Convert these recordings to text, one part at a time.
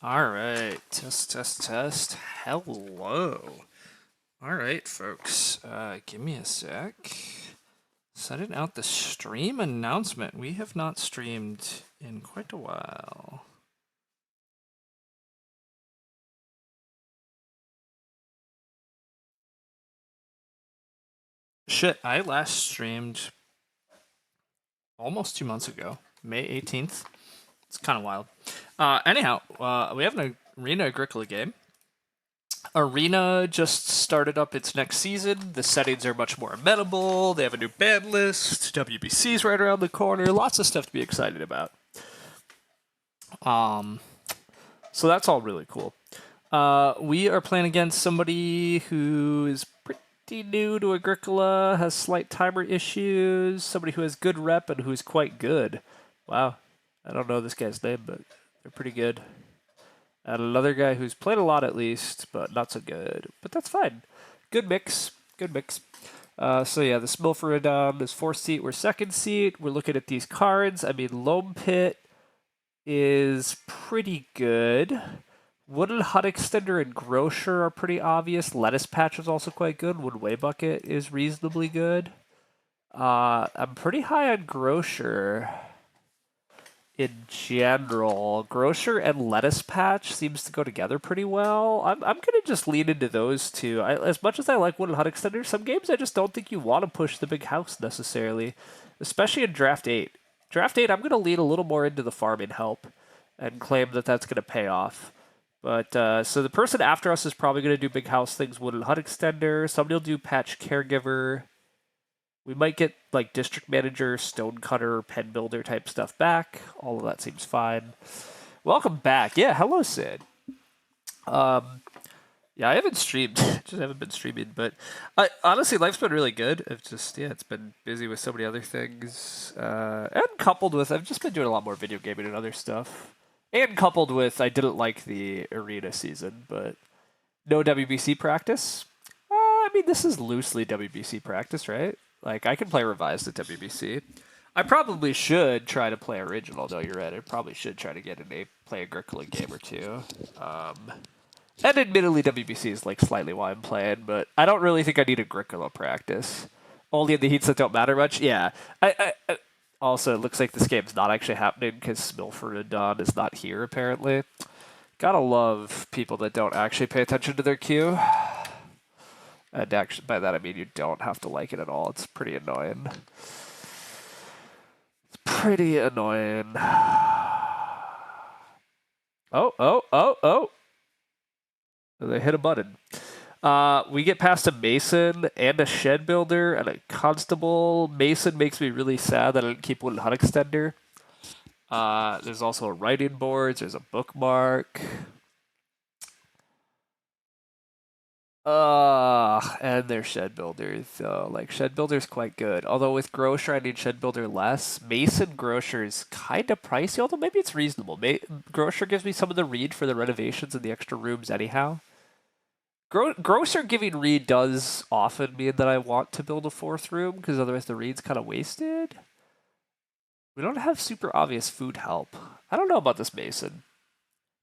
All right, test, test, test. Hello. All right, folks. Give me a sec. Setting out the stream announcement. We have not streamed in quite a while. Shit, I last streamed almost 2 months ago, May 18th. It's kind of wild. Anyhow, we have an Arena Agricola game. Arena just started up its next season. The settings are much more amenable. They have a new ban list. WBC's right around the corner. Lots of stuff to be excited about. So that's all really cool. We are playing against somebody who is pretty new to Agricola, has slight timer issues, somebody who has good rep and who's quite good. Wow. I don't know this guy's name, but they're pretty good. And another guy who's played a lot at least, but not so good. But that's fine. Good mix. Good mix. So yeah, the Smilforodon is 4th seat. We're 2nd seat. We're looking at these cards. I mean, Loam Pit is pretty good. Wooden Hut Extender and Grocer are pretty obvious. Lettuce Patch is also quite good. Wood Way Bucket is reasonably good. I'm pretty high on Grocer in general. Grocer and Lettuce Patch seems to go together pretty well. I'm gonna just lean into those two. As much as I like Wooden Hut Extender, some games I just don't think you want to push the big house necessarily, especially in Draft 8. Draft 8, I'm gonna lean a little more into the farming help and claim that that's gonna pay off. But so the person after us is probably gonna do big house things, Wooden Hut Extender. Somebody will do Patch Caregiver. We might get like district manager, stonecutter, pen builder type stuff back. All of that seems fine. Welcome back. Yeah, hello, Sid. Yeah, I haven't streamed. Just haven't been streaming, but honestly, life's been really good. It's been busy with so many other things, and coupled with I've just been doing a lot more video gaming and other stuff, and coupled with I didn't like the arena season, but no WBC practice. I mean, this is loosely WBC practice, right? Like, I can play revised at WBC. I probably should try to play original, though, you're right. I probably should try to get in a play Agricola game or two. And admittedly, WBC is, like, slightly why I'm playing, but I don't really think I need Agricola practice. Only in the heats that don't matter much? Yeah. Also, it looks like this game's not actually happening because Smilforodon is not here, apparently. Gotta love people that don't actually pay attention to their queue. And actually, by that I mean you don't have to like it at all. It's pretty annoying. It's pretty annoying. Oh. They hit a button. We get past a mason and a shed builder and a constable. Mason makes me really sad that I didn't keep Wooden Hut Extender. There's also a writing board. There's a bookmark. And their shed builders, though. Like, shed builder's quite good. Although with Grocer, I need shed builder less. Mason Grocer is kind of pricey, although maybe it's reasonable. Grocer gives me some of the read for the renovations and the extra rooms anyhow. Grocer giving read does often mean that I want to build a 4th room, because otherwise the read's kind of wasted. We don't have super obvious food help. I don't know about this Mason.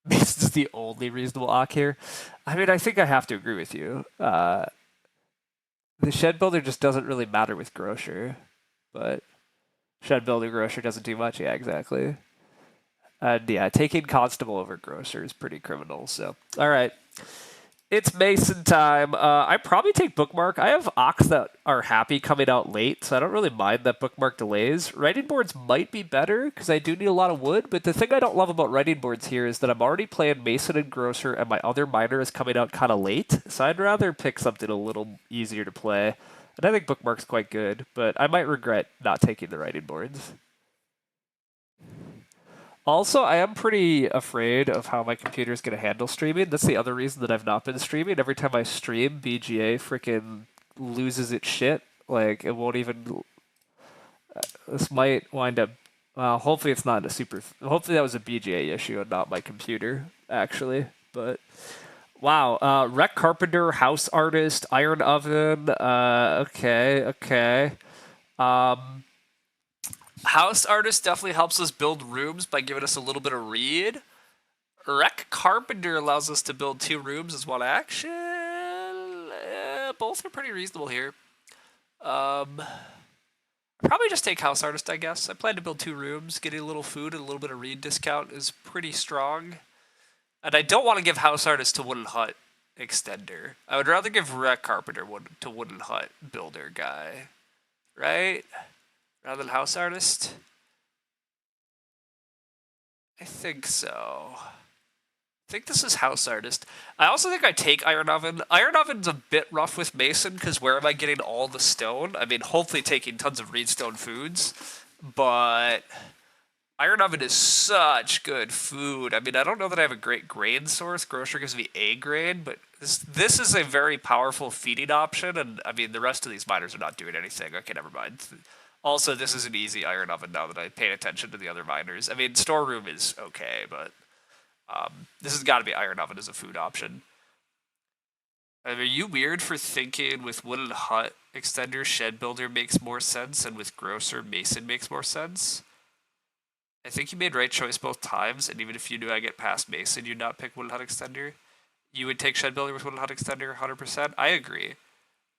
Mason's the only reasonable Ak here. I mean, I think I have to agree with you. The shed builder just doesn't really matter with Grocer, but shed builder Grocer doesn't do much. Yeah, exactly. And yeah, taking Constable over Grocer is pretty criminal. So, all right. It's Mason time. I probably take Bookmark. I have Ox that are happy coming out late, so I don't really mind that Bookmark delays. Writing boards might be better, because I do need a lot of wood, but the thing I don't love about writing boards here is that I'm already playing Mason and Grocer, and my other miner is coming out kind of late, so I'd rather pick something a little easier to play. And I think Bookmark's quite good, but I might regret not taking the writing boards. Also, I am pretty afraid of how my computer is going to handle streaming. That's the other reason that I've not been streaming. Every time I stream, BGA freaking loses its shit. Like, it won't even... This might wind up... Well, hopefully it's not a super... Hopefully that was a BGA issue and not my computer, actually. But... Wow. Wreck Carpenter, House Artist, Iron Oven. Okay. House Artist definitely helps us build rooms by giving us a little bit of read. Wreck Carpenter allows us to build 2 rooms as one action. Both are pretty reasonable here. Probably just take House Artist, I guess. I plan to build 2 rooms. Getting a little food and a little bit of reed discount is pretty strong. And I don't want to give House Artist to Wooden Hut Extender. I would rather give Wreck Carpenter to Wooden Hut Builder guy. Right? Rather than House Artist? I think so. I think this is House Artist. I also think I take Iron Oven. Iron Oven's a bit rough with Mason, because where am I getting all the stone? I mean, hopefully taking tons of Reedstone foods, but Iron Oven is such good food. I mean, I don't know that I have a great grain source. Grocer gives me A grain, but this is a very powerful feeding option, and I mean, the rest of these miners are not doing anything. Okay, never mind. Also, this is an easy Iron Oven now that I paid attention to the other miners. I mean, Storeroom is okay, but this has got to be Iron Oven as a food option. I mean, are you weird for thinking with Wooden Hut Extender, Shed Builder makes more sense, and with Grocer, Mason makes more sense? I think you made right choice both times, and even if you knew I get past Mason, you'd not pick Wooden Hut Extender. You would take Shed Builder with Wooden Hut Extender 100%? I agree.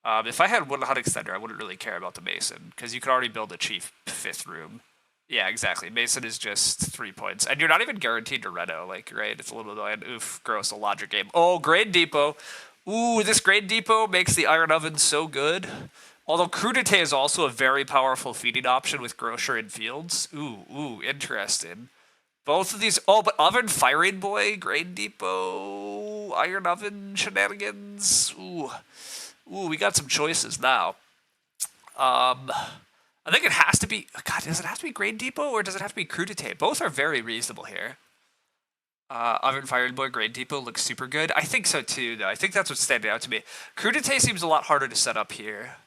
If I had Wooden Hut Extender, I wouldn't really care about the Mason, because you could already build a cheap 5th room. Yeah, exactly. Mason is just 3 points. And you're not even guaranteed to Reno, like, right? It's a little annoying. Oof, gross, a logic game. Oh, Grain Depot. Ooh, this Grain Depot makes the Iron Oven so good. Although Crudité is also a very powerful feeding option with Grocer and Fields. Ooh, interesting. Both of these... Oh, but Oven Firing Boy, Grain Depot, Iron Oven shenanigans. Ooh, we got some choices now. I think it has to be... God, does it have to be Grain Depot or does it have to be Crudité? Both are very reasonable here. Oven Firing Boy, Grain Depot looks super good. I think so too, though. I think that's what's standing out to me. Crudité seems a lot harder to set up here.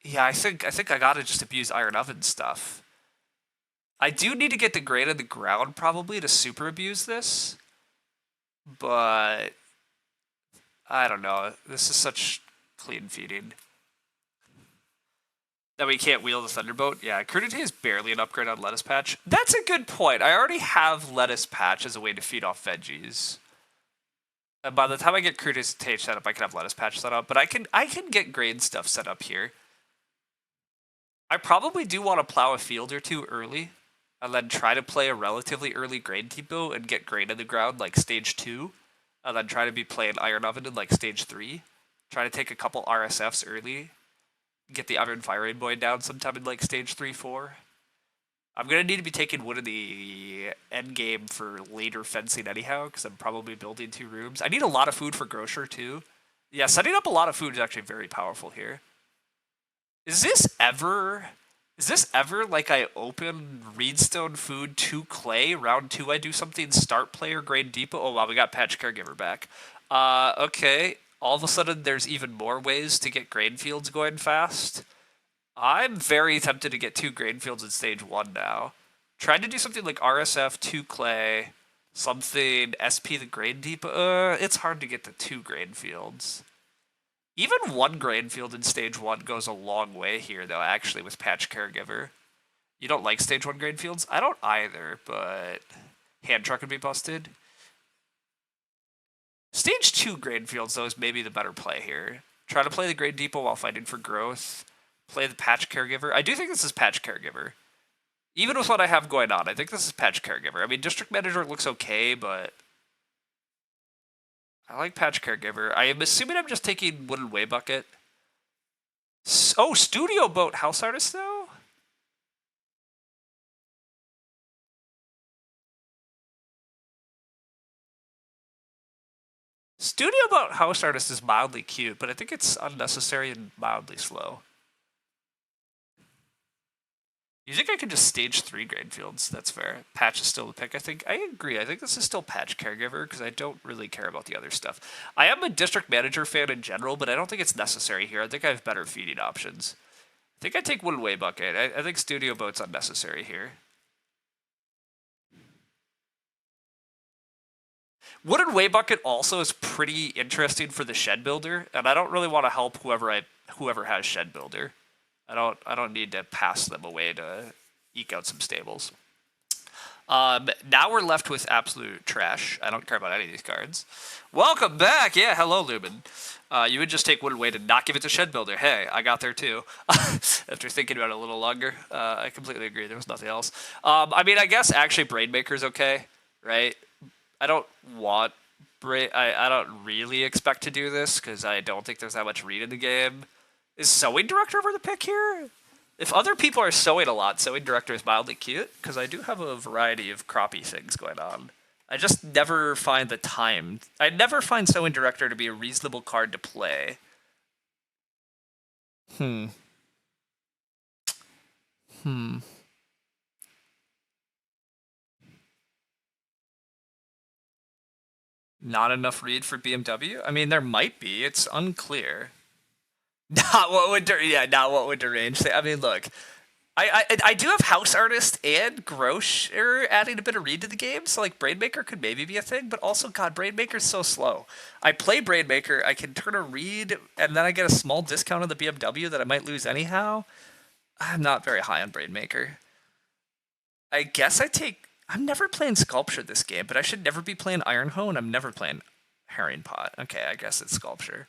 Yeah, I think I gotta just abuse Iron Oven stuff. I do need to get the grain on the ground probably to super abuse this, but I don't know. This is such clean feeding that we can't wheel the Thunderbolt. Yeah, Crudité is barely an upgrade on Lettuce Patch. That's a good point. I already have Lettuce Patch as a way to feed off veggies. And by the time I get Crudité set up, I can have Lettuce Patch set up. But I can get grain stuff set up here. I probably do want to plow a field or 2 early, and then try to play a relatively early Grain Depot and get grain in the ground like stage 2, and then try to be playing Iron Oven in like stage 3. Try to take a couple RSFs early, get the Iron Firing Boy down sometime in like stage 3, 4. I'm going to need to be taking wood in the end game for later fencing anyhow, because I'm probably building 2 rooms. I need a lot of food for Grocer too. Yeah, setting up a lot of food is actually very powerful here. Is this ever like I open Reedstone food to clay? Round 2 I do something, start player, Grain Depot. Oh wow, we got Patch Caregiver back. Okay. All of a sudden there's even more ways to get grain fields going fast. I'm very tempted to get 2 grain fields in stage 1 now. Trying to do something like RSF, 2 clay, something SP the Grain Depot. It's hard to get the 2 grain fields. Even 1 grain field in stage 1 goes a long way here, though, actually, with Patch Caregiver. You don't like stage 1 grain fields? I don't either, but hand truck would be busted. Stage 2 grain fields, though, is maybe the better play here. Try to play the Grain Depot while fighting for growth. Play the Patch Caregiver. I do think this is Patch Caregiver. Even with what I have going on, I think this is Patch Caregiver. I mean, District Manager looks okay, but I like Patch Caregiver. I am assuming I'm just taking Wooden Way Bucket. Oh, Studio Boat House Artist, though? Studio Boat House Artist is mildly cute, but I think it's unnecessary and mildly slow. You think I could just stage 3 grain fields? That's fair. Patch is still the pick, I think. I agree. I think this is still Patch Caregiver because I don't really care about the other stuff. I am a District Manager fan in general, but I don't think it's necessary here. I think I have better feeding options. I think I take Wooden Way Bucket. I think Studio Boat's unnecessary here. Wooden Way Bucket also is pretty interesting for the Shed Builder, and I don't really want to help whoever has Shed Builder. I don't need to pass them away to eke out some stables. Now we're left with absolute trash. I don't care about any of these cards. Welcome back. Yeah, hello, Lumen. You would just take wood away to not give it to Shed Builder. Hey, I got there too. After thinking about it a little longer, I completely agree. There was nothing else. I mean, I guess actually Braid Maker's okay, right? I don't want I don't really expect to do this because I don't think there's that much read in the game. Is Sewing Director over the pick here? If other people are sewing a lot, Sewing Director is mildly cute, because I do have a variety of croppy things going on. I just never find the time. I never find Sewing Director to be a reasonable card to play. Hmm. Not enough read for BMW? I mean, there might be. It's unclear. Not what would not what would Derange say. I mean, look, I do have House Artist and Grocer adding a bit of read to the game, so like Braidmaker could maybe be a thing, but also God, Braidmaker's so slow. I play Braidmaker, I can turn a read, and then I get a small discount on the BMW that I might lose anyhow. I'm not very high on Braidmaker. I guess I'm never playing Sculpture this game, but I should never be playing Iron Hoe, and I'm never playing Herring Pot. Okay, I guess it's Sculpture.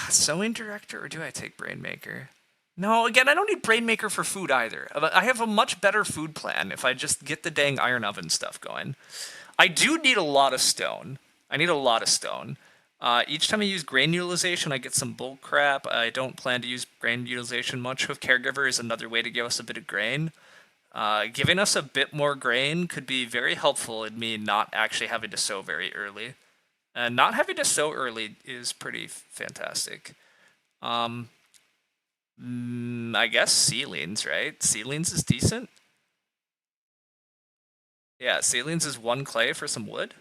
Sewing Director, or do I take Brainmaker? No, again, I don't need Brainmaker for food either. I have a much better food plan if I just get the dang iron oven stuff going. I do need a lot of stone. I need a lot of stone. Each time I use grain utilization, I get some bull crap. I don't plan to use grain utilization much. Hoof Caregiver is another way to give us a bit of grain. Giving us a bit more grain could be very helpful in me not actually having to sow very early. And not having to sow early is pretty fantastic. I guess Ceilings, right? Ceilings is decent. Yeah, Ceilings is 1 clay for some wood.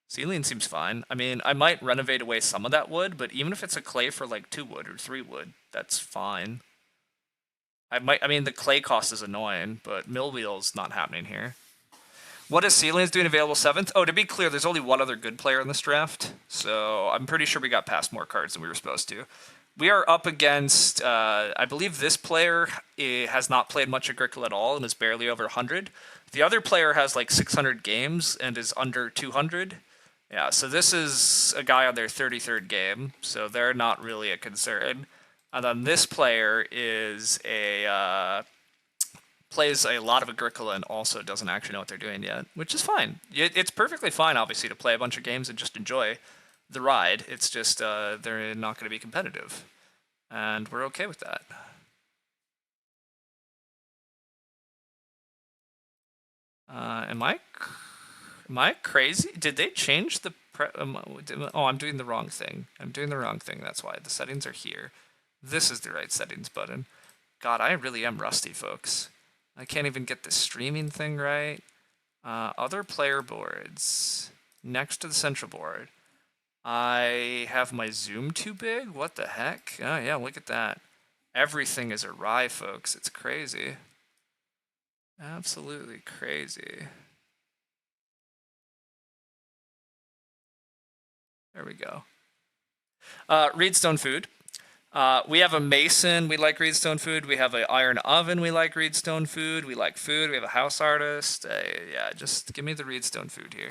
Ceiling seems fine. I mean, I might renovate away some of that wood, but even if it's a clay for like 2 wood or 3 wood, that's fine. I mean, the clay cost is annoying, but mill wheel's not happening here. What is Ceilings doing available 7th? Oh, to be clear, there's only one other good player in this draft, so I'm pretty sure we got past more cards than we were supposed to. We are up against, I believe this player has not played much Agricola at all and is barely over 100. The other player has like 600 games and is under 200. Yeah, so this is a guy on their 33rd game, so they're not really a concern. And then this player is plays a lot of Agricola and also doesn't actually know what they're doing yet, which is fine. It's perfectly fine, obviously, to play a bunch of games and just enjoy the ride. It's just they're not going to be competitive, and we're okay with that. Am I crazy? Did they change the oh, I'm doing the wrong thing. I'm doing the wrong thing. That's why the settings are here. This is the right settings button. God, I really am rusty, folks. I can't even get the streaming thing right. Other player boards. Next to the central board. I have my zoom too big? What the heck? Oh yeah, look at that. Everything is awry, folks. It's crazy. Absolutely crazy. There we go. Reedstone food. We have a mason, we like Reedstone food. We have an iron oven, we like Reedstone food. We like food, we have a house artist. Yeah, just give me the Reedstone food here.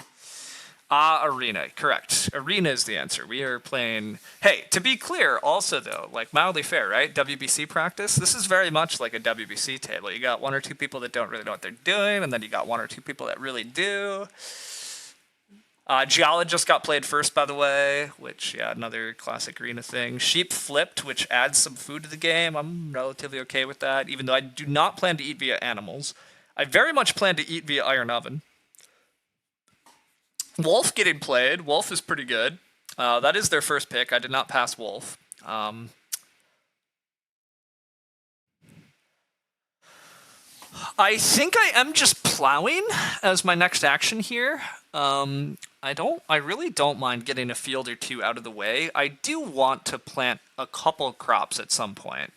Arena, correct. Arena is the answer. We are playing... Hey, to be clear, also though, like mildly fair, right? WBC practice. This is very much like a WBC table. You got 1 or 2 people that don't really know what they're doing, and then you got 1 or 2 people that really do. Geologist got played first, by the way, which, yeah, another classic arena thing. Sheep flipped, which adds some food to the game. I'm relatively okay with that, even though I do not plan to eat via animals. I very much plan to eat via iron oven. Wolf getting played. Wolf is pretty good. That is their first pick. I did not pass Wolf. I think I am just plowing as my next action here. I really don't mind getting a field or 2 out of the way. I do want to plant a couple crops at some point.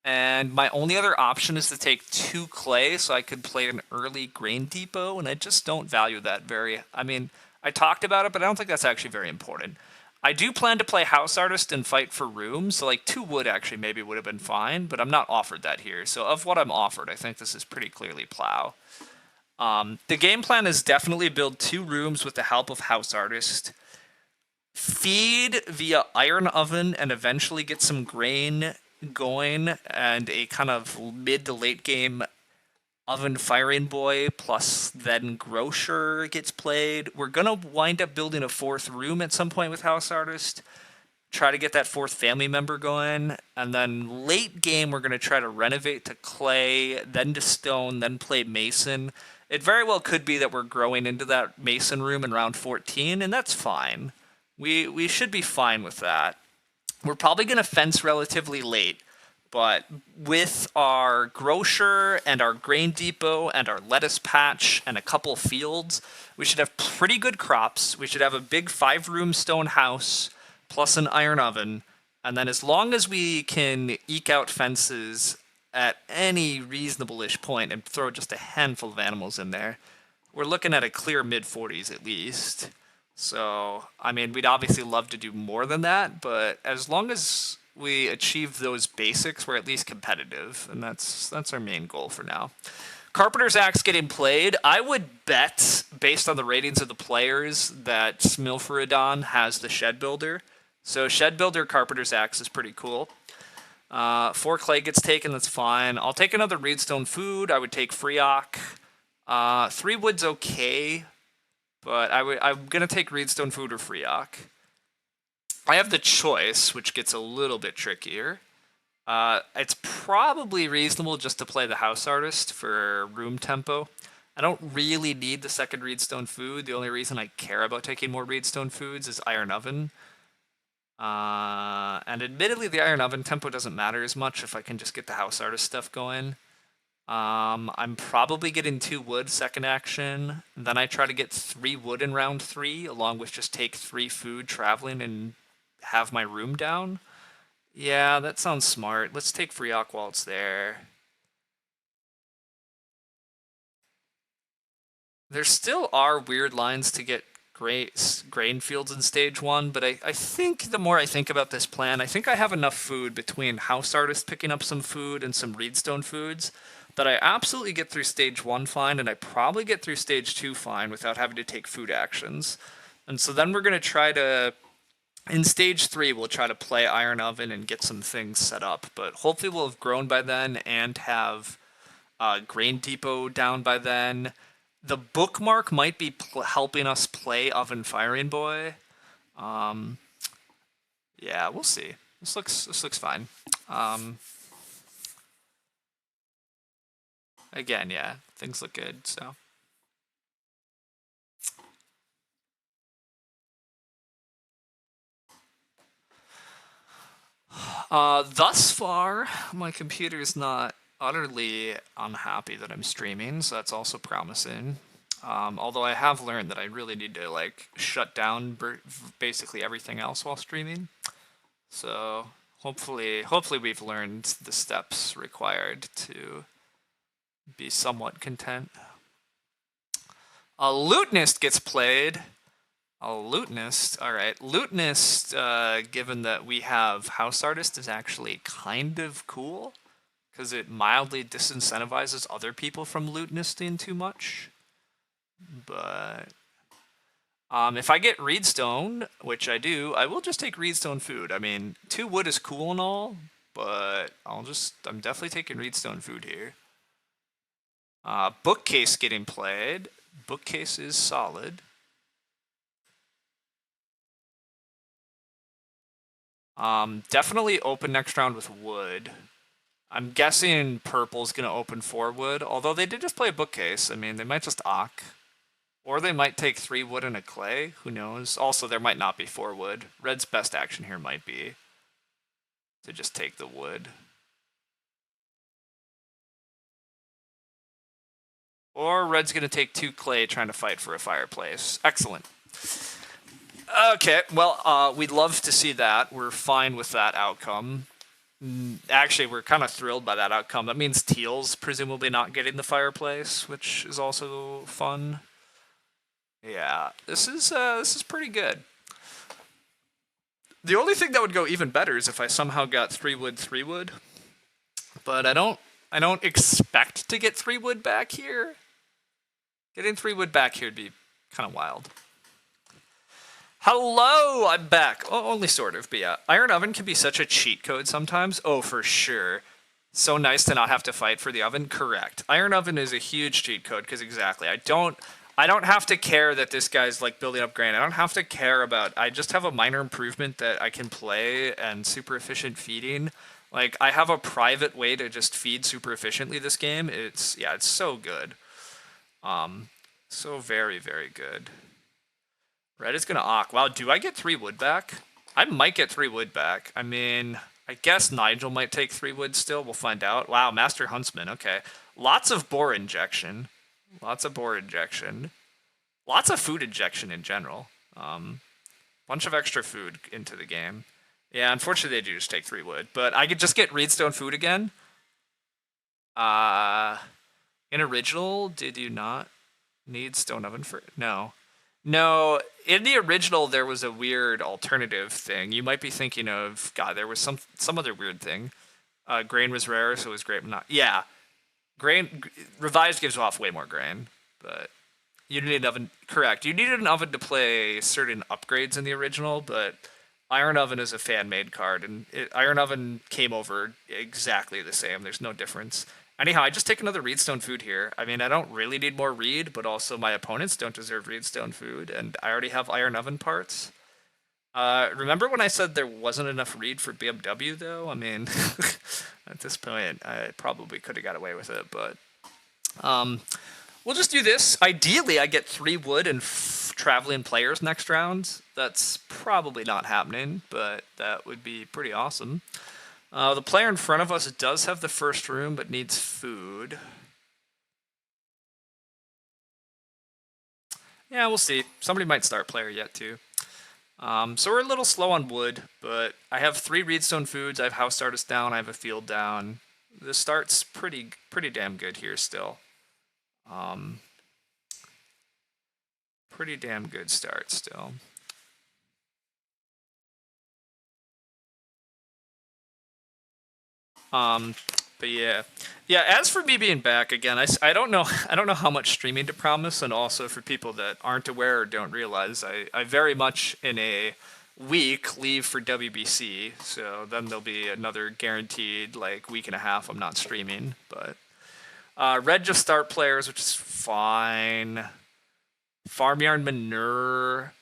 And my only other option is to take 2 clay so I could play an early grain depot, and I just don't value that very... I mean, I talked about it, but I don't think that's actually very important. I do plan to play House Artist and fight for room, so like 2 wood actually maybe would have been fine, but I'm not offered that here. So of what I'm offered, I think this is pretty clearly Plow. The game plan is definitely build 2 rooms with the help of House Artist, feed via Iron Oven, and eventually get some grain going, and a kind of mid to late game Oven Firing Boy, plus then Grocer gets played. We're gonna wind up building a 4th room at some point with House Artist. Try to get that 4th family member going, and then late game we're gonna try to renovate to clay, then to stone, then play mason. It very well could be that we're growing into that mason room in round 14, and that's fine. We should be fine with that. We're probably gonna fence relatively late. But with our grocer and our grain depot and our lettuce patch and a couple fields, we should have pretty good crops. We should have a big 5-room stone house plus an iron oven. And then as long as we can eke out fences at any reasonable-ish point and throw just a handful of animals in there, we're looking at a clear mid-40s at least. So, I mean, we'd obviously love to do more than that, but as long as we achieve those basics, we're at least competitive, and that's our main goal for now. Carpenter's Axe getting played. I would bet, based on the ratings of the players, that Smilferidon has the Shed Builder. So Shed Builder Carpenter's Axe is pretty cool. 4 clay gets taken, that's fine. I'll take another Reedstone Food. I would take Freeock. 3 wood's okay, but I'm going to take Reedstone Food or Freeock. I have the choice, which gets a little bit trickier. It's probably reasonable just to play the House Artist for room tempo. I don't really need the second Reedstone Food. The only reason I care about taking more Reedstone Foods is Iron Oven. And admittedly, the Iron Oven tempo doesn't matter as much if I can just get the House Artist stuff going. I'm probably getting 2 wood second action. Then I try to get 3 wood in round 3, along with just take 3 food traveling and have my room down. Yeah, that sounds smart. Let's take Freeock while it's there. There still are weird lines to get grain fields in stage 1, but I think the more I think about this plan, I think I have enough food between House Artist picking up some food and some Reedstone Foods that I absolutely get through stage 1 fine, and I probably get through stage 2 fine without having to take food actions. And so then we're going to try to, in stage 3, we'll try to play Iron Oven and get some things set up, but hopefully we'll have grown by then and have Grain Depot down by then. The bookmark might be helping us play Oven Firing Boy. Yeah, we'll see. This looks fine. Again, yeah, things look good, so. Thus far, my computer is not utterly unhappy that I'm streaming, so that's also promising. Although I have learned that I really need to like shut down basically everything else while streaming. So hopefully we've learned the steps required to be somewhat content. A Lutenist gets played. A Lutenist, alright. Lutenist, given that we have House Artist, is actually kind of cool, because it mildly disincentivizes other people from Lutenisting too much. But if I get Reedstone, which I do, I will just take Reedstone Food. I mean, 2 wood is cool and all, but I'm definitely taking Reedstone Food here. Bookcase getting played. Bookcase is solid. Definitely open next round with wood. I'm guessing purple's gonna open 4 wood, although they did just play a bookcase. I mean, they might just ock. Or they might take 3 wood and a clay, who knows? Also, there might not be 4 wood. Red's best action here might be to just take the wood. Or Red's gonna take 2 clay trying to fight for a fireplace. Excellent. Okay, well, we'd love to see that. We're fine with that outcome. Actually, we're kind of thrilled by that outcome. That means Teal's presumably not getting the fireplace, which is also fun. Yeah, this is pretty good. The only thing that would go even better is if I somehow got 3 wood, 3 wood. But I don't expect to get 3 wood back here. Getting 3 wood back here would be kind of wild. Hello, I'm back. Oh, only sort of, but yeah. Iron Oven can be such a cheat code sometimes. Oh, for sure. So nice to not have to fight for the oven. Correct. Iron Oven is a huge cheat code because exactly. I don't have to care that this guy's like building up grain. I don't have to care about. I just have a minor improvement that I can play and super efficient feeding. Like I have a private way to just feed super efficiently this game. It's so good. So very, very good. Red is gonna Ock. Wow, do I get 3 wood back? I might get 3 wood back. I mean, I guess Nigel might take 3 wood still. We'll find out. Wow, Master Huntsman. Okay. Lots of boar injection. Lots of boar injection. Lots of food injection in general. Bunch of extra food into the game. Yeah, unfortunately they do just take 3 wood. But I could just get Reedstone food again. In original, did you not need stone oven for... No. No, in the original there was a weird alternative thing. You might be thinking of... God, there was some other weird thing. Grain was rare, so it was grain not... Yeah. Grain... Revised gives off way more grain, but... You needed an oven... Correct. You needed an oven to play certain upgrades in the original, but... Iron Oven is a fan-made card, and Iron Oven came over exactly the same. There's no difference. Anyhow, I just take another Reedstone food here. I mean, I don't really need more Reed, but also my opponents don't deserve Reedstone food, and I already have Iron Oven parts. Remember when I said there wasn't enough Reed for BMW, though? I mean, at this point, I probably could have got away with it, but... we'll just do this. Ideally, I get 3 wood and traveling players next round. That's probably not happening, but that would be pretty awesome. The player in front of us does have the first room, but needs food. Yeah, we'll see. Somebody might start player yet, too. So we're a little slow on wood, but I have 3 Reedstone foods. I have House Artist down. I have a field down. The start's pretty damn good here still. Pretty damn good start still. But yeah. As for me being back again, I don't know how much streaming to promise, and also for people that aren't aware or don't realize, I very much in a week leave for WBC, so then there'll be another guaranteed like week and a half I'm not streaming. But red just start players, which is fine. Farmyard Manure.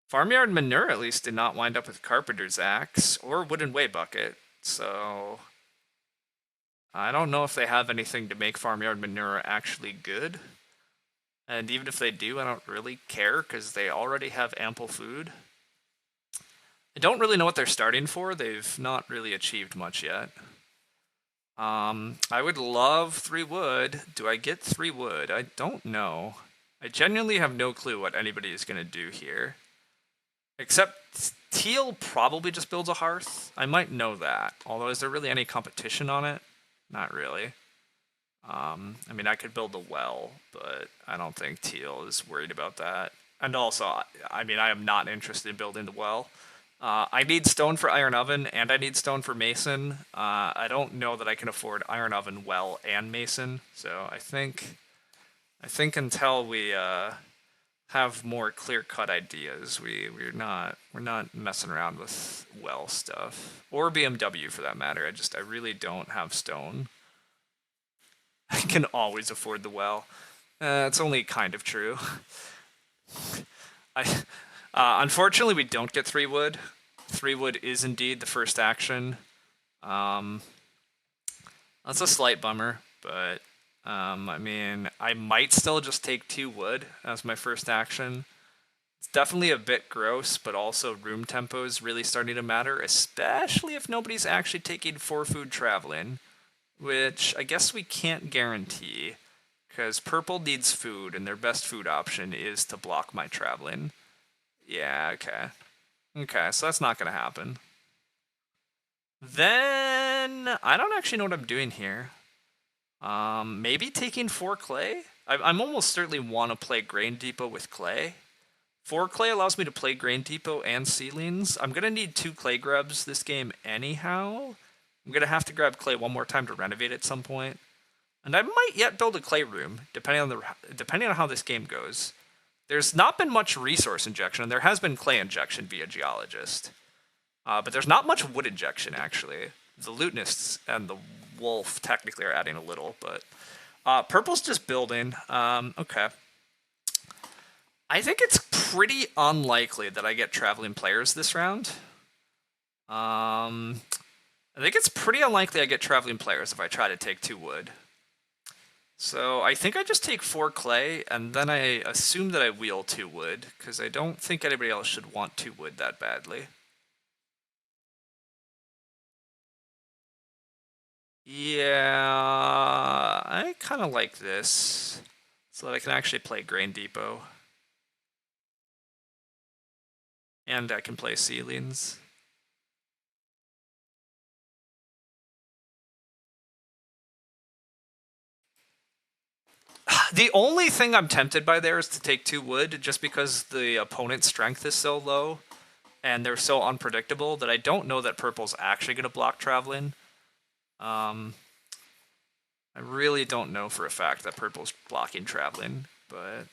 Farmyard Manure at least did not wind up with Carpenter's Axe or Wooden Way Bucket, so I don't know if they have anything to make Farmyard Manure actually good. And even if they do, I don't really care because they already have ample food. I don't really know what they're starting for. They've not really achieved much yet. I would love 3 wood. Do I get 3 wood? I don't know. I genuinely have no clue what anybody is going to do here. Except teal probably just builds a hearth. I might know that. Although, is there really any competition on it? Not really. I mean, I could build a well, but I don't think teal is worried about that. And also, I mean, I am not interested in building the well. I need stone for Iron Oven, and I need stone for Mason. I don't know that I can afford Iron Oven, well, and Mason. So I think until we have more clear-cut ideas, we're not messing around with well stuff, or BMW for that matter. I really don't have stone. I can always afford the well. It's only kind of true. Unfortunately, we don't get 3 wood. 3 wood is indeed the first action. That's a slight bummer, but I mean, I might still just take 2 wood as my first action. It's definitely a bit gross, but also room tempo is really starting to matter, especially if nobody's actually taking 4 food traveling, which I guess we can't guarantee, because purple needs food, and their best food option is to block my traveling. Yeah, okay. Okay, so that's not going to happen. Then, I don't actually know what I'm doing here. Maybe taking 4 clay? I'm almost certainly want to play Grain Depot with clay. 4 clay allows me to play Grain Depot and Seedlings. I'm going to need 2 clay grubs this game anyhow. I'm going to have to grab clay one more time to renovate at some point. And I might yet build a clay room, depending on how this game goes. There's not been much resource injection, and there has been clay injection via Geologist. But there's not much wood injection, actually. The Lutenists and the Wolf technically are adding a little, but... purple's just building. Okay. I think it's pretty unlikely that I get Traveling Players this round. I think it's pretty unlikely I get Traveling Players if I try to take 2 wood. So I think I just take 4 clay, and then I assume that I wheel 2 wood, because I don't think anybody else should want 2 wood that badly. Yeah, I kind of like this, so that I can actually play Grain Depot. And I can play Seedlings. The only thing I'm tempted by there is to take 2 wood, just because the opponent's strength is so low, and they're so unpredictable that I don't know that purple's actually going to block Traveling. I really don't know for a fact that purple's blocking Traveling, but...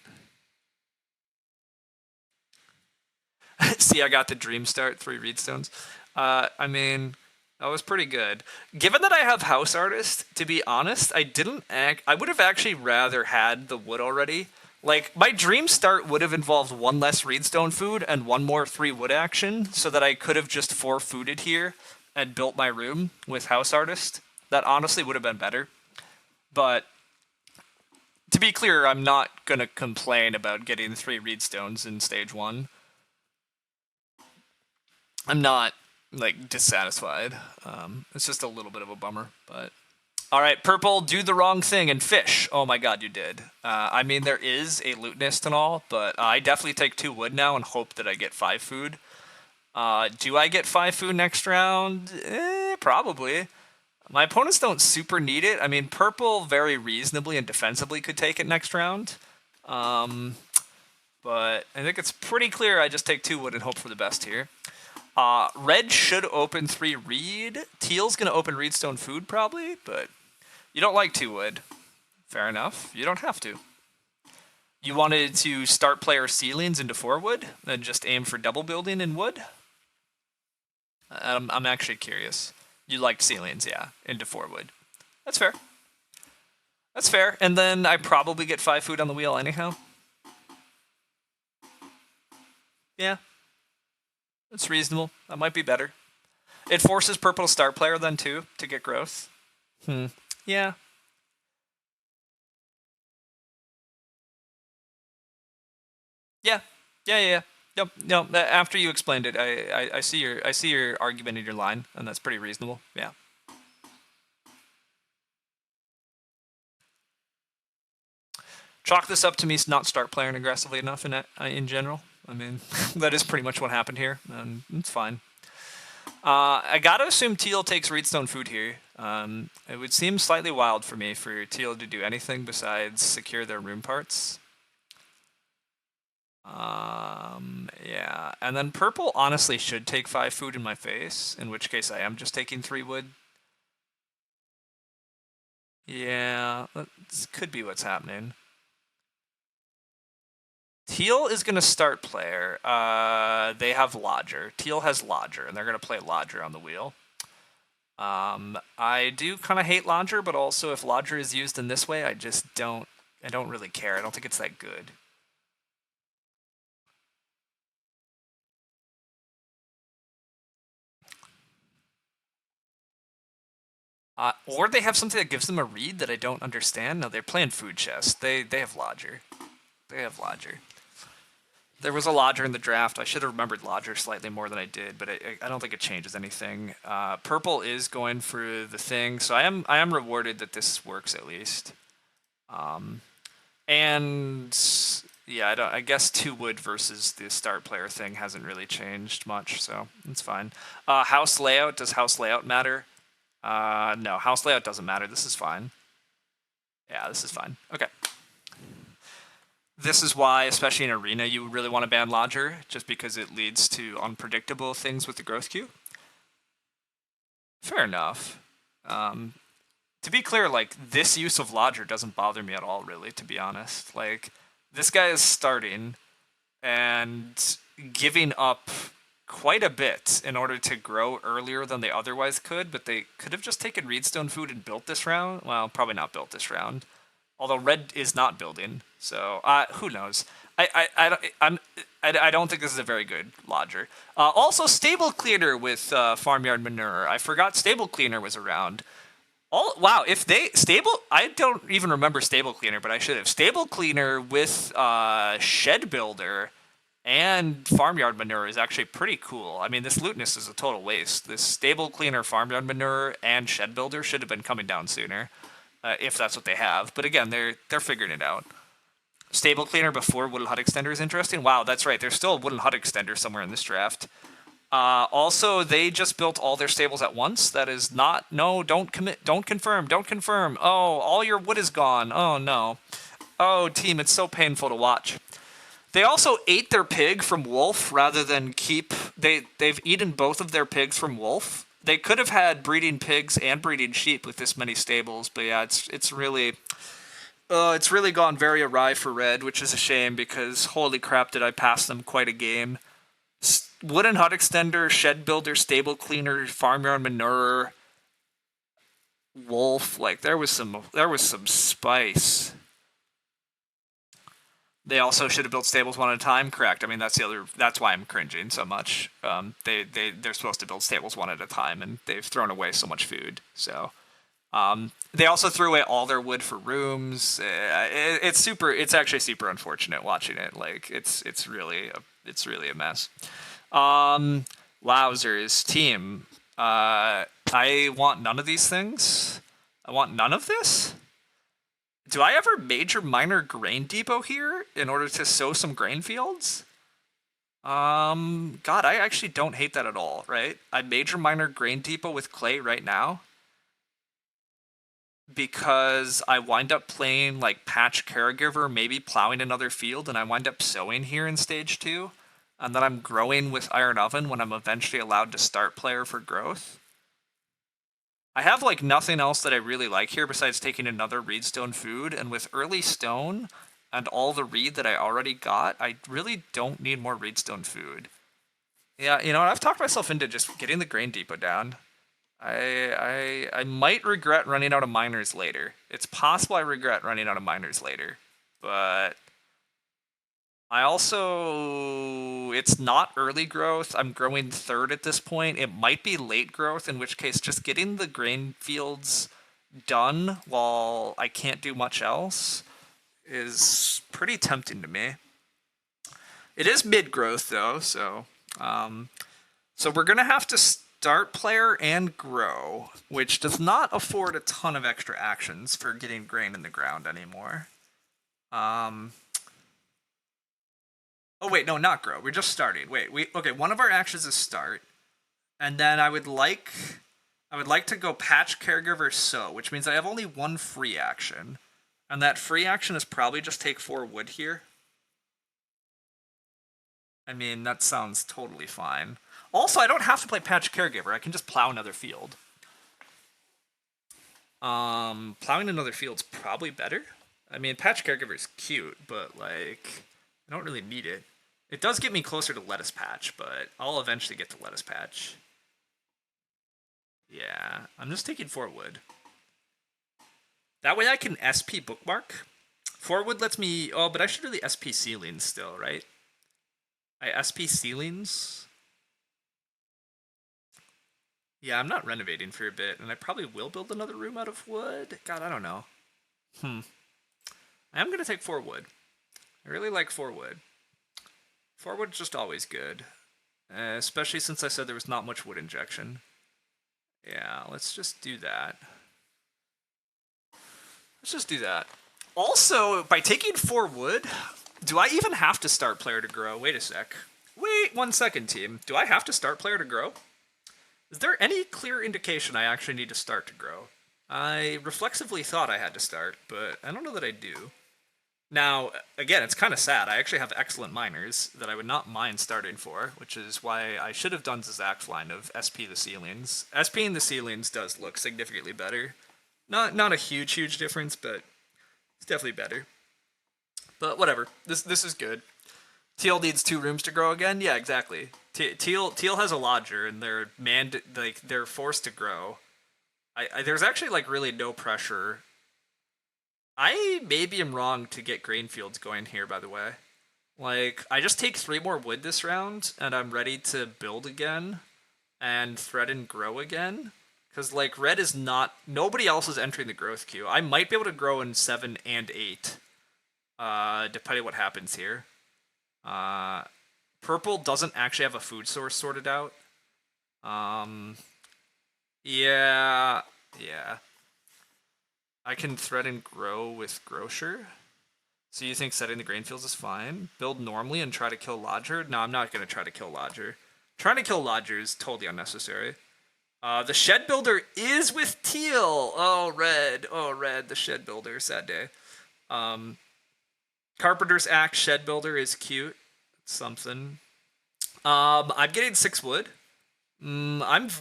See, I got the Dream Start, 3 Reedstones. I mean, that was pretty good. Given that I have House Artist, to be honest, I would have actually rather had the wood already. Like, my Dream Start would have involved 1 less Reedstone food and 1 more 3 wood action, so that I could have just 4 fooded here and built my room with House Artist. That honestly would have been better. But, to be clear, I'm not going to complain about getting 3 Reedstones in Stage 1. I'm not, like, dissatisfied. It's just a little bit of a bummer, but... Alright, purple, do the wrong thing and fish. Oh my god, you did. I mean, there is a Lutenist and all, but I definitely take 2 wood now and hope that I get 5 food. Do I get 5 food next round? Probably. My opponents don't super need it. I mean, purple very reasonably and defensively could take it next round. But I think it's pretty clear I just take 2 wood and hope for the best here. Red should open 3 reed. Teal's going to open Reedstone food probably, but you don't like 2 wood. Fair enough. You don't have to. You wanted to start player Seedlings into 4 wood and just aim for double building in wood? I'm actually curious. You liked Seedlings, yeah, into 4 wood. That's fair. That's fair. And then I probably get 5 food on the wheel anyhow. Yeah. It's reasonable. That might be better. It forces purple to start player then too, to get growth. Yeah. Yeah. No. After you explained it, I see your argument in your line, and that's pretty reasonable. Yeah. Chalk this up to me not start playing aggressively enough in general. I mean, that is pretty much what happened here, and it's fine. I gotta assume Teal takes Reedstone food here. It would seem slightly wild for me for Teal to do anything besides secure their room parts. Yeah. And then purple honestly should take 5 food in my face, in which case I am just taking 3 wood. Yeah, that could be what's happening. Teal is going to start player. They have Lodger. Teal has Lodger, and they're going to play Lodger on the wheel. I do kind of hate Lodger, but also if Lodger is used in this way, I don't really care. I don't think it's that good. Or they have something that gives them a read that I don't understand. No, they're playing Food Chest. They have Lodger. They have Lodger. There was a Lodger in the draft. I should have remembered Lodger slightly more than I did, but I don't think it changes anything. Purple is going for the thing, so I am rewarded that this works at least. And yeah, I guess 2 wood versus the start player thing hasn't really changed much, so it's fine. House layout, does house layout matter? No, house layout doesn't matter. This is fine. Yeah, this is fine. Okay. This is why, especially in Arena, you really want to ban Lodger, just because it leads to unpredictable things with the growth queue. Fair enough. To be clear, like, this use of Lodger doesn't bother me at all, really, to be honest. Like, this guy is starting and giving up quite a bit in order to grow earlier than they otherwise could, but they could have just taken Reedstone food and built this round. Well, probably not built this round. Although red is not building, so who knows? I don't think this is a very good lodger. Also, Stable Cleaner with Farmyard Manure. I forgot Stable Cleaner was around. Wow, if they stable, I don't even remember Stable Cleaner, but I should have. Stable Cleaner with Shed Builder and Farmyard Manure is actually pretty cool. I mean, this Lutenist is a total waste. This Stable Cleaner, Farmyard Manure, and Shed Builder should have been coming down sooner, if that's what they have. But again, they're figuring it out. Stable Cleaner before Wooden Hut Extender is interesting. Wow, that's right. There's still a Wooden Hut Extender somewhere in this draft. Also, they just built all their stables at once. That is not... No, don't commit. Don't confirm. Don't confirm. Oh, all your wood is gone. Oh, no. Oh, team, it's so painful to watch. They also ate their pig from Wolf rather than keep... They've eaten both of their pigs from Wolf. They could have had breeding pigs and breeding sheep with this many stables, but yeah, it's really gone very awry for Red, which is a shame because holy crap did I pass them quite a game. Wooden Hut Extender, Shed Builder, Stable Cleaner, Farmyard Manure, Wolf, like there was some spice. They also should have built stables one at a time, correct? I mean, that's why I'm cringing so much. They're supposed to build stables one at a time, and they've thrown away so much food. So, they also threw away all their wood for rooms. It's actually super unfortunate watching it. Like, it's really a mess. Wowzers, team. I want none of these things. I want none of this. Do I ever major minor grain depot here in order to sow some grain fields? God, I actually don't hate that at all, right? I major minor grain depot with clay right now because I wind up playing like patch caregiver, maybe plowing another field, and I wind up sowing here in stage 2, and then I'm growing with Iron Oven when I'm eventually allowed to start player for growth. I have like nothing else that I really like here besides taking another Reedstone food, and with early stone and all the reed that I already got, I really don't need more Reedstone food. Yeah, you know what? I've talked myself into just getting the grain depot down. I might regret running out of miners later. It's possible I regret running out of miners later, but I also, it's not early growth. I'm growing third at this point. It might be late growth, in which case just getting the grain fields done while I can't do much else is pretty tempting to me. It is mid growth though, so we're gonna have to start player and grow, which does not afford a ton of extra actions for getting grain in the ground anymore. Oh wait, no, not grow. We're just starting. Wait, okay, one of our actions is start. And then I would like to go patch caregiver sow, which means I have only one free action. And that free action is probably just take 4 wood here. I mean, that sounds totally fine. Also, I don't have to play patch caregiver. I can just plow another field. Plowing another field's probably better. I mean, patch caregiver is cute, but like, I don't really need it. It does get me closer to lettuce patch, but I'll eventually get to lettuce patch. Yeah, I'm just taking 4 wood. That way I can SP bookmark. 4 wood lets me... Oh, but I should really SP ceilings still, right? I SP ceilings? Yeah, I'm not renovating for a bit, and I probably will build another room out of wood. God, I don't know. I am going to take 4 wood. I really like 4 wood. 4 wood's just always good. Especially since I said there was not much wood injection. Yeah, let's just do that. Let's just do that. Also, by taking 4 wood, do I even have to start player to grow? Wait a sec. Wait 1 second, team. Do I have to start player to grow? Is there any clear indication I actually need to start to grow? I reflexively thought I had to start, but I don't know that I do. Now, again, it's kind of sad. I actually have excellent miners that I would not mind starting for, which is why I should have done Zach's line of SP the ceilings. SPing the ceilings does look significantly better. Not a huge difference, but it's definitely better. But whatever. This is good. Teal needs 2 rooms to grow again. Yeah, exactly. Teal has a lodger, and they're forced to grow. There's actually like really no pressure. I maybe am wrong to get grain fields going here. By the way, like I just take 3 more wood this round, and I'm ready to build again and thread and grow again. Because like red is not, nobody else is entering the growth queue. I might be able to grow in 7 and 8, depending what happens here. Purple doesn't actually have a food source sorted out. Yeah, yeah. I can thread and grow with Grocer. So you think setting the grain fields is fine? Build normally and try to kill Lodger? No, I'm not going to try to kill Lodger. Trying to kill Lodger is totally unnecessary. The Shed Builder is with Teal. Oh, red. Oh, red. The Shed Builder. Sad day. Carpenter's Axe Shed Builder is cute. It's something. I'm getting 6 wood. I'm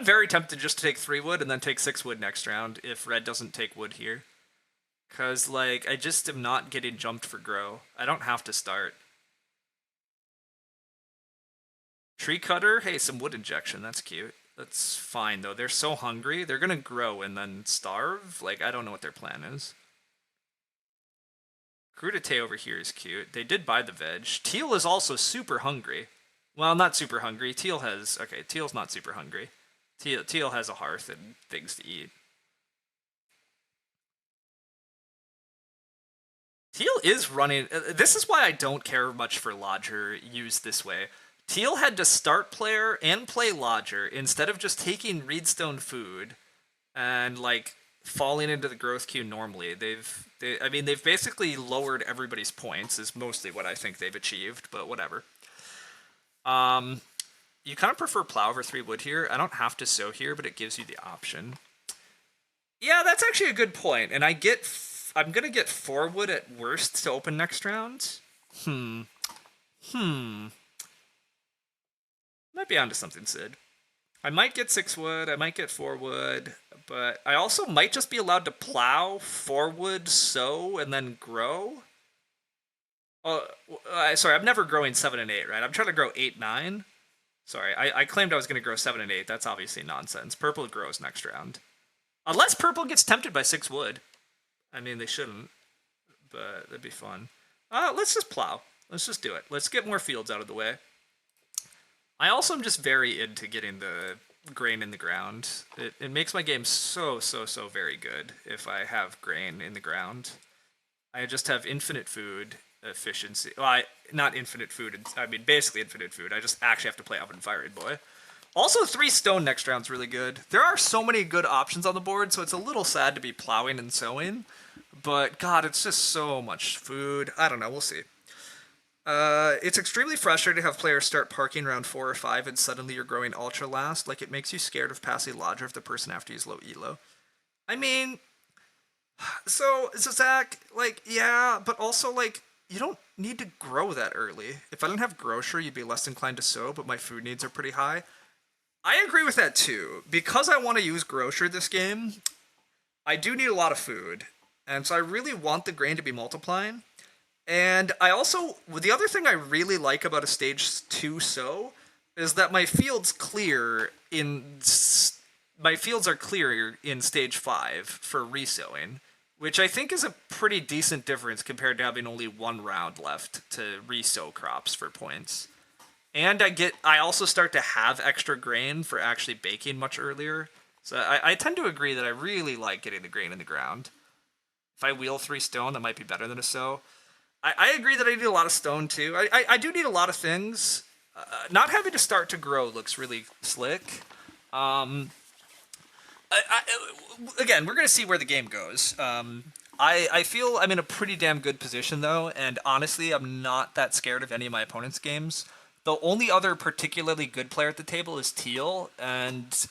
very tempted just to take 3 wood and then take 6 wood next round if red doesn't take wood here. Cause like I just am not getting jumped for grow. I don't have to start. Tree cutter, hey, some wood injection, that's cute. That's fine though. They're so hungry, they're gonna grow and then starve. Like I don't know what their plan is. Crudite over here is cute. They did buy the veg. Teal is also super hungry. Well, not super hungry. Teal's not super hungry. Teal has a hearth and things to eat. Teal is running. This is why I don't care much for Lodger used this way. Teal had to start player and play Lodger instead of just taking Reedstone food and like falling into the growth queue normally. They've basically lowered everybody's points. Is mostly what I think they've achieved, but whatever. You kind of prefer plow over 3 wood here. I don't have to sow here, but it gives you the option. Yeah, that's actually a good point. And I'm gonna get 4 wood at worst to open next round. Might be onto something, Sid. I might get 6 wood, I might get 4 wood, but I also might just be allowed to plow, 4 wood, sow, and then grow. Oh, sorry, I'm never growing 7 and 8, right? I'm trying to grow 8, 9. Sorry, I claimed I was going to grow 7 and 8. That's obviously nonsense. Purple grows next round. Unless purple gets tempted by 6 wood. I mean, they shouldn't, but that'd be fun. Let's just plow. Let's just do it. Let's get more fields out of the way. I also am just very into getting the grain in the ground. It makes my game so very good if I have grain in the ground. I just have infinite food efficiency. Well, not infinite food. I mean, basically infinite food. I just actually have to play Oven Fired Boy. Also, 3 stone next round's really good. There are so many good options on the board, so it's a little sad to be plowing and sowing. But, God, it's just so much food. I don't know. We'll see. It's extremely frustrating to have players start parking round 4 or 5 and suddenly you're growing ultra last. Like, it makes you scared of passing Lodger if the person after you is low elo. I mean, so Zach, like, yeah, but also, like, you don't need to grow that early. If I didn't have Grocer, you'd be less inclined to sow, but my food needs are pretty high. I agree with that too. Because I want to use Grocer this game, I do need a lot of food. And so I really want the grain to be multiplying. And I also, the other thing I really like about a stage 2 sow is that my fields are clear in stage 5 for resowing, which I think is a pretty decent difference compared to having only 1 round left to resow crops for points. And I also start to have extra grain for actually baking much earlier. So I tend to agree that I really like getting the grain in the ground. If I wheel 3 stone, that might be better than a sow. I agree that I need a lot of stone too. I do need a lot of things. Not having to start to grow looks really slick. Again, we're going to see where the game goes. I feel I'm in a pretty damn good position though, and honestly, I'm not that scared of any of my opponent's games. The only other particularly good player at the table is Teal, and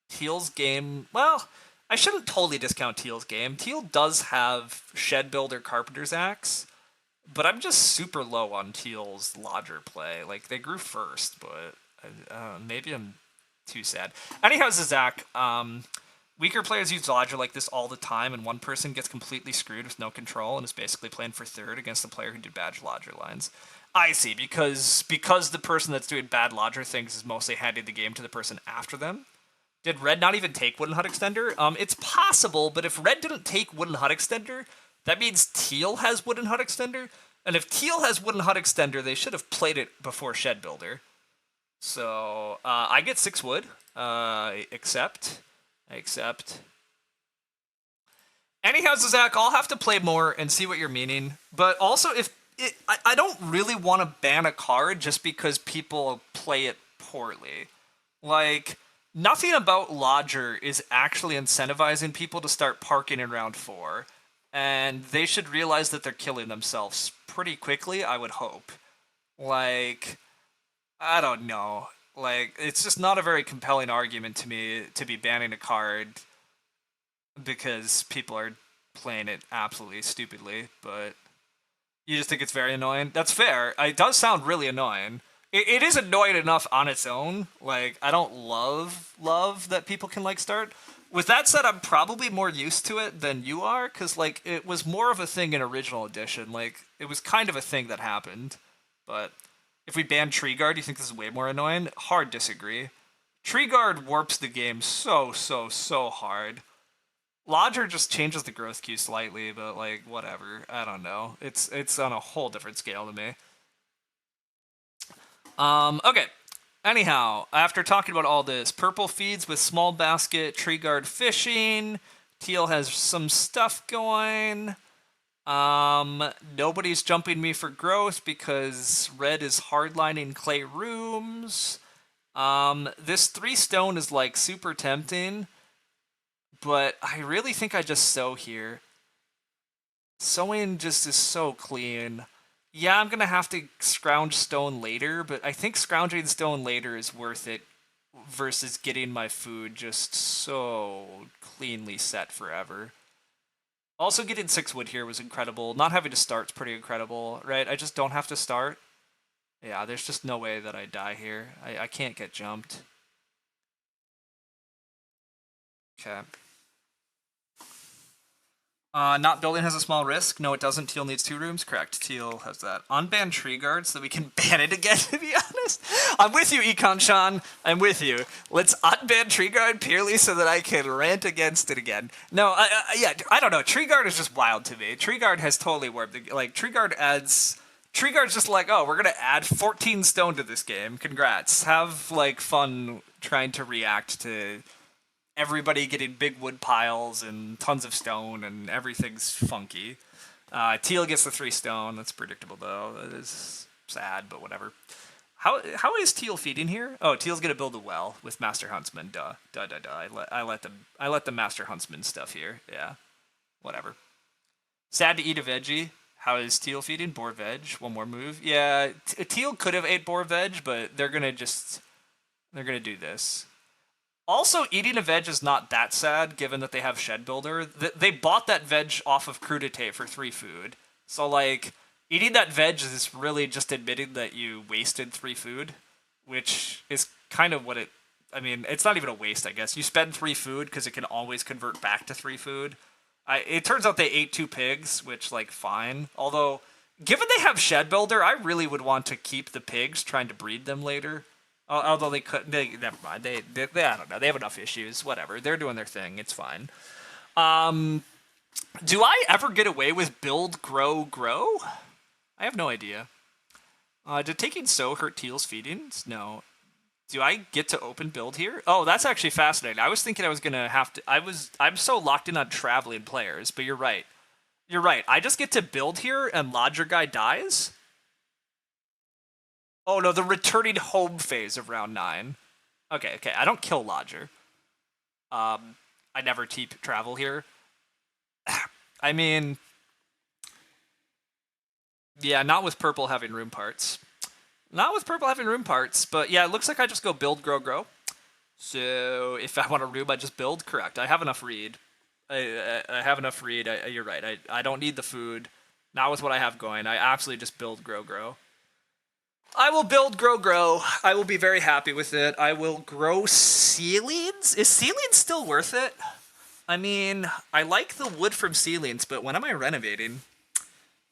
Teal's game, well, I shouldn't totally discount Teal's game. Teal does have Shed Builder Carpenter's Axe, but I'm just super low on Teal's Lodger play. Like, they grew first, but maybe I'm too sad. Anyhow, Zach, weaker players use Lodger like this all the time, and one person gets completely screwed with no control and is basically playing for third against the player who did bad Lodger lines. I see, because the person that's doing bad Lodger things is mostly handing the game to the person after them. Did Red not even take Wooden Hut Extender? It's possible, but if Red didn't take Wooden Hut Extender, that means Teal has Wooden Hut Extender. And if Teal has Wooden Hut Extender, they should have played it before Shed Builder. So, I get 6 wood. I accept. Anyhow, Zach, I'll have to play more and see what you're meaning. But also, I don't really want to ban a card just because people play it poorly. Like, nothing about Lodger is actually incentivizing people to start parking in round 4. And they should realize that they're killing themselves pretty quickly, I would hope. Like, I don't know. Like, it's just not a very compelling argument to me to be banning a card because people are playing it absolutely stupidly, but you just think it's very annoying? That's fair. It does sound really annoying. It is annoying enough on its own. Like, I don't love that people can, like, start. With that said, I'm probably more used to it than you are, because, like, it was more of a thing in original edition. Like, it was kind of a thing that happened. But if we ban Tree Guard, do you think this is way more annoying? Hard disagree. Tree Guard warps the game so hard. Lodger just changes the growth queue slightly, but, like, whatever. I don't know. It's on a whole different scale to me. Okay. Anyhow, after talking about all this, purple feeds with small basket, tree guard fishing. Teal has some stuff going. Nobody's jumping me for growth because red is hardlining clay rooms. This 3 stone is like super tempting, but I really think I just sow here. Sowing just is so clean. Yeah, I'm gonna have to scrounge stone later, but I think scrounging stone later is worth it versus getting my food just so cleanly set forever. Also, getting 6 wood here was incredible. Not having to start's pretty incredible, right? I just don't have to start. Yeah, there's just no way that I die here. I can't get jumped. Okay. Not building has a small risk. No, it doesn't. Teal needs 2 rooms. Correct. Teal has that. Unban tree guard so that we can ban it again, to be honest. I'm with you, Econ Sean. I'm with you. Let's unban tree guard purely so that I can rant against it again. No, yeah, I don't know. Tree guard is just wild to me. Tree guard has totally warped. Like, Tree guard's just like, oh, we're going to add 14 stone to this game. Congrats. Have, like, fun trying to react to everybody getting big wood piles and tons of stone, and everything's funky. Teal gets the 3 stone. That's predictable, though. That is sad, but whatever. How is Teal feeding here? Oh, Teal's gonna build a well with Master Huntsman. Duh. I let the Master Huntsman stuff here. Yeah, whatever. Sad to eat a veggie. How is Teal feeding? Boar veg. One more move. Yeah, Teal could have ate boar veg, but they're gonna do this. Also, eating a veg is not that sad, given that they have Shed Builder. They bought that veg off of Crudité for 3 food. So, like, eating that veg is really just admitting that you wasted 3 food, which is kind of what it... I mean, it's not even a waste, I guess. You spend 3 food because it can always convert back to 3 food. It turns out they ate 2 pigs, which, like, fine. Although, given they have Shed Builder, I really would want to keep the pigs, trying to breed them later. Although they could, never mind. They I don't know. They have enough issues. Whatever. They're doing their thing. It's fine. Do I ever get away with build, grow? I have no idea. Did taking so hurt Teal's feedings? No. Do I get to open build here? Oh, that's actually fascinating. I was thinking I was gonna have to. I'm so locked in on traveling players, but you're right. You're right. I just get to build here, and Lodger guy dies. Oh no, the returning home phase of round 9. Okay, I don't kill Lodger. I never travel here. I mean, yeah, not with purple having room parts. Not with purple having room parts, but yeah, it looks like I just go build, grow. So if I want a room, I just build. Correct. I have enough read. I have enough read. You're right. I don't need the food. Not with what I have going. I absolutely just build, grow, grow. I will build, grow, grow. I will be very happy with it. I will grow ceilings. Is ceilings still worth it? I mean, I like the wood from ceilings, but when am I renovating?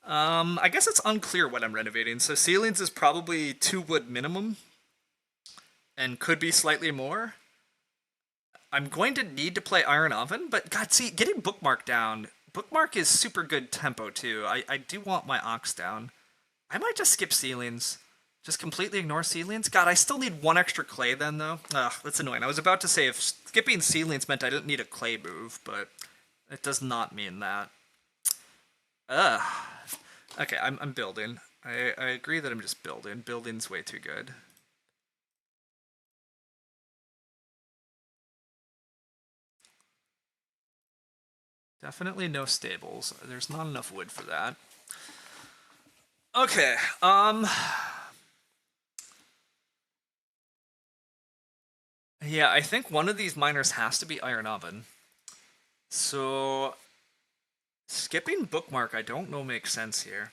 I guess it's unclear what I'm renovating. So ceilings is probably 2 wood minimum, and could be slightly more. I'm going to need to play Iron Oven, but God, see, getting Bookmark down. Bookmark is super good tempo too. I do want my Ox down. I might just skip ceilings. Just completely ignore ceilings? God, I still need 1 extra clay then, though. Ugh, that's annoying. I was about to say if skipping ceilings meant I didn't need a clay move, but it does not mean that. Ugh. Okay, I'm building. I agree that I'm just building. Building's way too good. Definitely no stables. There's not enough wood for that. Okay, yeah, I think one of these miners has to be Iron Oven. So, skipping Bookmark I don't know makes sense here.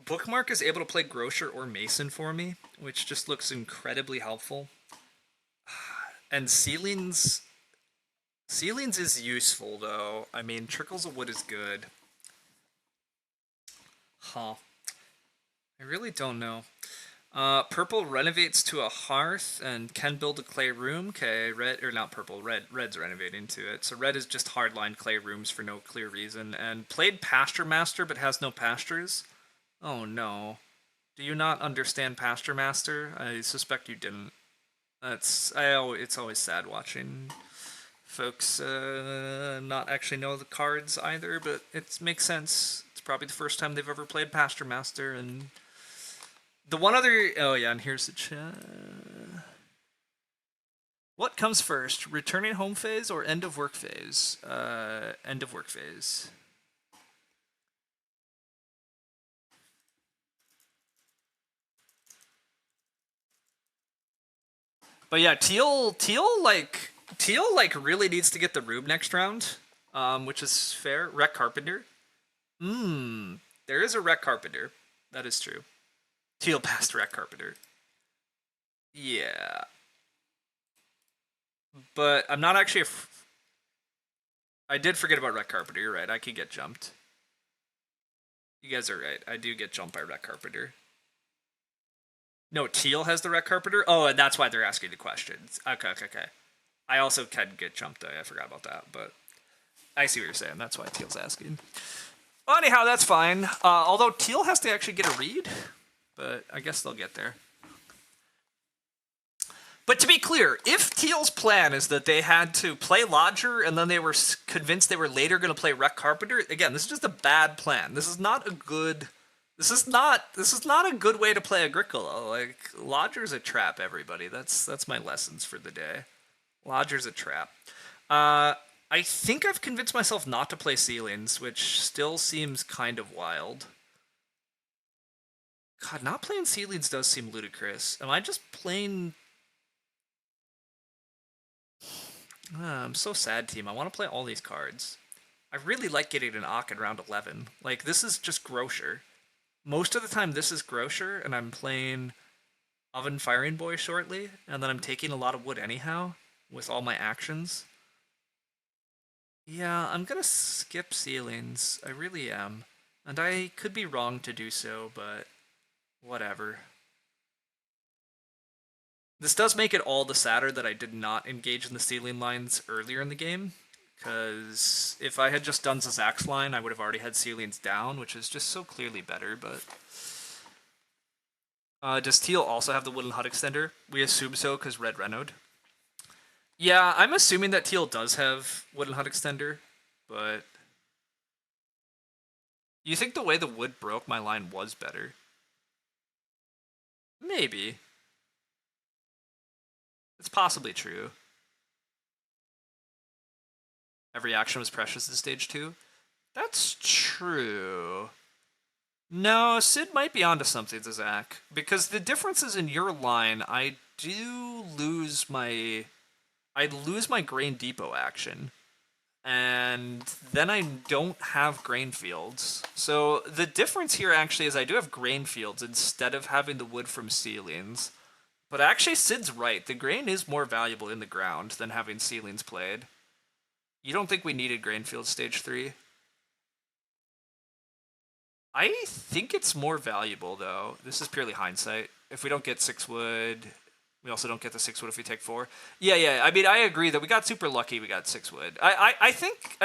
Bookmark is able to play Grocer or Mason for me, which just looks incredibly helpful. And Ceilings is useful, though. I mean, Trickles of Wood is good. Huh. I really don't know. Purple renovates to a hearth and can build a clay room. Okay, red, or not purple, red's renovating to it. So red is just hardline clay rooms for no clear reason. And played Pasture Master but has no pastures. Oh no. Do you not understand Pasture Master? I suspect you didn't. It's always sad watching folks not actually know the cards either, but it makes sense. It's probably the first time they've ever played Pasture Master, and the one other... Oh yeah, and here's the chat. What comes first, returning home phase or end of work phase? End of work phase. But yeah, Teal really needs to get the Rube next round, which is fair. Wreck Carpenter. There is a Wreck Carpenter. That is true. Teal passed Wreck Carpenter. Yeah. But I'm not actually... I did forget about Wreck Carpenter. You're right. I could get jumped. You guys are right. I do get jumped by Wreck Carpenter. No, Teal has the Wreck Carpenter? Oh, and that's why they're asking the questions. Okay. I also can get jumped. I forgot about that, but I see what you're saying. That's why Teal's asking. Well, anyhow, that's fine. Although Teal has to actually get a read, but I guess they'll get there. But to be clear, if Teal's plan is that they had to play Lodger and then they were convinced they were later going to play Wreck Carpenter, again, this is just a bad plan. This is not a good... This is not a good way to play Agricola. Like, Lodger's a trap, everybody. That's my lessons for the day. Lodger's a trap. I think I've convinced myself not to play Ceilings, which still seems kind of wild. God, not playing Ceilings does seem ludicrous. Am I just playing... I'm so sad, team. I want to play all these cards. I really like getting an Ock in round 11. Like, this is just Grocer. Most of the time this is Grocer, and I'm playing Oven Firing Boy shortly, and then I'm taking a lot of wood anyhow, with all my actions. Yeah, I'm gonna skip Ceilings. I really am. And I could be wrong to do so, but whatever. This does make it all the sadder that I did not engage in the ceiling lines earlier in the game, because if I had just done Zach's line, I would have already had ceilings down, which is just so clearly better, but... does Teal also have the Wooden Hut Extender? We assume so, because Red renoed. Yeah, I'm assuming that Teal does have Wooden Hut Extender, but... You think the way the wood broke my line was better? Maybe. It's possibly true. Every action was precious in stage 2? That's true. No, Sid might be onto something to Zach. Because the differences in your line, I do lose my... I'd lose my grain depot action. And then I don't have grain fields. So the difference here actually is I do have grain fields instead of having the wood from ceilings. But actually, Sid's right. The grain is more valuable in the ground than having ceilings played. You don't think we needed grain fields stage 3? I think it's more valuable, though. This is purely hindsight. If we don't get 6 wood, we also don't get the 6 wood if we take 4. Yeah. I mean, I agree that we got super lucky we got 6 wood. I think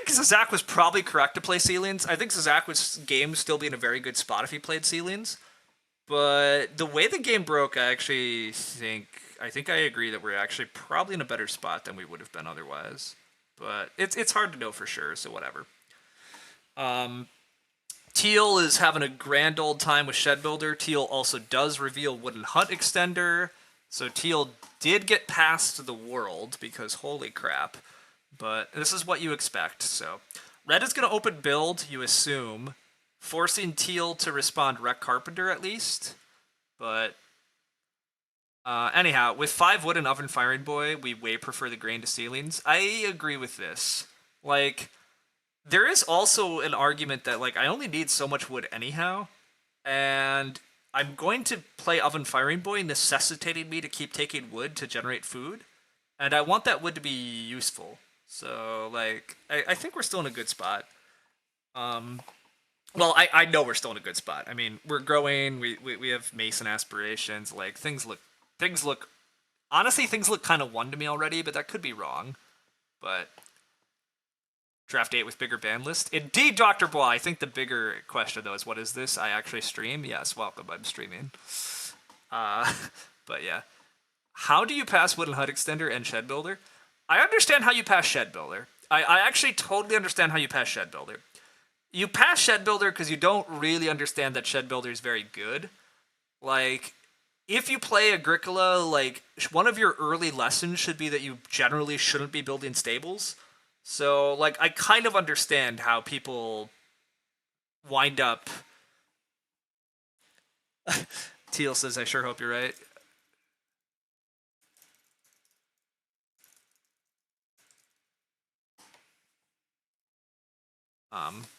Zach was probably correct to play ceilings. I think Zach was game still be in a very good spot if he played ceilings. But the way the game broke, I think I agree that we're actually probably in a better spot than we would have been otherwise. But it's hard to know for sure, so whatever. Teal is having a grand old time with Shed Builder. Teal also does reveal Wooden Hut Extender. So Teal did get past the world because holy crap. But this is what you expect. So Red is going to open build, you assume, forcing Teal to respond Wreck Carpenter at least. But anyhow, with 5 wood and Oven Firing Boy, we way prefer the grain to ceilings. I agree with this. Like, there is also an argument that, like, I only need so much wood anyhow, and I'm going to play Oven Firing Boy, necessitating me to keep taking wood to generate food, and I want that wood to be useful. So, like, I think we're still in a good spot. Well, I know we're still in a good spot. I mean, we're growing. We have Mason aspirations. Like honestly, things look kind of one to me already, but that could be wrong. But draft 8 with bigger ban list. Indeed, Dr. Bois. I think the bigger question though is what is this? I actually stream. Yes, welcome. I'm streaming. But yeah, how do you pass Wooden Hut Extender and Shed Builder? I understand how you pass Shed Builder. I actually totally understand how you pass Shed Builder. You pass Shed Builder because you don't really understand that Shed Builder is very good. Like, if you play Agricola, like, one of your early lessons should be that you generally shouldn't be building stables. So, like, I kind of understand how people wind up... Teal says, I sure hope you're right.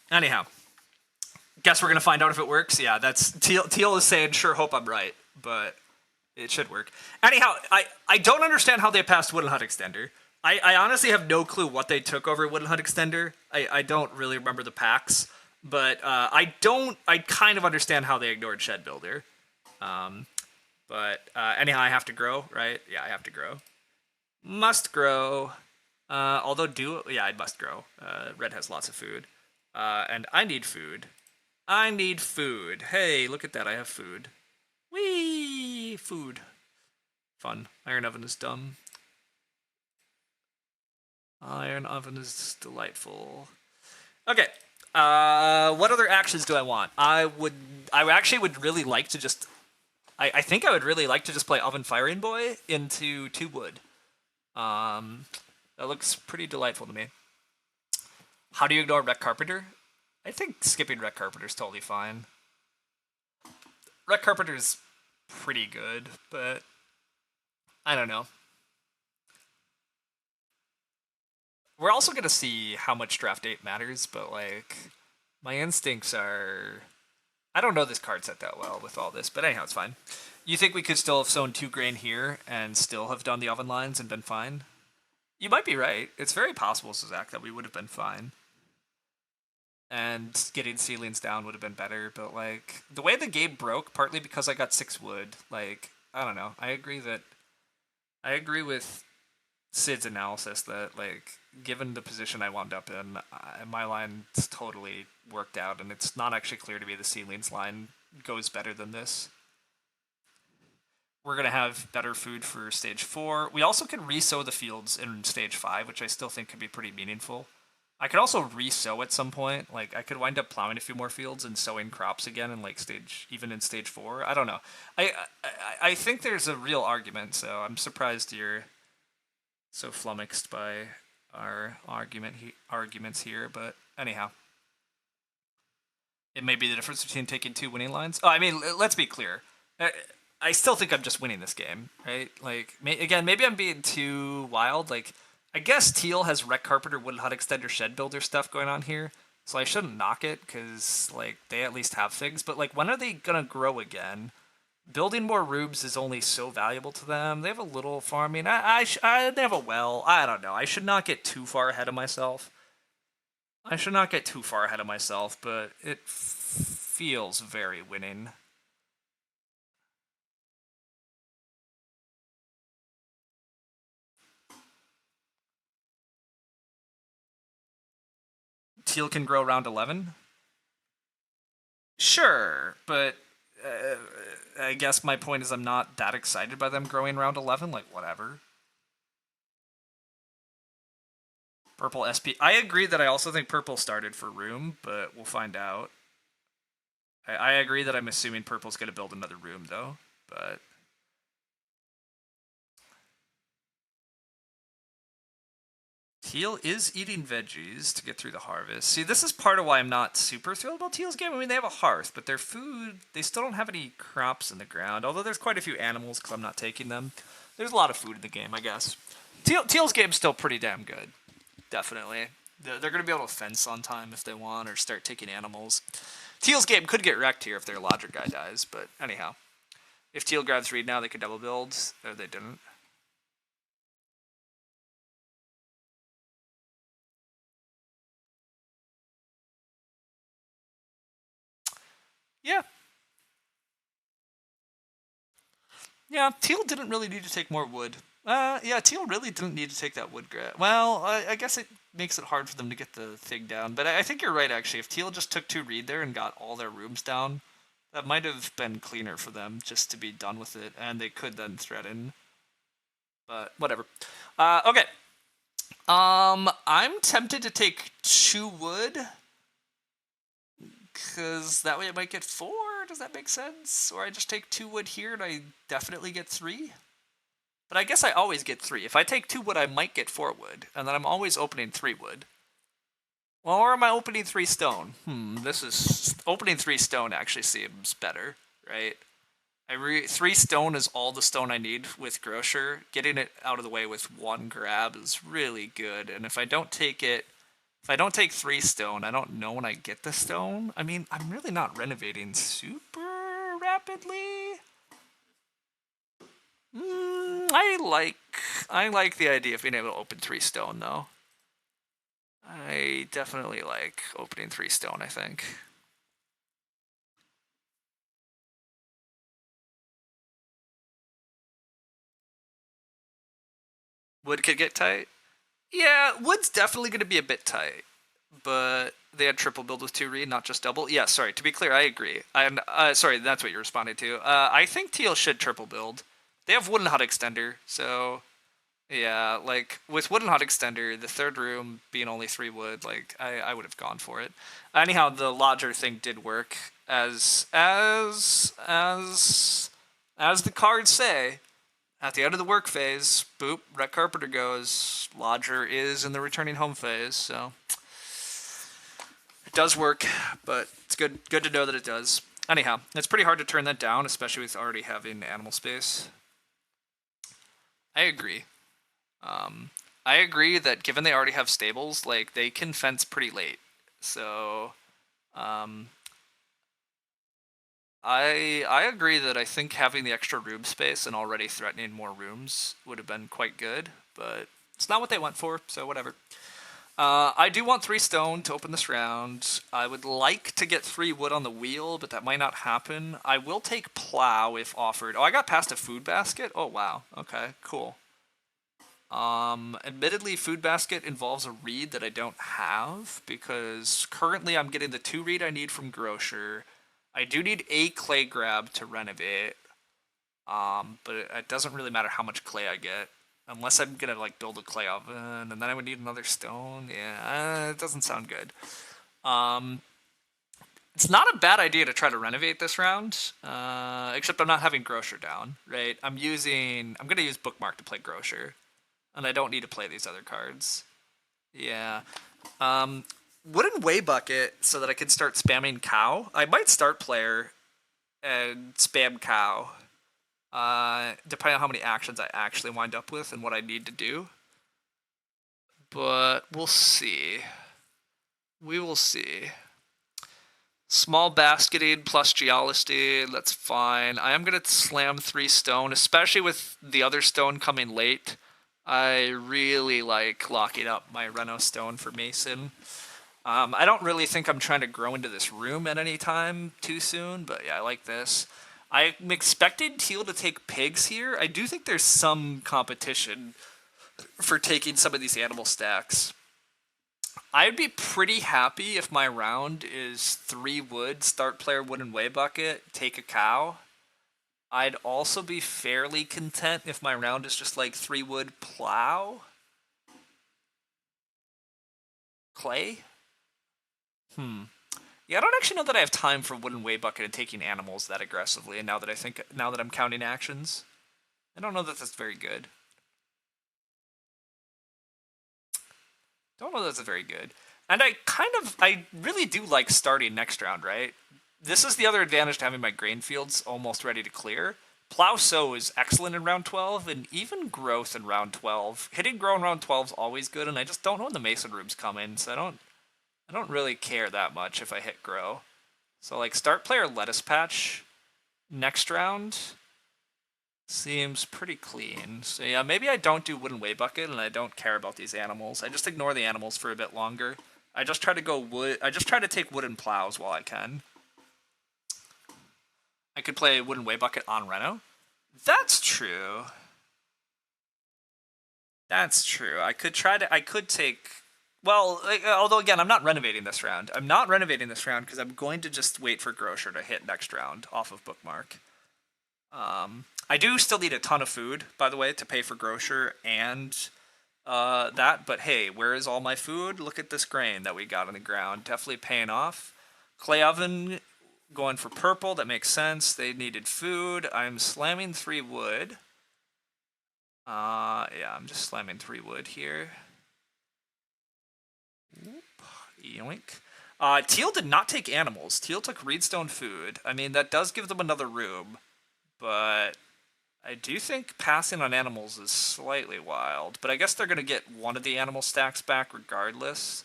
Anyhow. Guess we're gonna find out if it works. Yeah, that's Teal is saying, sure hope I'm right, but it should work. Anyhow, I don't understand how they passed Wooden Hut Extender. I honestly have no clue what they took over Wooden Hut Extender. I don't really remember the packs, but I kind of understand how they ignored Shed Builder. But anyhow, I have to grow, right? Yeah, I have to grow. Must grow. Although I must grow. Red has lots of food. And I need food. I need food. Hey, look at that. I have food. Whee! Food. Fun. Iron oven is dumb. Iron oven is delightful. Okay. What other actions do I want? I actually would really like to just... I think I would really like to just play Oven Firing Boy into 2 wood. That looks pretty delightful to me. How do you ignore Wreck Carpenter? I think skipping Wreck Carpenter is totally fine. Wreck Carpenter's pretty good, but I don't know. We're also going to see how much draft 8 matters, but, like, my instincts are... I don't know this card set that well with all this, but anyhow, it's fine. You think we could still have sown 2 grain here and still have done the oven lines and been fine? You might be right. It's very possible, Zach, that we would have been fine. And getting ceilings down would have been better, but, like, the way the game broke, partly because I got 6 wood, like, I don't know. I agree with Sid's analysis that, like, given the position I wound up in, my line's totally worked out, and it's not actually clear to me the ceilings line goes better than this. We're going to have better food for stage 4. We also can re-sow the fields in stage 5, which I still think could be pretty meaningful. I could also re-sow at some point. Like, I could wind up plowing a few more fields and sowing crops again in, like, even in stage 4. I don't know. I think there's a real argument, so I'm surprised you're so flummoxed by our arguments here, but anyhow. It may be the difference between taking 2 winning lines. Oh, I mean, let's be clear. I still think I'm just winning this game, right? Like, again, maybe I'm being too wild. Like, I guess Teal has Wreck Carpenter, Wooden Hut Extender, Shed Builder stuff going on here, so I shouldn't knock it because like they at least have things. But like, when are they gonna grow again? Building more rooms is only so valuable to them. They have a little farming. They have a well. I don't know. I should not get too far ahead of myself. But it feels very winning. Teal can grow around 11? Sure, but I guess my point is I'm not that excited by them growing around 11. Like, whatever. Purple SP. I agree that I also think purple started for room, but we'll find out. I agree that I'm assuming purple's going to build another room, though. But Teal is eating veggies to get through the harvest. See, this is part of why I'm not super thrilled about Teal's game. I mean, they have a hearth, but their food, they still don't have any crops in the ground. Although there's quite a few animals because I'm not taking them. There's a lot of food in the game, I guess. Teal's game's still pretty damn good. Definitely. They're going to be able to fence on time if they want or start taking animals. Teal's game could get wrecked here if their lodger guy dies, but anyhow. If Teal grabs Reed now, they could double build. Or they didn't. Yeah. Yeah, Teal didn't really need to take more wood. Yeah, Teal really didn't need to take that wood grab. Well, I guess it makes it hard for them to get the thing down. But I think you're right, actually. If Teal just took 2 Reed there and got all their rooms down, that might have been cleaner for them just to be done with it. And they could then threaten. But whatever. Okay. I'm tempted to take 2 wood. Because that way I might get 4. Does that make sense? Or I just take 2 wood here and I definitely get 3? But I guess I always get 3. If I take 2 wood, I might get 4 wood. And then I'm always opening 3 wood. Well, or am I opening 3 stone? This is... Opening 3 stone actually seems better, right? 3 stone is all the stone I need with Grocer. Getting it out of the way with 1 grab is really good. And if I don't take it... If I don't take 3 stone, I don't know when I get the stone. I mean, I'm really not renovating super rapidly. I like the idea of being able to open 3 stone, though. I definitely like opening 3 stone, I think. Wood could get tight. Yeah, wood's definitely going to be a bit tight. But they had triple build with 2 Reed, not just double. Yeah, sorry, to be clear, I agree. And sorry, that's what you're responding to. I think Teal should triple build. They have Wooden Hut Extender, so... Yeah, like, with Wooden Hut Extender, the 3rd room being only 3 wood, like, I would have gone for it. Anyhow, the lodger thing did work. As the cards say, at the end of the work phase, boop, Red Carpenter goes, lodger is in the returning home phase, so... It does work, but it's good to know that it does. Anyhow, it's pretty hard to turn that down, especially with already having animal space. I agree. I agree that given they already have stables, like, they can fence pretty late. So, I agree that I think having the extra room space and already threatening more rooms would have been quite good, but it's not what they went for, so whatever. I do want 3 stone to open this round. I would like to get 3 wood on the wheel, but that might not happen. I will take plow if offered. Oh, I got past a food basket? Oh, wow. Okay, cool. Admittedly, food basket involves a reed that I don't have, because currently I'm getting the 2 reed I need from Grocer. I do need a clay grab to renovate, but it doesn't really matter how much clay I get. Unless I'm gonna, like, build a clay oven, and then I would need another stone. Yeah, it doesn't sound good. It's not a bad idea to try to renovate this round, except I'm not having Grocer down, right? I'm gonna use Bookmark to play Grocer, and I don't need to play these other cards. Yeah. Wooden Way Bucket so that I can start spamming cow. I might start player and spam cow. depending on how many actions I actually wind up with and what I need to do. But we'll see. We will see. Small basketing plus geology, that's fine. I am going to slam 3 stone, especially with the other stone coming late. I really like locking up my Reno stone for Mason. I don't really think I'm trying to grow into this room at any time too soon, but yeah, I like this. I'm expecting Teal to take pigs here. I do think there's some competition for taking some of these animal stacks. I'd be pretty happy if my round is 3 wood, start player wooden way bucket, take a cow. I'd also be fairly content if my round is just like 3 wood plow. Clay? Yeah, I don't actually know that I have time for wooden way bucket and taking animals that aggressively, and now that I'm counting actions. I don't know that that's very good. Don't know that that's very good. And I really do like starting next round, right? This is the other advantage to having my grain fields almost ready to clear. Plow sow is excellent in round 12, and even growth in round 12. Hitting grow in round 12 is always good, and I just don't know when the mason rooms come in, so I don't really care that much if I hit grow. So like start player lettuce patch next round seems pretty clean. So yeah, maybe I don't do wooden way bucket and I don't care about these animals. I just ignore the animals for a bit longer. I just try to go wood. I just try to take wooden plows while I can. I could play wooden way bucket on Reno. That's true. That's true. I could try to. I could take. Well, although again, I'm not renovating this round. I'm not renovating this round because I'm going to just wait for Grocer to hit next round off of Bookmark. I do still need a ton of food, by the way, to pay for Grocer and that. But hey, where is all my food? Look at this grain that we got on the ground. Definitely paying off. Clay oven going for purple. That makes sense. They needed food. I'm slamming 3 wood. Yeah, I'm just slamming 3 wood here. Whoop. Yoink. Teal did not take animals. Teal took reedstone food. I mean, that does give them another room, but I do think passing on animals is slightly wild. But I guess they're going to get one of the animal stacks back regardless.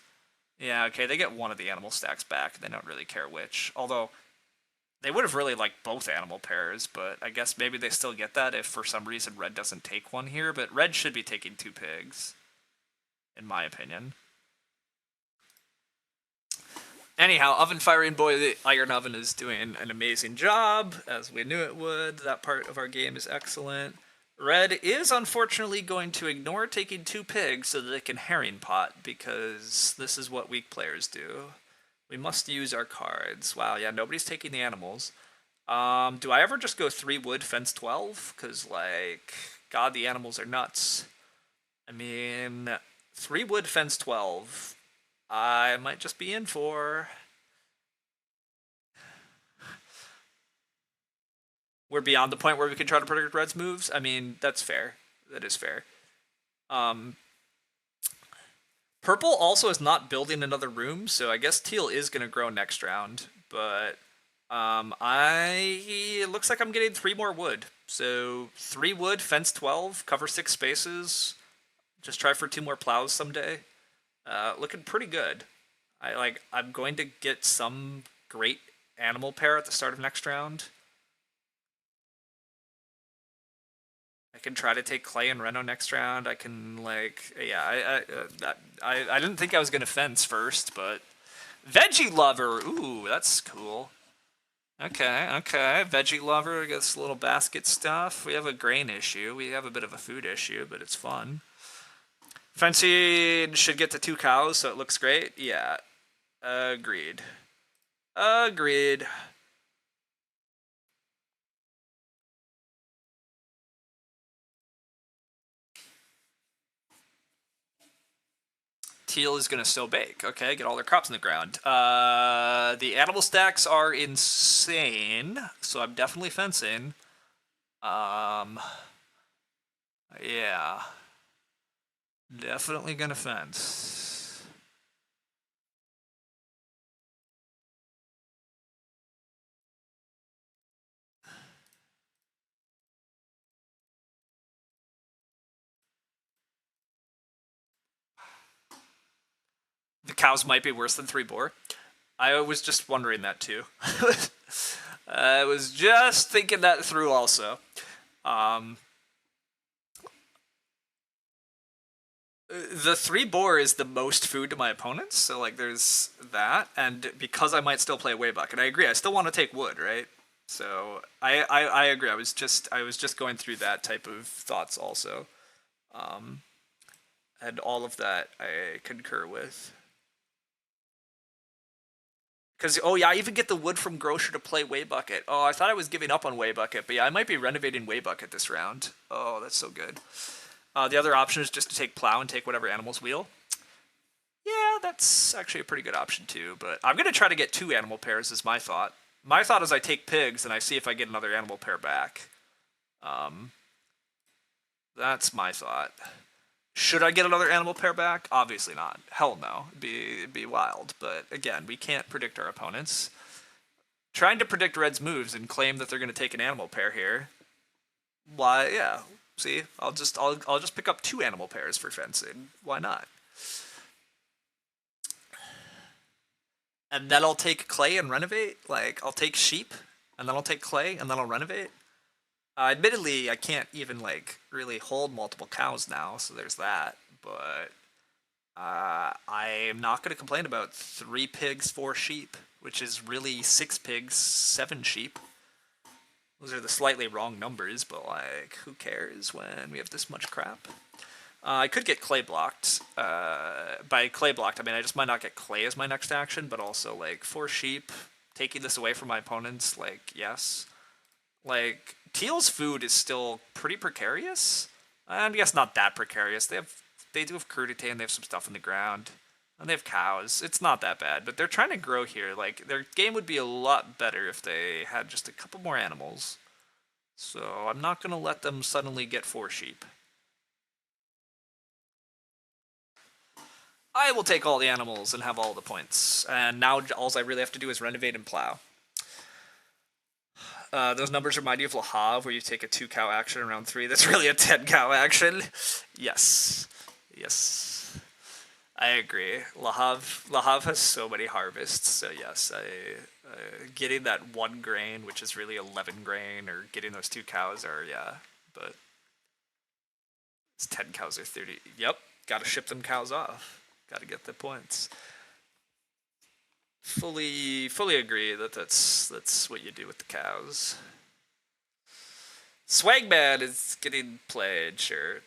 Yeah, okay, they get one of the animal stacks back. They don't really care which. Although, they would have really liked both animal pairs, but I guess maybe they still get that if for some reason red doesn't take one here. But red should be taking 2 pigs, in my opinion. Anyhow, Oven Firing Boy, the Iron Oven, is doing an amazing job, as we knew it would. That part of our game is excellent. Red is unfortunately going to ignore taking 2 pigs so that they can herring pot, because this is what weak players do. We must use our cards. Wow, yeah, nobody's taking the animals. Do I ever just go 3 wood, fence 12? Because, like, God, the animals are nuts. I mean, 3 wood, fence 12. I might just be in for. We're beyond the point where we can try to predict Red's moves. I mean, that's fair. That is fair. Purple also is not building another room, so I guess Teal is going to grow next round. But it looks like I'm getting 3 more wood. So 3 wood, fence 12, cover 6 spaces. Just try for 2 more plows someday. Looking pretty good. I'm going to get some great animal pair at the start of next round. I can try to take Clay and Reno next round. I can I didn't think I was gonna fence first, but Veggie Lover. Ooh, that's cool. Okay. Veggie Lover gets a little basket stuff. We have a grain issue. We have a bit of a food issue, but it's fun. Fencing should get to 2 cows, so it looks great. Yeah. Agreed. Agreed. Teal is going to still bake. Okay, get all their crops in the ground. The animal stacks are insane, so I'm definitely fencing. Yeah. Definitely gonna fence. cows might be worse than 3 boar. I was just wondering that too. I was just thinking that through also. The 3 boar is the most food to my opponents, so like there's that, and because I might still play Waybuck, and I agree, I still want to take wood, right? So I agree. I was just going through that type of thoughts also, and all of that I concur with. Because, oh yeah, I even get the wood from Grocer to play Waybucket. Oh, I thought I was giving up on Waybucket, but yeah, I might be renovating Waybucket this round. Oh, that's so good. The other option is just to take Plow and take whatever animals wheel. Yeah, that's actually a pretty good option too, but I'm going to try to get 2 animal pairs is my thought. My thought is I take pigs and I see if I get another animal pair back. That's my thought. Should I get another animal pair back? Obviously not. Hell no. It'd be wild. But again, we can't predict our opponents. Trying to predict Red's moves and claim that they're going to take an animal pair here. Why? Yeah. See, I'll just pick up 2 animal pairs for fencing. Why not? And then I'll take clay and renovate. Like I'll take sheep, and then I'll take clay, and then I'll renovate. Admittedly, I can't even like really hold multiple cows now, so there's that. But I'm not going to complain about 3 pigs, 4 sheep, which is really 6 pigs, 7 sheep. Those are the slightly wrong numbers, but like, who cares when we have this much crap? I could get clay blocked. By clay blocked, I mean I just might not get clay as my next action, but also like 4 sheep, taking this away from my opponents, like, yes. Like, Teal's food is still pretty precarious. I guess not that precarious. They do have crudité and they have some stuff in the ground. And they have cows. It's not that bad, but they're trying to grow here. Like, their game would be a lot better if they had just a couple more animals. So I'm not going to let them suddenly get 4 sheep. I will take all the animals and have all the points. And now all I really have to do is renovate and plow. Those numbers remind you of Le Havre, where you take a 2 cow action in round 3. That's really a 10 cow action. Yes. Yes. I agree. Le Havre has so many harvests, so yes, getting that 1 grain, which is really 11 grain, or getting those 2 cows are, yeah, but it's 10 cows or 30. Yep, gotta ship them cows off. Gotta get the points. Fully agree that that's what you do with the cows. Swagman is getting played, sure.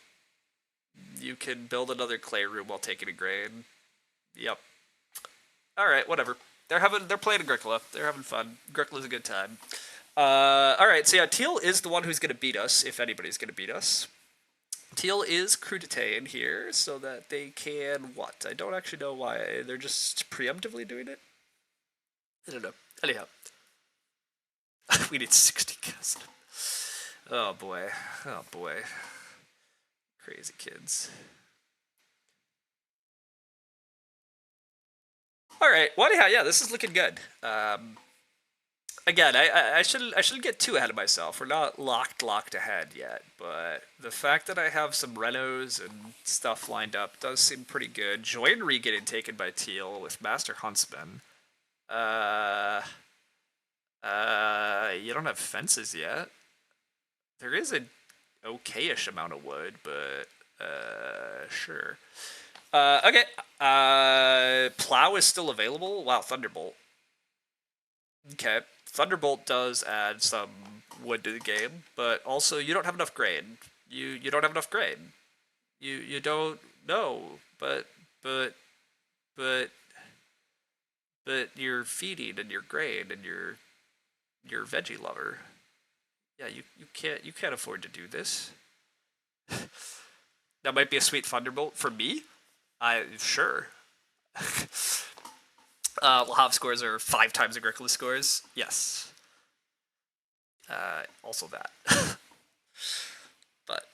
You can build another clay room while taking a grain. Yep. Alright, whatever. They're playing Agricola. They're having fun. Agricola's a good time. Alright, so yeah, Teal is the one who's gonna beat us, if anybody's gonna beat us. Teal is crudité in here, so that they can what? I don't actually know why. They're just preemptively doing it? I don't know. Anyhow. We need 60 cows. Oh boy. Oh boy. Crazy kids. Alright, well anyhow, yeah, this is looking good. Again, I shouldn't get too ahead of myself. We're not locked ahead yet, but the fact that I have some renos and stuff lined up does seem pretty good. Joinery getting taken by Teal with Master Huntsman. You don't have fences yet. There is an okay-ish amount of wood, but sure. Okay. Plow is still available. Wow, Thunderbolt. Okay. Thunderbolt does add some wood to the game, but also you don't have enough grain. You don't have enough grain. You don't know, but you're feeding and you're grain and you're veggie lover. Yeah, you can't afford to do this. That might be a sweet Thunderbolt for me. Sure. Le Havre scores are 5 times Agricola scores. Yes. Also that. But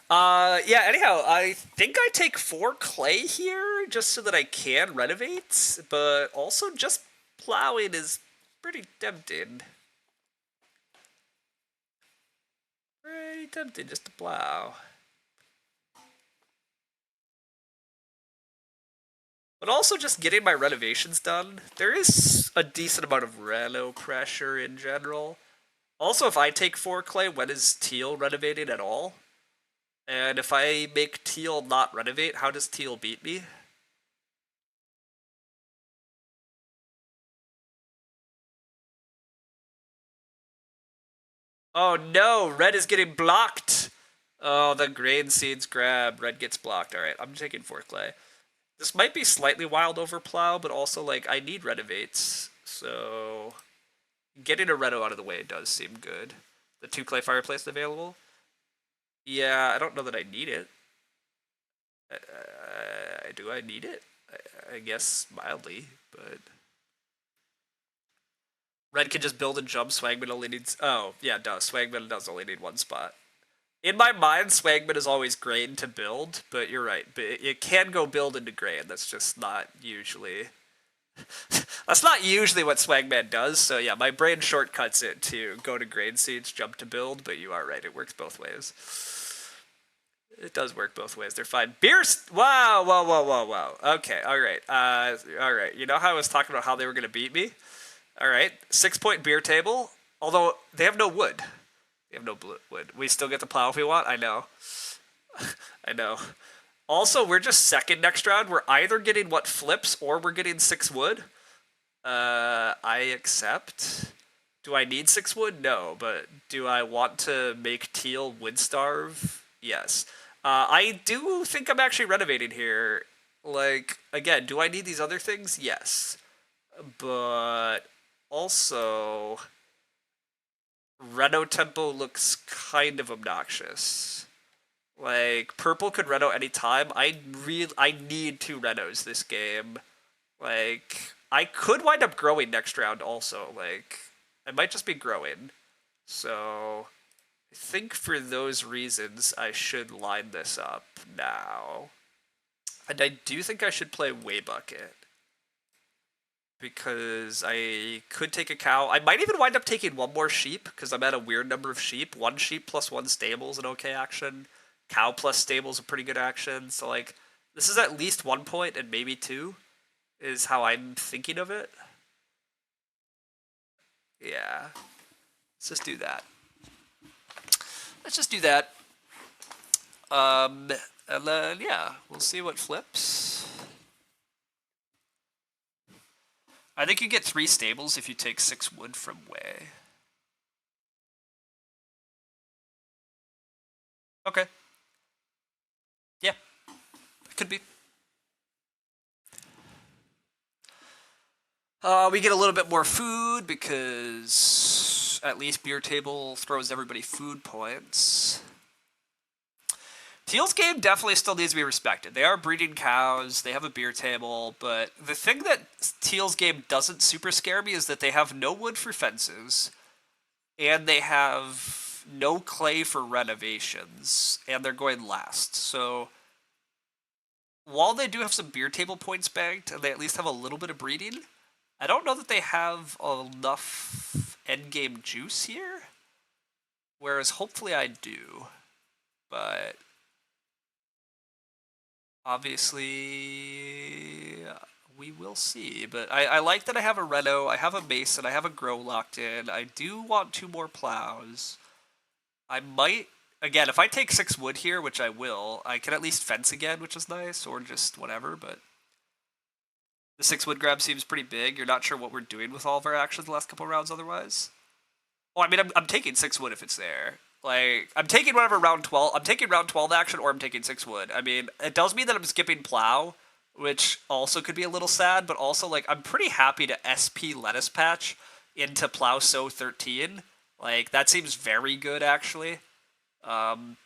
yeah, anyhow, I think I take 4 clay here just so that I can renovate, but also just plowing is pretty tempting. Pretty tempting just to plow. But also just getting my renovations done. There is a decent amount of reno pressure in general. Also, if I take 4 clay, when is teal renovating at all? And if I make teal not renovate, how does teal beat me? Oh no, red is getting blocked! Oh, the grain seeds grab. Red gets blocked. Alright, I'm taking 4 clay. This might be slightly wild over plow, but also, like, I need renovates. So, getting a reno out of the way does seem good. The 2 clay fireplace available? Yeah, I don't know that I need it. Do I need it? I guess mildly, but red can just build and jump. Swagman only needs. Oh, yeah, it does. Swagman does only need one spot. In my mind, Swagman is always grain to build, but you're right. But it can go build into grain. That's just not usually. That's not usually what Swagman does. So yeah, my brain shortcuts it to go to grain seeds, jump to build. But you are right. It works both ways. It does work both ways. They're fine. Beers. Wow, whoa, whoa, whoa, whoa. Okay, all right. All right. You know how I was talking about how they were gonna beat me? All right. 6 point beer table. Although they have no wood. They have no wood. We still get the plow if we want. I know. I know. Also, we're just second next round. We're either getting what flips or we're getting 6 wood. I accept. Do I need 6 wood? No, but do I want to make teal wood starve? Yes. I do think I'm actually renovating here. Like, again, do I need these other things? Yes. But also, Reno tempo looks kind of obnoxious. Like, purple could Reno anytime. I need 2 Renos this game. Like, I could wind up growing next round also. Like, I might just be growing. So, I think for those reasons, I should line this up now. And I do think I should play Waybucket. Because I could take a cow. I might even wind up taking one more sheep, because I'm at a weird number of sheep. 1 sheep plus 1 stable is an okay action. Cow plus stable is a pretty good action. So, like, this is at least 1 point and maybe 2, is how I'm thinking of it. Yeah. Let's just do that. Let's just do that. And then, yeah, we'll see what flips. I think you get 3 stables if you take 6 wood from Way. Okay. Yeah, it could be. We get a little bit more food because at least beer table throws everybody food points. Teal's game definitely still needs to be respected. They are breeding cows, they have a beer table, but the thing that Teal's game doesn't super scare me is that they have no wood for fences, and they have no clay for renovations, and they're going last. So while they do have some beer table points banked, and they at least have a little bit of breeding, I don't know that they have enough endgame juice here. Whereas hopefully I do. But obviously we will see. But I like that I have a Reno, I have a Mason, I have a Grow locked in. I do want 2 more plows. I might, again, if I take 6 wood here, which I will, I can at least fence again, which is nice, or just whatever, but the 6 wood grab seems pretty big. You're not sure what we're doing with all of our actions the last couple rounds otherwise. Oh, I mean, I'm taking 6 wood if it's there. Like, I'm taking whatever round 12. I'm taking round 12 action, or I'm taking 6 wood. I mean, it does mean that I'm skipping plow, which also could be a little sad, but also, like, I'm pretty happy to SP lettuce patch into plow so 13. Like, that seems very good, actually. Um,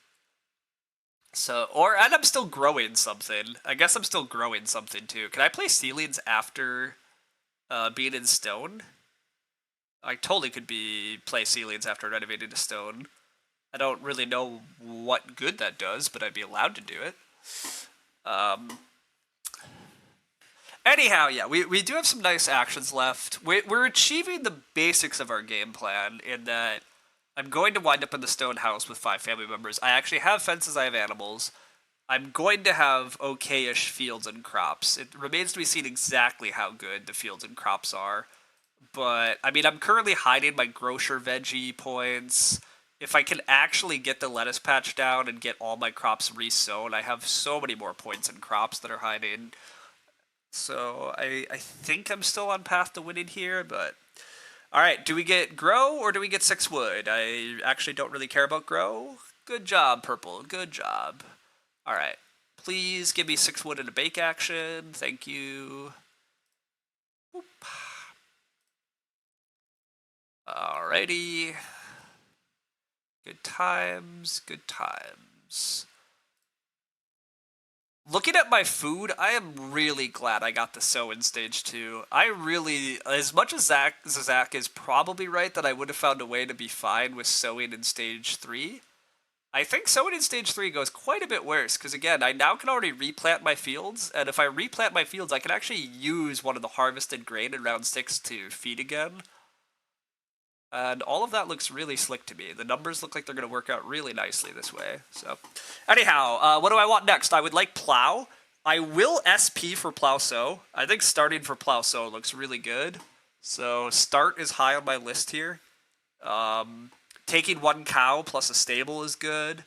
and I'm still growing something. I guess I'm still growing something, too. Can I play ceilings after being in stone? I totally could play ceilings after renovating to stone. I don't really know what good that does, but I'd be allowed to do it. Anyhow, yeah, we do have some nice actions left. We're achieving the basics of our game plan in that I'm going to wind up in the stone house with 5 family members. I actually have fences, I have animals. I'm going to have okay-ish fields and crops. It remains to be seen exactly how good the fields and crops are. But, I mean, I'm currently hiding my grocer veggie points. If I can actually get the lettuce patch down and get all my crops re-sown, I have so many more points and crops that are hiding. So, I think I'm still on path to winning here, but... Alright, do we get grow or do we get 6 wood? I actually don't really care about grow. Good job, purple. Good job. Alright. Please give me 6 wood and a bake action. Thank you. Boop. Alrighty. Good times, good times. Looking at my food, I am really glad I got the sow in stage 2. I really, as much as Zach is probably right that I would have found a way to be fine with sowing in stage 3, I think sowing in stage 3 goes quite a bit worse, because again, I now can already replant my fields, and if I replant my fields, I can actually use one of the harvested grain in round 6 to feed again. And all of that looks really slick to me. The numbers look like they're going to work out really nicely this way. So, anyhow, what do I want next? I would like plow. I will SP for plow sow. I think starting for plow sow looks really good. So start is high on my list here. Taking 1 cow plus a stable is good.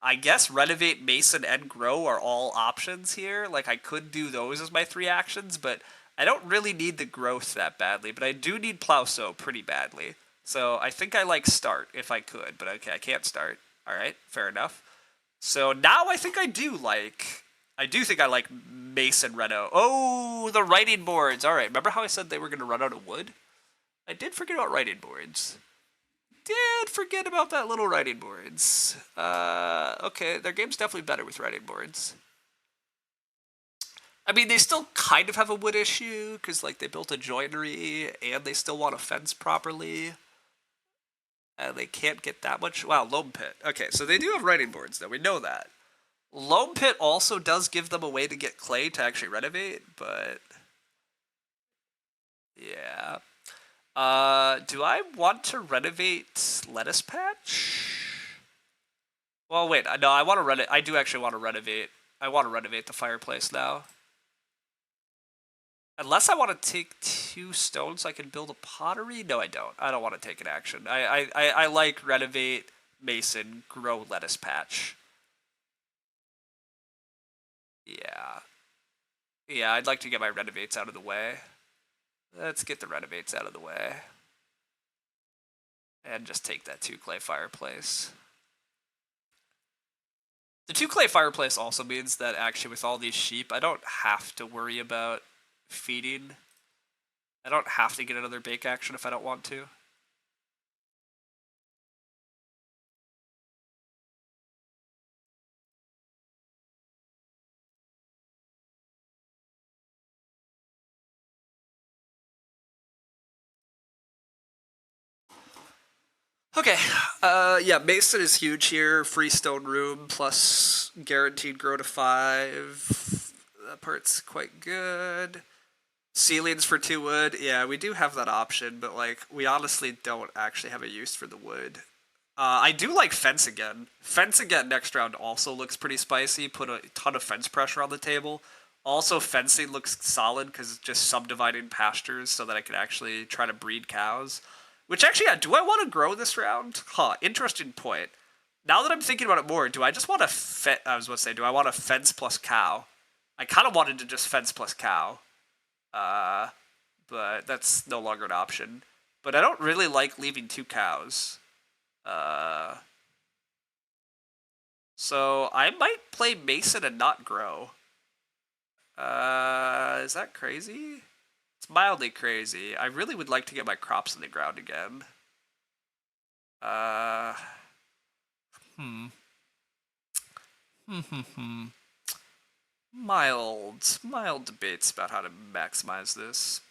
I guess renovate, mason, and grow are all options here. Like, I could do those as my 3 actions, but I don't really need the growth that badly. But I do need plow sow pretty badly. So I think I like start if I could, but okay, I can't start. All right, fair enough. So now I think I do think I like Mason Reno. Oh, the writing boards. All right, remember how I said they were going to run out of wood? I did forget about writing boards. Did forget about that little writing boards. Okay, their game's definitely better with writing boards. I mean, they still kind of have a wood issue, because, like, they built a joinery, and they still want to fence properly. And they can't get that much. Wow, Loam Pit. Okay, so they do have writing boards, though. We know that. Loam Pit also does give them a way to get clay to actually renovate, but... yeah. Do I want to renovate Lettuce Patch? Well, wait. No, I want to I do actually want to renovate. I want to renovate the fireplace now. Unless I want to take 2 stones so I can build a pottery? No, I don't. I don't want to take an action. I like renovate, mason, grow lettuce patch. Yeah. Yeah, I'd like to get my renovates out of the way. Let's get the renovates out of the way. And just take that 2 clay fireplace. The 2 clay fireplace also means that actually with all these sheep, I don't have to worry about feeding. I don't have to get another bake action if I don't want to. Okay, yeah, Mason is huge here. Free stone room plus guaranteed grow to 5. That part's quite good. Ceilings for 2 wood. Yeah, we do have that option, but like we honestly don't actually have a use for the wood. I do like fence again. Fence again next round also looks pretty spicy. Put a ton of fence pressure on the table. Also, fencing looks solid because it's just subdividing pastures so that I can actually try to breed cows. Which actually, yeah, do I want to grow this round? Huh, interesting point. Now that I'm thinking about it more, do I just want to I was going to say, do I want to fence plus cow? I kind of wanted to just fence plus cow. But that's no longer an option. But I don't really like leaving 2 cows. So I might play Mason and not grow. Is that crazy? It's mildly crazy. I really would like to get my crops in the ground again. Mild debates about how to maximize this.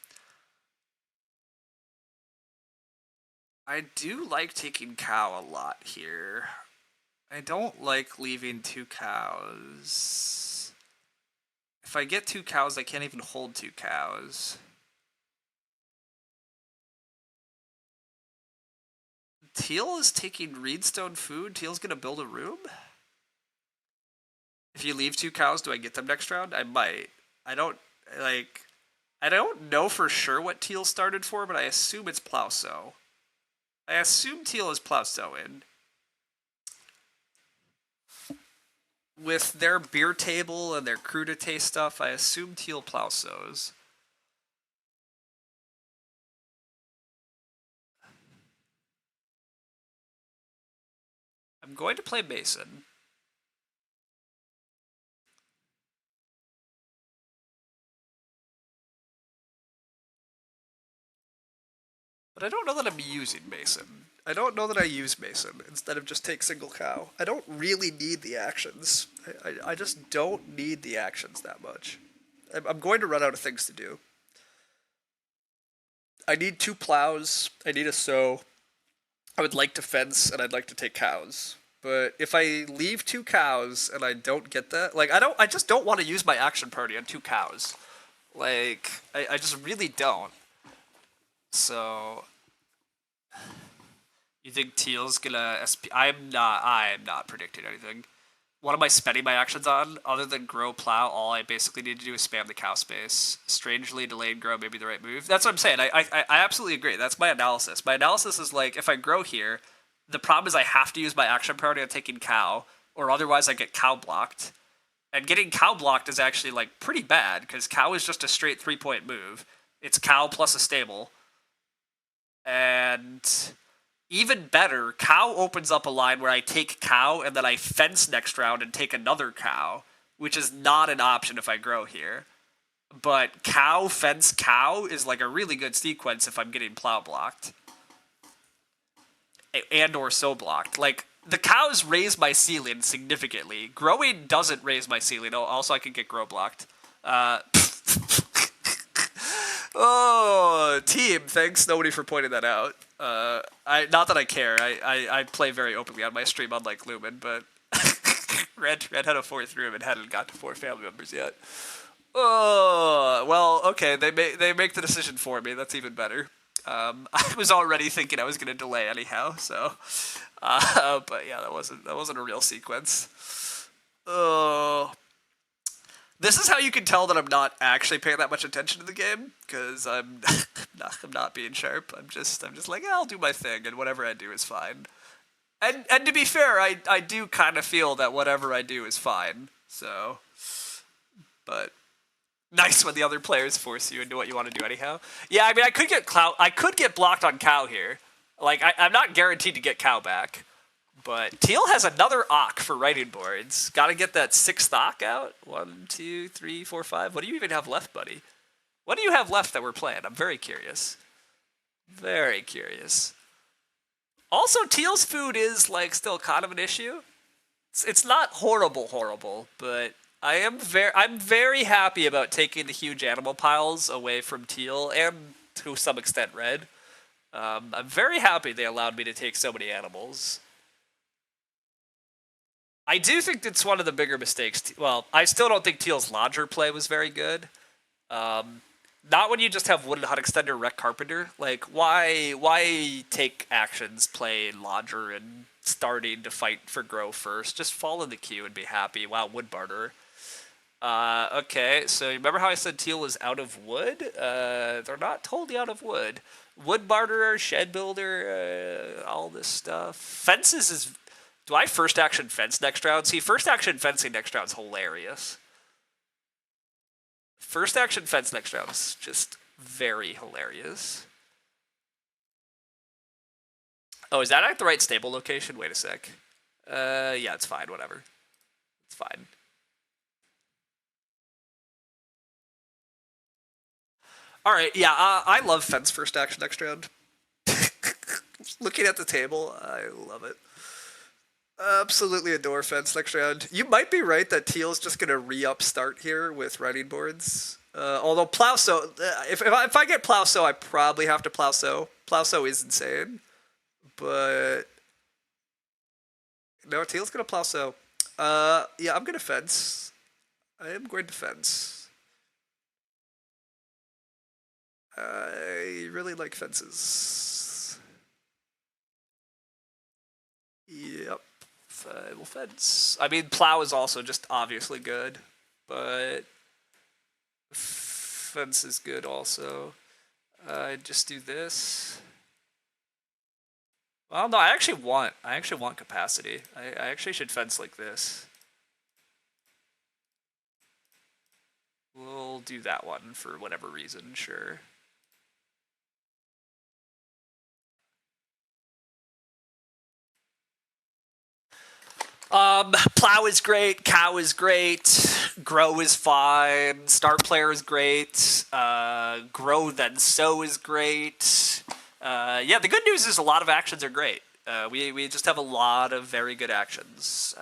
I do like taking cow a lot here. I don't like leaving 2 cows. If I get 2 cows, I can't even hold 2 cows. Teal is taking reedstone food. Teal's gonna build a room? If you leave 2 cows, do I get them next round? I might. I don't like. I don't know for sure what teal started for, but I assume it's plow sow. I assume teal is plow sowing. With their beer table and their crudité stuff, I assume teal plow sows. I'm going to play Mason. But I don't know that I'm using Mason. I don't know that I use Mason instead of just take single cow. I don't really need the actions. I just don't need the actions that much. I'm going to run out of things to do. I need 2 plows. I need a sow. I would like to fence, and I'd like to take cows. But if I leave 2 cows and I don't get that, like I just don't want to use my action party on 2 cows. Like I just really don't. So you think teal's gonna SP? I'm not predicting anything. What am I spending my actions on? Other than grow plow, all I basically need to do is spam the cow space. Strangely, delayed grow may be the right move. That's what I'm saying. I absolutely agree. That's my analysis. My analysis is like, if I grow here, the problem is I have to use my action priority on taking cow, or otherwise I get cow blocked. And getting cow blocked is actually like pretty bad, because cow is just a straight 3-point move. It's cow plus a stable. And even better, cow opens up a line where I take cow and then I fence next round and take another cow, which is not an option if I grow here. But cow, fence, cow is like a really good sequence if I'm getting plow blocked. And or so blocked. Like, the cows raise my ceiling significantly. Growing doesn't raise my ceiling. Oh, also I can get grow blocked. Oh, team, thanks nobody for pointing that out. Not that I care. I play very openly on my stream, unlike Lumen, but Red had a 4th room and hadn't got to 4 family members yet. Oh, well, okay, they make the decision for me. That's even better. I was already thinking I was gonna delay anyhow, so. But yeah, that wasn't a real sequence. Oh. This is how you can tell that I'm not actually paying that much attention to the game, because I'm not being sharp. I'm just like, I'll do my thing, and whatever I do is fine. And to be fair, I do kind of feel that whatever I do is fine. So, but nice when the other players force you into what you want to do anyhow. Yeah, I mean, I could get blocked on cow here. Like, I'm not guaranteed to get cow back. But teal has another Ock for writing boards. Gotta get that 6th Ock out. 1, 2, 3, 4, 5. What do you even have left, buddy? What do you have left that we're playing? I'm very curious. Very curious. Also, teal's food is, like, still kind of an issue. It's not horrible, but I'm very happy about taking the huge animal piles away from teal, and to some extent red. I'm very happy they allowed me to take so many animals. I do think it's one of the bigger mistakes. Well, I still don't think teal's lodger play was very good. Not when you just have wooden hut extender, wreck carpenter. Like, why take actions, play lodger, and starting to fight for grow first? Just fall in the queue and be happy. Wow, wood barter. Okay, so remember how I said teal was out of wood? They're not totally out of wood. Wood barterer, shed builder, all this stuff. Fences is... Do I first action fence next round? See, first action fencing next round is hilarious. First action fence next round is just very hilarious. Oh, is that at the right stable location? Wait a sec. Yeah, it's fine, whatever. It's fine. Alright, yeah, I love fence first action next round. Looking at the table, I love it. Absolutely adore fence next round. You might be right that teal's just gonna re-up start here with writing boards. Although plow sow, if I get plow sow, I probably have to plow sow. Plow sow is insane, but no, teal's gonna plow sow. Yeah, I'm gonna fence. I am going to fence. I really like fences. Yep. I will fence. I mean, plow is also just obviously good, but fence is good also. Just do this. Well, no, I actually want capacity. I actually should fence like this. We'll do that one for whatever reason, sure. Plow is great, cow is great, grow is fine, start player is great, grow then sow is great. Yeah, the good news is a lot of actions are great. We just have a lot of very good actions,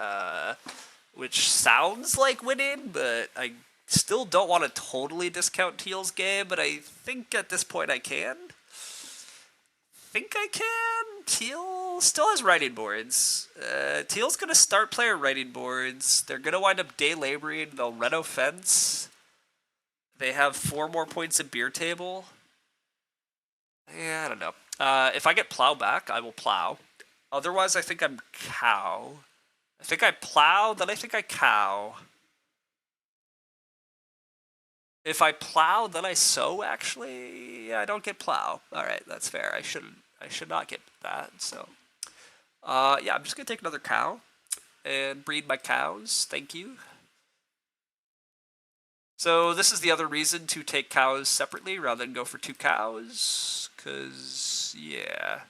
which sounds like winning, but I still don't want to totally discount Teal's game, but I think at this point I can. Teal still has writing boards. Teal's gonna start player writing boards. They're gonna wind up day laboring. They'll reno fence. They have 4 more points of beer table. Yeah, I don't know. If I get plow back, I will plow. Otherwise, I think I'm cow. I think I plow, then I think I cow. If I plow, then I sow, actually. Yeah, I don't get plow. Alright, that's fair. I should not get that, so. Yeah, I'm just gonna take another cow and breed my cows. Thank you. So this is the other reason to take cows separately rather than go for 2 cows. Because, yeah,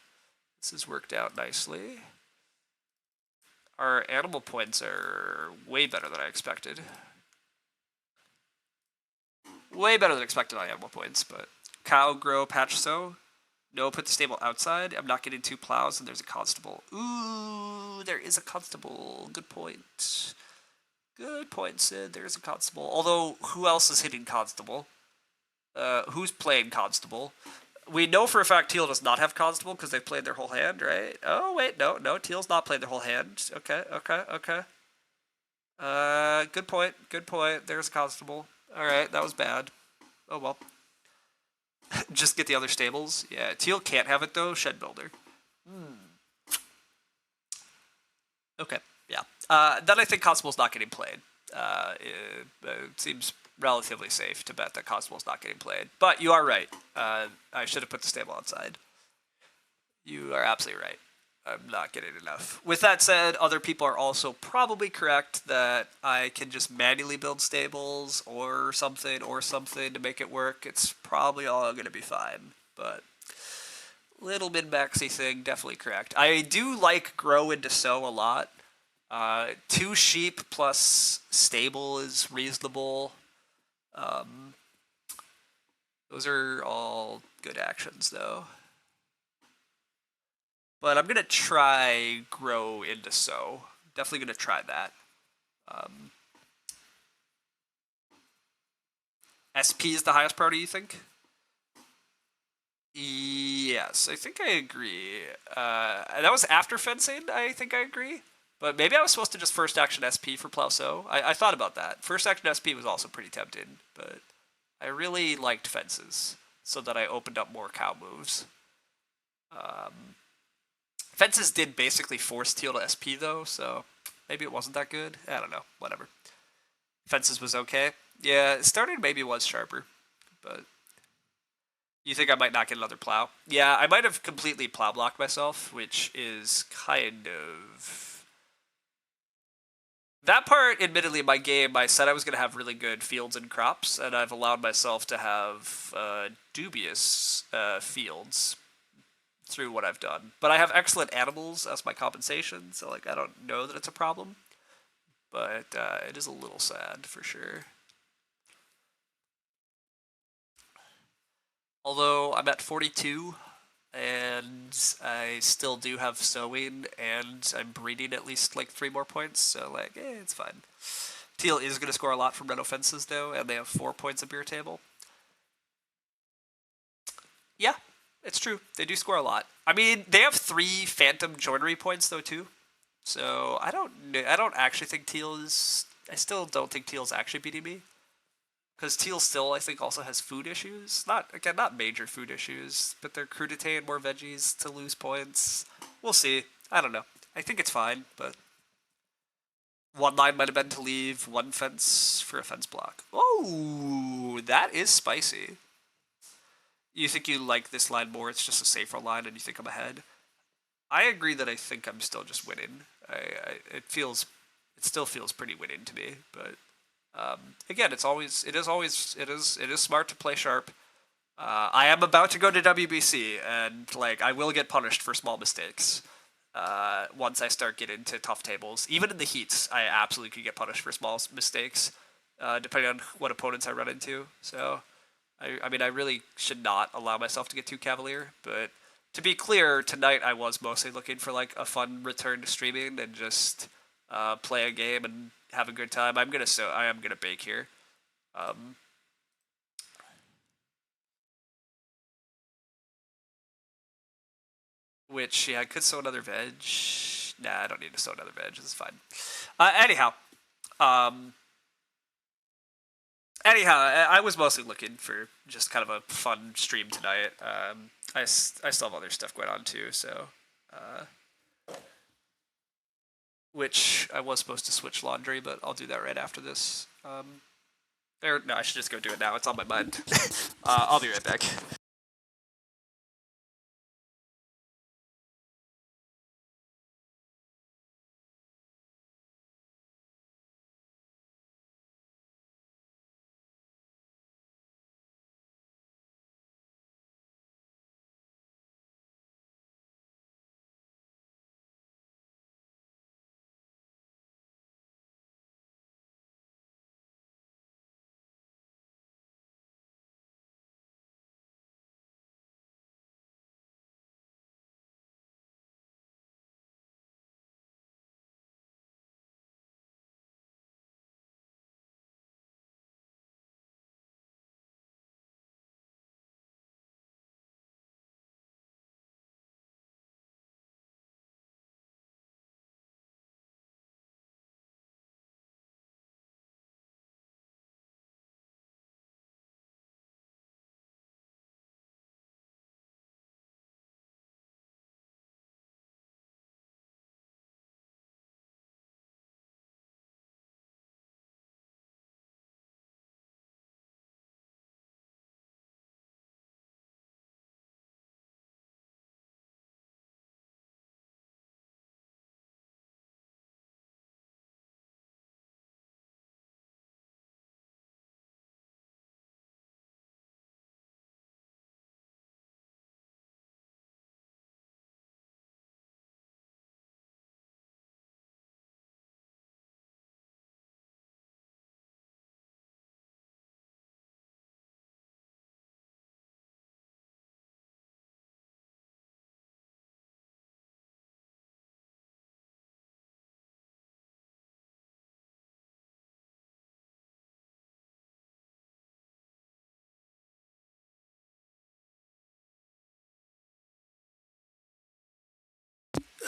this has worked out nicely. Our animal points are way better than I expected. Way better than expected on animal points, but cow, grow, patch, sow. No, put the stable outside. I'm not getting 2 plows, and there's a constable. Ooh, there is a constable. Good point. Good point, Sid. There is a constable. Although, who else is hitting constable? Who's playing constable? We know for a fact Teal does not have constable because they've played their whole hand, right? Oh, wait, no, Teal's not played their whole hand. Okay. Good point. There's a constable. Alright, that was bad. Oh, well. Just get the other stables. Yeah, Teal can't have it, though. Shed builder. Okay, yeah. Then I think constable's not getting played. It seems relatively safe to bet that constable's not getting played. But you are right. I should have put the stable outside. You are absolutely right. I'm not getting enough. With that said, other people are also probably correct that I can just manually build stables or something to make it work. It's probably all going to be fine, but little min-maxy thing, definitely correct. I do like grow into sow a lot. 2 sheep plus stable is reasonable. Those are all good actions, though. But I'm going to try grow into sow. Definitely going to try that. SP is the highest priority, you think? Yes, I think I agree. That was after fencing, I think I agree. But maybe I was supposed to just first action SP for plow sow. I thought about that. First action SP was also pretty tempting, but I really liked fences, so that I opened up more cow moves. Fences did basically force Teal to SP, though, so maybe it wasn't that good. I don't know. Whatever. Fences was okay. Yeah, starting maybe was sharper, but you think I might not get another plow? Yeah, I might have completely plow blocked myself, which is kind of... That part, admittedly, in my game, I said I was going to have really good fields and crops, and I've allowed myself to have dubious fields through what I've done. But I have excellent animals as my compensation, so like I don't know that it's a problem. But it is a little sad, for sure. Although I'm at 42, and I still do have sowing, and I'm breeding at least like 3 more points, so like, it's fine. Teal is going to score a lot from red offenses, though, and they have 4 points of beer table. Yeah, it's true. They do score a lot. I mean, they have 3 phantom joinery points, though, too. So I don't actually think Teal is... I still don't think Teal's actually beating me. Because Teal still, I think, also has food issues. Not major food issues, but they're crudité and more veggies to lose points. We'll see. I don't know. I think it's fine, but One line might have been to leave, one fence for a fence block. Oh, that is spicy. You think you like this line more? It's just a safer line, and you think I'm ahead. I agree that I think I'm still just winning. It still feels pretty winning to me. But again, it is smart to play sharp. I am about to go to WBC, and like I will get punished for small mistakes. Once I start getting to tough tables, even in the heats, I absolutely could get punished for small mistakes, depending on what opponents I run into. So, I mean, I really should not allow myself to get too cavalier. But to be clear, tonight I was mostly looking for like a fun return to streaming and just play a game and have a good time. I am gonna bake here. Um, which yeah, I could sow another veg. Nah, I don't need to sow another veg. This is fine. Anyhow, um, I was mostly looking for just kind of a fun stream tonight. I still have other stuff going on too, so which I was supposed to switch laundry, but I'll do that right after this. Or no, I should just go do it now. It's on my mind. I'll be right back.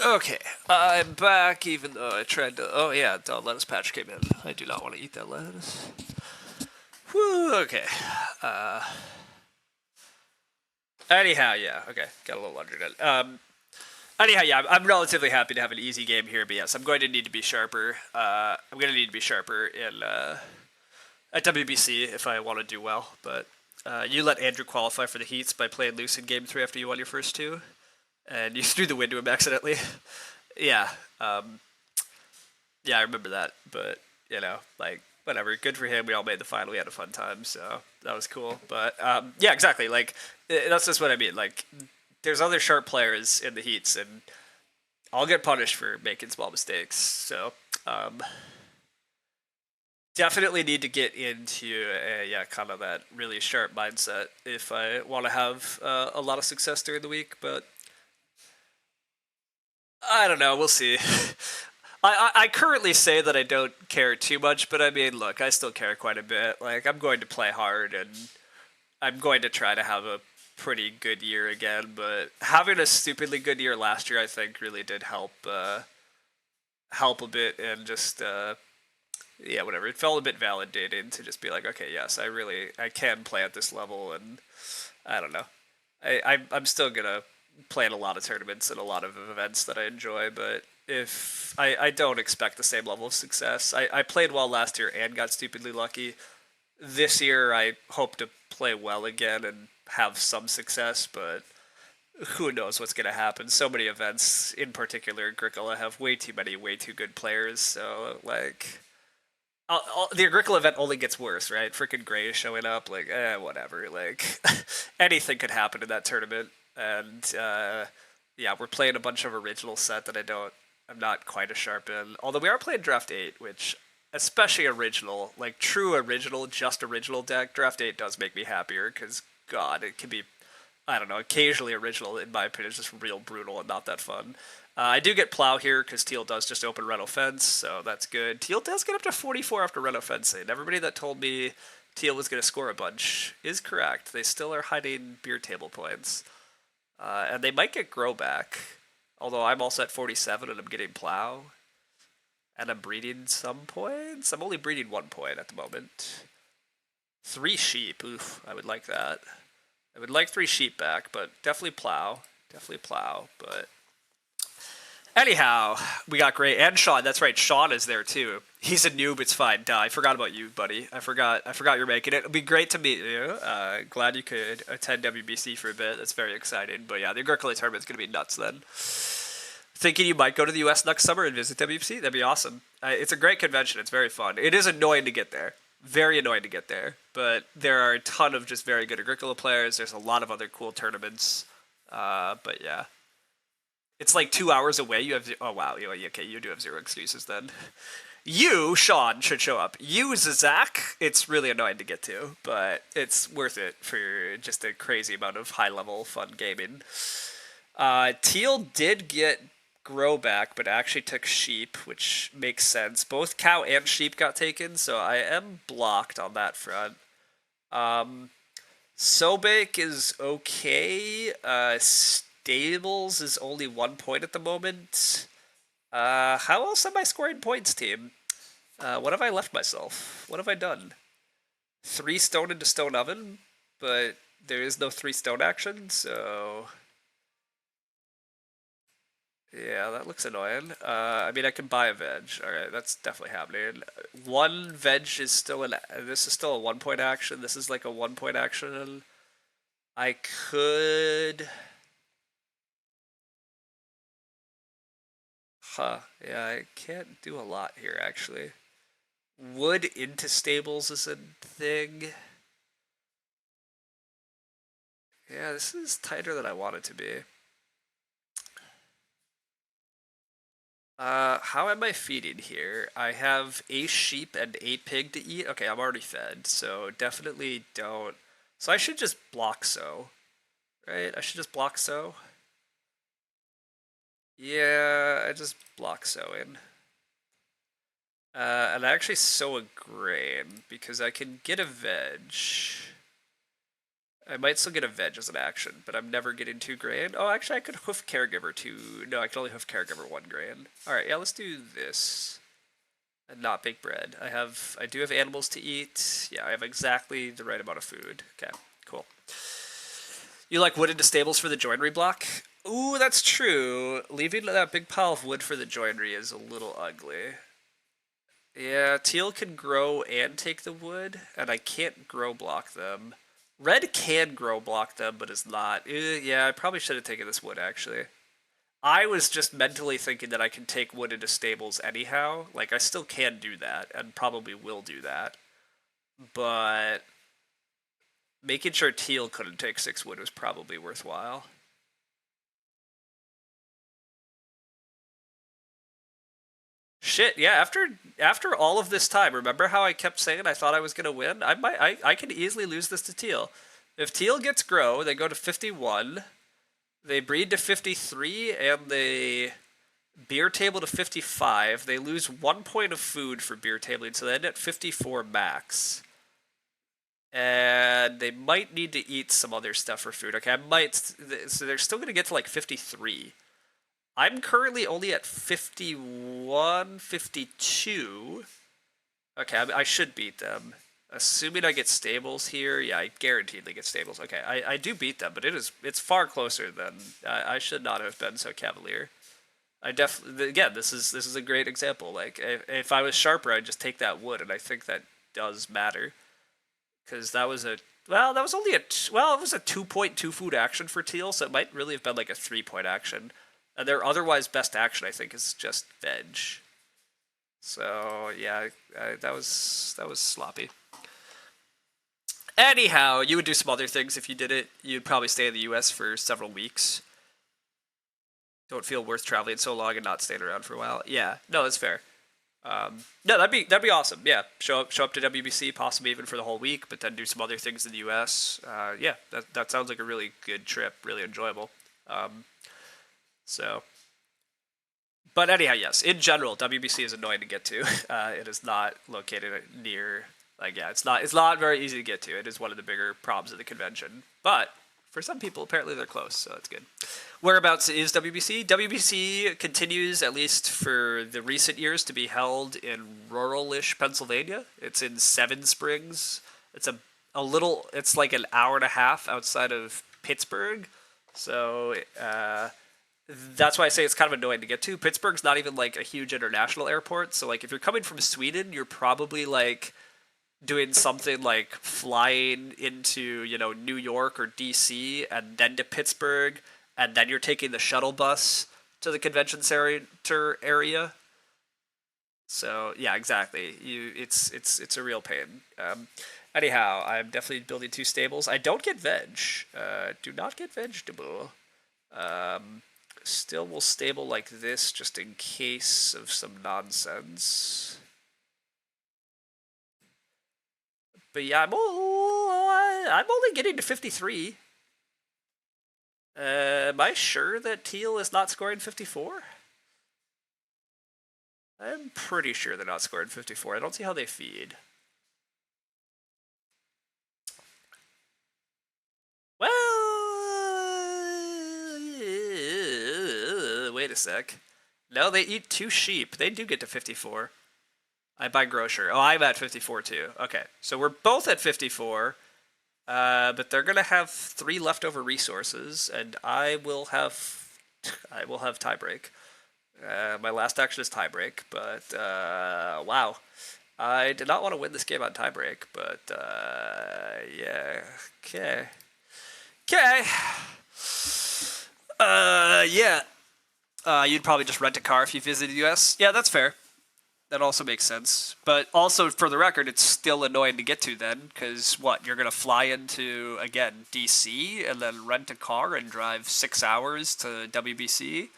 Okay, I'm back. Even though I tried to. Oh yeah, the lettuce patch came in. I do not want to eat that lettuce. Whew, okay. Anyhow, yeah. Okay, got a little laundry done. Anyhow, yeah, I'm relatively happy to have an easy game here, but yes, I'm going to need to be sharper. I'm going to need to be sharper in at WBC if I want to do well. But you let Andrew qualify for the heats by playing loose in game 3 after you won your first two, and you threw the win to him accidentally. Yeah, yeah, I remember that. But you know, like whatever, good for him. We all made the final. We had a fun time, so that was cool. But yeah, exactly. Like that's just what I mean. Like there's other sharp players in the heats, and I'll get punished for making small mistakes. So definitely need to get into yeah, kind of that really sharp mindset if I want to have a lot of success during the week. But I don't know. We'll see. I currently say that I don't care too much, but I mean, look, I still care quite a bit. Like, I'm going to play hard, and I'm going to try to have a pretty good year again. But having a stupidly good year last year, I think, really did help a bit, and just yeah, whatever. It felt a bit validating to just be like, okay, yes, I can play at this level, and I don't know. I'm still gonna play in a lot of tournaments and a lot of events that I enjoy, but if I don't expect the same level of success. I played well last year and got stupidly lucky. This year I hope to play well again and have some success, but who knows what's going to happen. So many events, in particular Agricola, have way too many, way too good players. So, like, the Agricola event only gets worse, right? Freaking Gray is showing up, like, whatever. Like, anything could happen in that tournament. And, yeah, we're playing a bunch of original set that I'm not quite as sharp in. Although we are playing Draft 8, which, especially original, like true original, just original deck, Draft 8 does make me happier because, God, it can be, I don't know, occasionally original, in my opinion, is just real brutal and not that fun. I do get Plow here because Teal does just open Red Offense, so that's good. Teal does get up to 44 after Red Offense, and everybody that told me Teal was going to score a bunch is correct. They still are hiding beer table points. And they might get Grow back, although I'm also at 47 and I'm getting Plow. And I'm breeding some points? I'm only breeding 1 point at the moment. 3 sheep, oof, I would like that. I would like 3 sheep back, but definitely Plow. Definitely Plow, but... Anyhow, we got Gray and Sean. That's right, Sean is there too. He's a noob. It's fine. Duh, I forgot about you, buddy. I forgot you're making it. It'll be great to meet you. Glad you could attend WBC for a bit. That's very exciting. But yeah, the Agricola tournament's gonna be nuts then. Thinking you might go to the U.S. next summer and visit WBC. That'd be awesome. It's a great convention. It's very fun. It is annoying to get there. Very annoying to get there. But there are a ton of just very good Agricola players. There's a lot of other cool tournaments. But yeah. It's like 2 hours away. You have oh wow, okay, you do have zero excuses then. You, Sean, should show up. You, Zach, it's really annoying to get to, but it's worth it for just a crazy amount of high level fun gaming. Teal did get Grow back, but actually took Sheep, which makes sense. Both Cow and Sheep got taken, so I am blocked on that front. Sobake is okay. Stables is only 1 point at the moment. How else am I scoring points, team? What have I left myself? What have I done? 3 stone into stone oven, but there is no 3 stone action, so... Yeah, that looks annoying. I mean, I can buy a veg. Alright, that's definitely happening. 1 veg is still an... This is still a 1 point action. This is like a 1 point action. I could... Huh. Yeah, I can't do a lot here, actually. Wood into stables is a thing. Yeah, this is tighter than I want it to be. How am I feeding here? I have a sheep and a pig to eat. Okay, I'm already fed, so definitely don't. So I should just block so, right? I should just block so. Yeah, I just block so in. And I actually sow a grain because I can get a veg. I might still get a veg as an action, but I'm never getting 2 grain. Oh, actually, I could hoof caregiver 2. No, I can only hoof caregiver 1 grain. All right, yeah, let's do this. And not bake bread. I do have animals to eat. Yeah, I have exactly the right amount of food. Okay, cool. You like wood into stables for the joinery block? Ooh, that's true. Leaving that big pile of wood for the joinery is a little ugly. Yeah, teal can grow and take the wood, and I can't grow block them. Red can grow block them, but is not. Yeah, I probably should have taken this wood, actually. I was just mentally thinking that I can take wood into stables anyhow. Like, I still can do that, and probably will do that. But making sure teal couldn't take 6 wood was probably worthwhile. Shit, yeah, after all of this time, remember how I kept saying I thought I was gonna win? I can easily lose this to teal. If teal gets grow, they go to 51. They breed to 53, and they beer table to 55. They lose 1 point of food for beer tabling, so they end at 54 max. And they might need to eat some other stuff for food. Okay, so they're still gonna get to like 53. I'm currently only at 51, 52. Okay, I should beat them. Assuming I get stables here, yeah, I guaranteedly get stables. Okay, I do beat them, but it's far closer than I should not have been so cavalier. I definitely again, this is a great example. Like if I was sharper, I'd just take that wood, and I think that does matter because that was a well, that was only well, it was a 2.2 food action for teal, so it might really have been like a 3 point action. And their otherwise best action, I think, is just veg. So yeah, that was sloppy. Anyhow, you would do some other things if you did it. You'd probably stay in the U.S. for several weeks. Don't feel worth traveling so long and not staying around for a while. Yeah, no, that's fair. No, that'd be awesome. Yeah, show up to WBC, possibly even for the whole week, but then do some other things in the U.S. Yeah, that sounds like a really good trip, really enjoyable. Um, so, but anyhow, yes, in general, WBC is annoying to get to. It is not located near, like, yeah, it's not very easy to get to. It is one of the bigger problems of the convention, but for some people, apparently they're close, so that's good. Whereabouts is WBC? WBC continues, at least for the recent years, to be held in rural-ish Pennsylvania. It's in Seven Springs. It's a little. It's like an hour and a half outside of Pittsburgh. So that's why I say it's kind of annoying to get to. Pittsburgh's not even like a huge international airport. So like if you're coming from Sweden, you're probably like doing something like flying into, New York or DC and then to Pittsburgh, and then you're taking the shuttle bus to the convention center area. So yeah, exactly. It's a real pain. Anyhow, I'm definitely building two stables. I don't get veg. Do not get vegetable. Um, Still will stable like this just in case of some nonsense. But yeah, I'm only getting to 53. Am I sure that teal is not scoring 54? I'm pretty sure they're not scoring 54. I don't see how they feed. Well, wait a sec. No, they eat two sheep. They do get to 54. I buy grocer. Oh, I'm at 54 too. Okay, so we're both at 54. But they're gonna have three leftover resources, and I will have tiebreak. My last action is tiebreak, but wow, I did not want to win this game on tiebreak, but yeah, okay, okay, yeah. You'd probably just rent a car if you visit the U.S. Yeah, that's fair. That also makes sense. But also, for the record, it's still annoying to get to then, because what, you're going to fly into, again, DC, and then rent a car and drive 6 hours to WBC?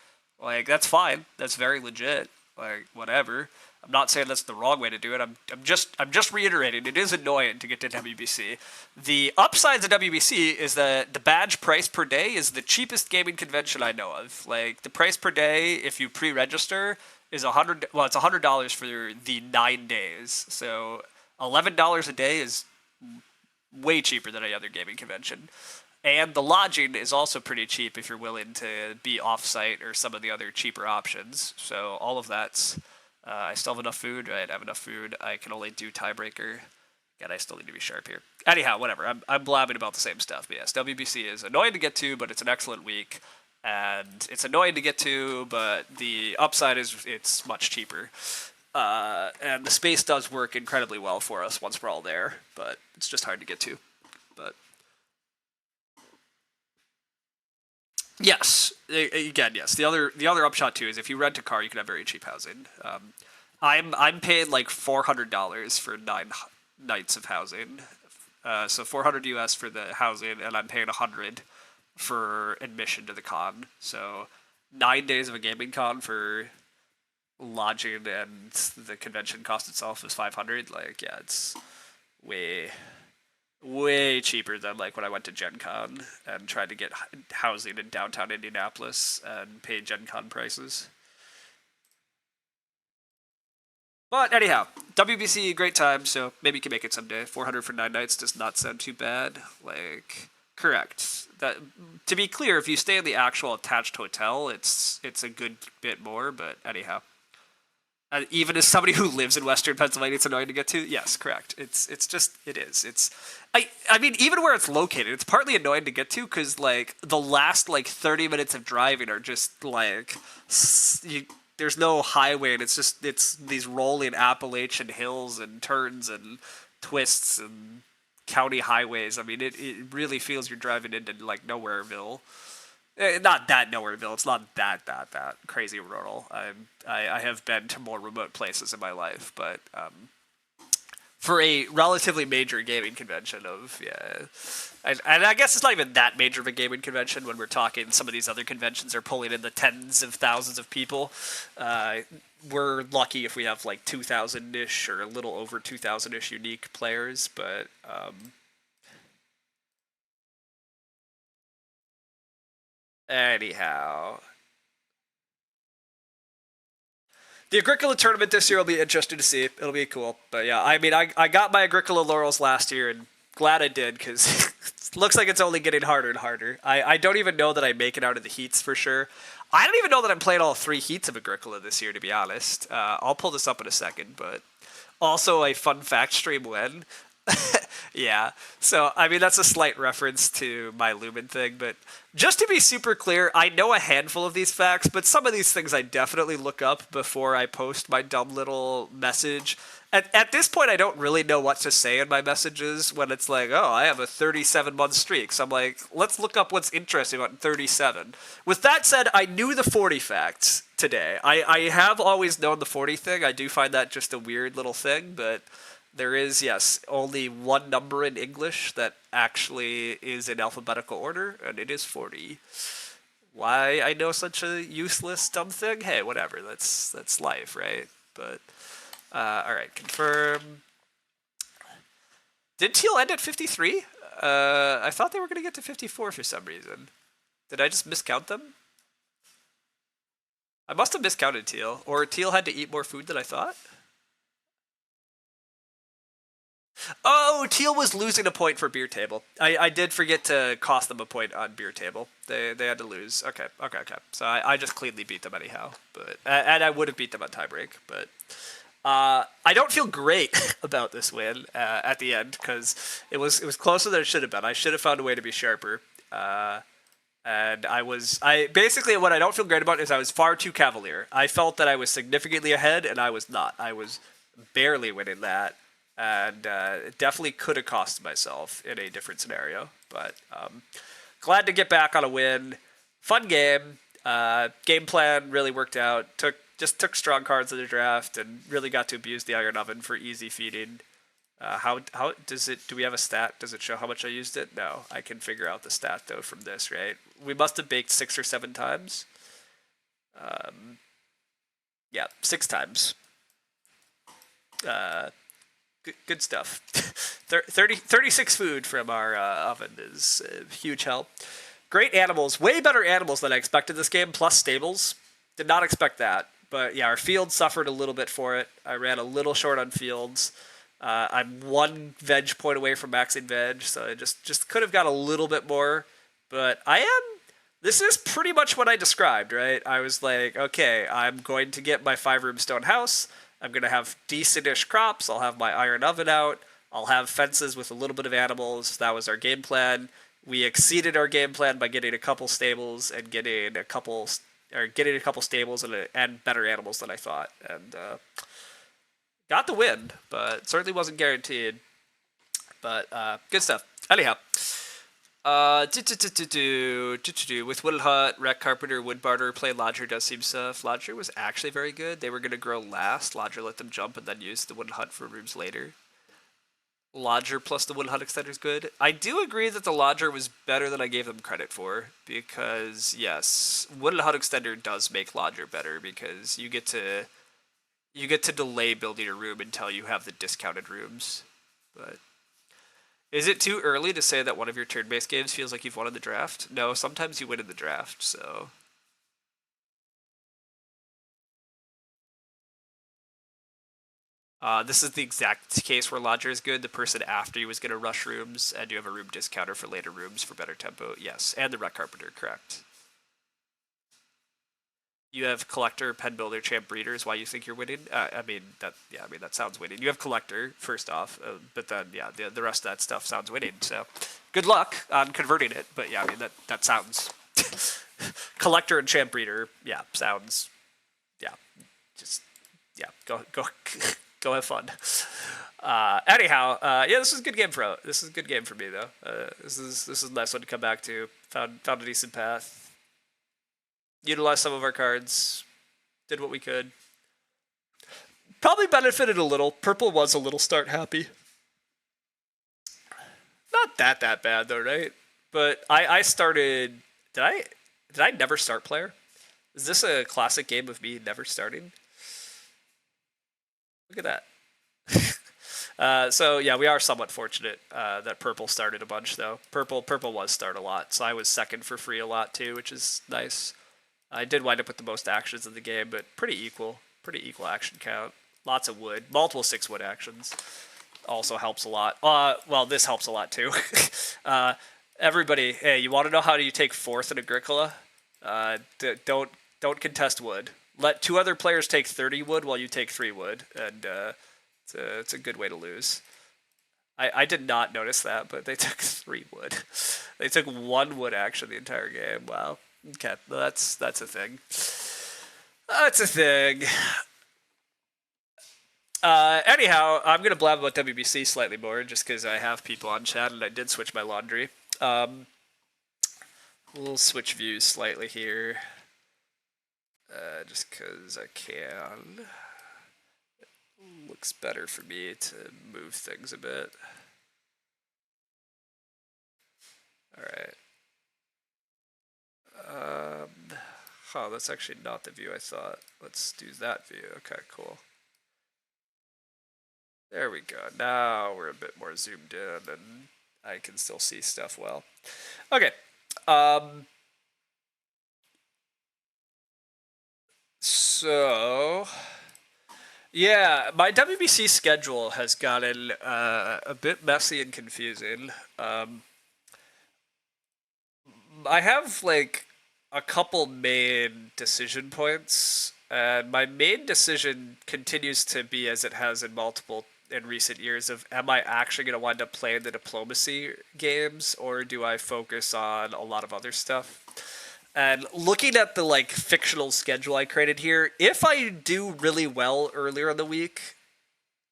Like, that's fine. That's very legit. Like, whatever. I'm not saying that's the wrong way to do it. I'm just reiterating. It is annoying to get to WBC. The upsides of WBC is that the badge price per day is the cheapest gaming convention I know of. Like the price per day, if you pre-register, is $100. Well, it's $100 for the 9 days. So $11 a day is way cheaper than any other gaming convention. And the lodging is also pretty cheap if you're willing to be off-site or some of the other cheaper options. So all of that's. I still have enough food. Right, I have enough food. I can only do tiebreaker. God, I still need to be sharp here. Anyhow, whatever. I'm blabbing about the same stuff. But yes, WBC is annoying to get to, but it's an excellent week. And it's annoying to get to, but the upside is it's much cheaper. And the space does work incredibly well for us once we're all there, but it's just hard to get to. But yes, again, yes. The other upshot too is if you rent a car, you can have very cheap housing. I'm paying like $400 for 9 nights of housing, so 400 US for the housing, and I'm paying 100 for admission to the con. So 9 days of a gaming con for lodging and the convention cost itself is 500. Like, yeah, it's way way cheaper than like when I went to Gen Con and tried to get housing in downtown Indianapolis and paid Gen Con prices. But anyhow, WBC, great time, so maybe you can make it someday. 400 for 9 nights does not sound too bad. Like, correct. That, to be clear, if you stay in the actual attached hotel, it's a good bit more. But anyhow, Even as somebody who lives in Western Pennsylvania, it's annoying to get to. Yes, correct. It's just it is. I mean even where it's located, it's partly annoying to get to because like the last like 30 minutes of driving are just like there's no highway and it's these rolling Appalachian hills and turns and twists and county highways. I mean it really feels you're driving into like Nowhereville. Not that Nowhereville. It's not that crazy rural. I have been to more remote places in my life, but for a relatively major gaming convention of yeah, and I guess it's not even that major of a gaming convention when we're talking. Some of these other conventions are pulling in the tens of thousands of people. We're lucky if we have like 2,000 ish or a little over 2,000 ish unique players, but. Anyhow, the Agricola tournament this year will be interesting to see. It'll be cool. But yeah, I mean, I got my Agricola laurels last year, and glad I did because it looks like it's only getting harder and harder. I don't even know that I make it out of the heats for sure. I don't even know that I'm playing all 3 heats of Agricola this year, to be honest. I'll pull this up in a second, but also a fun fact stream when. Yeah. So, I mean, that's a slight reference to my Lumen thing, but just to be super clear, I know a handful of these facts, but some of these things I definitely look up before I post my dumb little message. At this point, I don't really know what to say in my messages when it's like, oh, I have a 37-month streak. So I'm like, let's look up what's interesting about 37. With that said, I knew the 40 facts today. I have always known the 40 thing. I do find that just a weird little thing, but there is, yes, only one number in English that actually is in alphabetical order, and it is 40. Why I know such a useless, dumb thing? Hey, whatever. That's life, right? But all right, confirm. Did Teal end at 53? I thought they were gonna get to 54 for some reason. Did I just miscount them? I must have miscounted Teal, or Teal had to eat more food than I thought. Oh, Teal was losing a point for beer table. I did forget to cost them a point on beer table. They had to lose. Okay. So I just cleanly beat them anyhow. But and I would have beat them on tiebreak. But I don't feel great about this win at the end because it was closer than it should have been. I should have found a way to be sharper. And I basically what I don't feel great about is I was far too cavalier. I felt that I was significantly ahead, and I was not. I was barely winning that, and it definitely could have cost myself in a different scenario. But glad to get back on a win. Fun game. Game plan really worked out. Took strong cards in the draft and really got to abuse the iron oven for easy feeding. How does it? Do we have a stat? Does it show how much I used it? No, I can figure out the stat though from this, right? We must have baked 6 or 7 times. Yeah, 6 times. Good stuff. 36 food from our oven is a huge help. Great animals, way better animals than I expected this game, plus stables. Did not expect that. But yeah, our field suffered a little bit for it. I ran a little short on fields. I'm 1 veg point away from maxing veg, so I just could have got a little bit more. But this is pretty much what I described, right? I was like, okay, I'm going to get my 5-room stone house. I'm going to have decent-ish crops. I'll have my iron oven out. I'll have fences with a little bit of animals. That was our game plan. We exceeded our game plan by getting a couple stables and getting a couple stables and better animals than I thought. And got the win, but certainly wasn't guaranteed. But good stuff. Anyhow, with Woodland Hut, Wreck Carpenter, Wood Barter, play Lodger does seem tough. Lodger was actually very good. They were going to grow last. Lodger let them jump and then use the Woodland Hut for rooms later. Lodger plus the Woodland Hut extender is good. I do agree that the Lodger was better than I gave them credit for because, yes, Woodland Hut extender does make Lodger better because you get to delay building a room until you have the discounted rooms. But is it too early to say that one of your turn-based games feels like you've won in the draft? No, sometimes you win in the draft, so. This is the exact case where Lodger is good. The person after you is going to rush rooms, and you have a room discounter for later rooms for better tempo. Yes, and the Wreck Carpenter, correct. You have collector, pen builder, champ breeder is why you think you're winning. I mean that sounds winning. You have collector first off, but then yeah, the rest of that stuff sounds winning. So good luck on converting it. But yeah, I mean that sounds collector and champ breeder. Yeah, sounds yeah, just yeah. Go go have fun. Anyhow, yeah, this is a good game for me though. This is a nice one to come back to. Found a decent path. Utilized some of our cards. Did what we could. Probably benefited a little. Purple was a little start happy. Not that bad though, right? But I started. Did I never start player? Is this a classic game of me never starting? Look at that. So yeah, we are somewhat fortunate that purple started a bunch though. Purple was start a lot, so I was second for free a lot too, which is nice. I did wind up with the most actions in the game, but pretty equal action count. Lots of wood, multiple 6-wood actions. Also helps a lot. Well, this helps a lot too. Everybody, hey, you want to know how you take fourth in Agricola? Don't contest wood. Let 2 other players take 30 wood while you take 3 wood, and it's a good way to lose. I did not notice that, but they took 3 wood. They took 1 wood action the entire game. Wow. Okay, that's a thing. That's a thing. Anyhow, I'm gonna blab about WBC slightly more just because I have people on chat and I did switch my laundry. We'll switch views slightly here, just because I can. It looks better for me to move things a bit. All right. That's actually not the view I thought. Let's do that view. Okay, cool. There we go. Now we're a bit more zoomed in and I can still see stuff well. Okay. So yeah, my WBC schedule has gotten a bit messy and confusing. I have like a couple main decision points, and my main decision continues to be as it has in recent years of am I actually going to wind up playing the diplomacy games or do I focus on a lot of other stuff? And looking at the like fictional schedule I created here, if I do really well earlier in the week,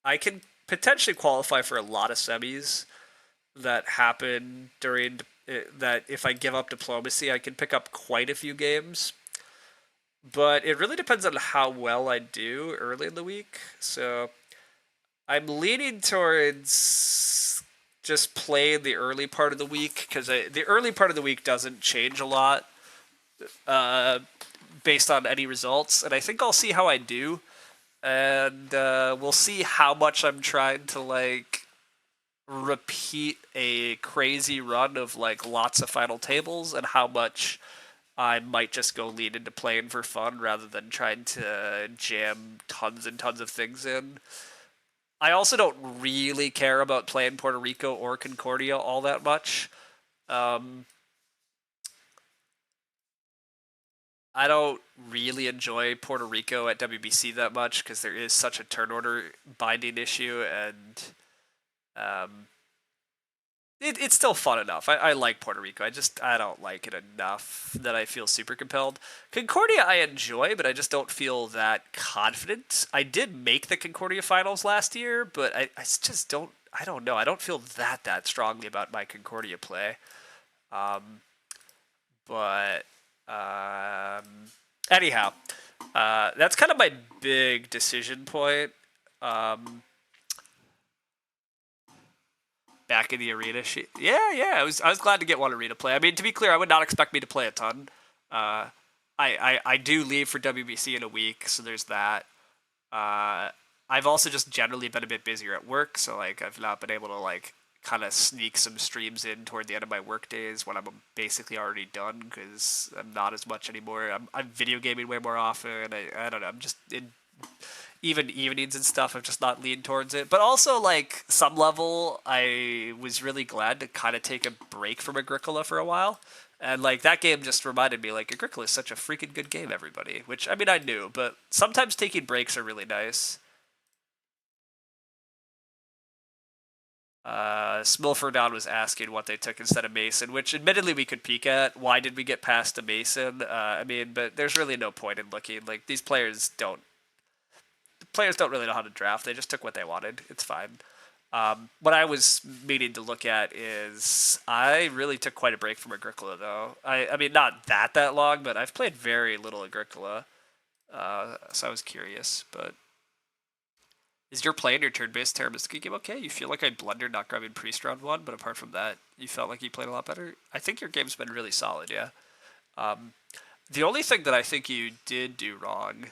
I can potentially qualify for a lot of semis that happen during that. If I give up diplomacy, I can pick up quite a few games. But it really depends on how well I do early in the week. So I'm leaning towards just playing the early part of the week because the early part of the week doesn't change a lot based on any results, and I think I'll see how I do, and we'll see how much I'm trying to like repeat a crazy run of like lots of final tables and how much I might just go lead into playing for fun rather than trying to jam tons and tons of things in. I also don't really care about playing Puerto Rico or Concordia all that much. I don't really enjoy Puerto Rico at WBC that much because there is such a turn order binding issue, and it's still fun enough. I like Puerto Rico. I don't like it enough that I feel super compelled. Concordia I enjoy, but I just don't feel that confident. I did make the Concordia finals last year, but I just don't. I don't know. I don't feel that strongly about my Concordia play. But anyhow, that's kind of my big decision point. Back in the arena, yeah. I was glad to get one arena play. I mean, to be clear, I would not expect me to play a ton. I do leave for WBC in a week, so there's that. I've also just generally been a bit busier at work, so like I've not been able to like kind of sneak some streams in toward the end of my work days when I'm basically already done because I'm not as much anymore. I'm video gaming way more often. I don't know. I'm just in even evenings and stuff. I've just not leaned towards it. But also like some level, I was really glad to kind of take a break from Agricola for a while. And like that game just reminded me like Agricola is such a freaking good game, everybody. Which I mean I knew, but sometimes taking breaks are really nice. Smilfordon was asking what they took instead of Mason, which admittedly we could peek at. Why did we get past a Mason? I mean, but there's really no point in looking. Like these players don't really know how to draft. They just took what they wanted. It's fine. What I was meaning to look at is I really took quite a break from Agricola though. I mean not that long, but I've played very little Agricola. So I was curious, but is your play in your turn-based Terramistica game okay? You feel like I blundered not grabbing Priest round 1, but apart from that, you felt like you played a lot better? I think your game's been really solid, yeah. The only thing that I think you did do wrong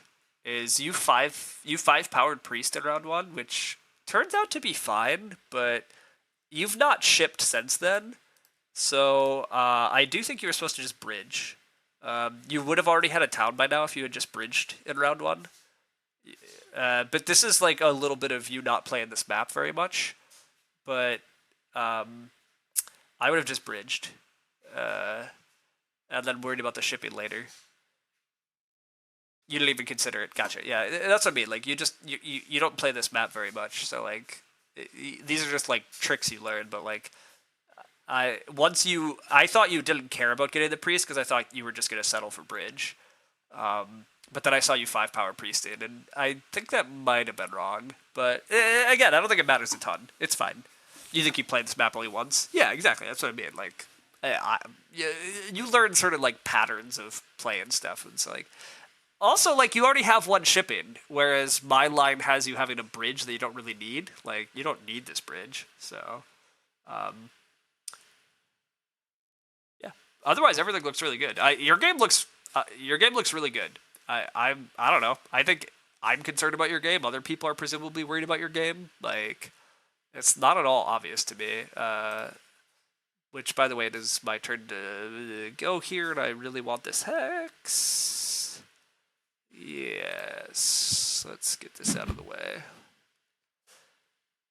is you five powered Priest in round 1, which turns out to be fine, but you've not shipped since then. So I do think you were supposed to just bridge. You would have already had a town by now if you had just bridged in round 1. But this is like a little bit of you not playing this map very much. But I would have just bridged. And then worried about the shipping later. You didn't even consider it. Gotcha. Yeah, that's what I mean. Like you don't play this map very much. So like these are just like tricks you learn. But like I thought you didn't care about getting the priest because I thought you were just gonna settle for bridge. But then I saw you 5-power priest in, and I think that might have been wrong. But again, I don't think it matters a ton. It's fine. You think you played this map only once? Yeah, exactly. That's what I mean. Like, you learn sort of like patterns of play and stuff. And it's like, also like you already have one shipping, whereas my line has you having a bridge that you don't really need. Like, you don't need this bridge. So, yeah. Otherwise, everything looks really good. Your game looks really good. I don't know. I think I'm concerned about your game. Other people are presumably worried about your game. Like, it's not at all obvious to me. Which, by the way, it is my turn to go here, and I really want this hex. Yes. Let's get this out of the way.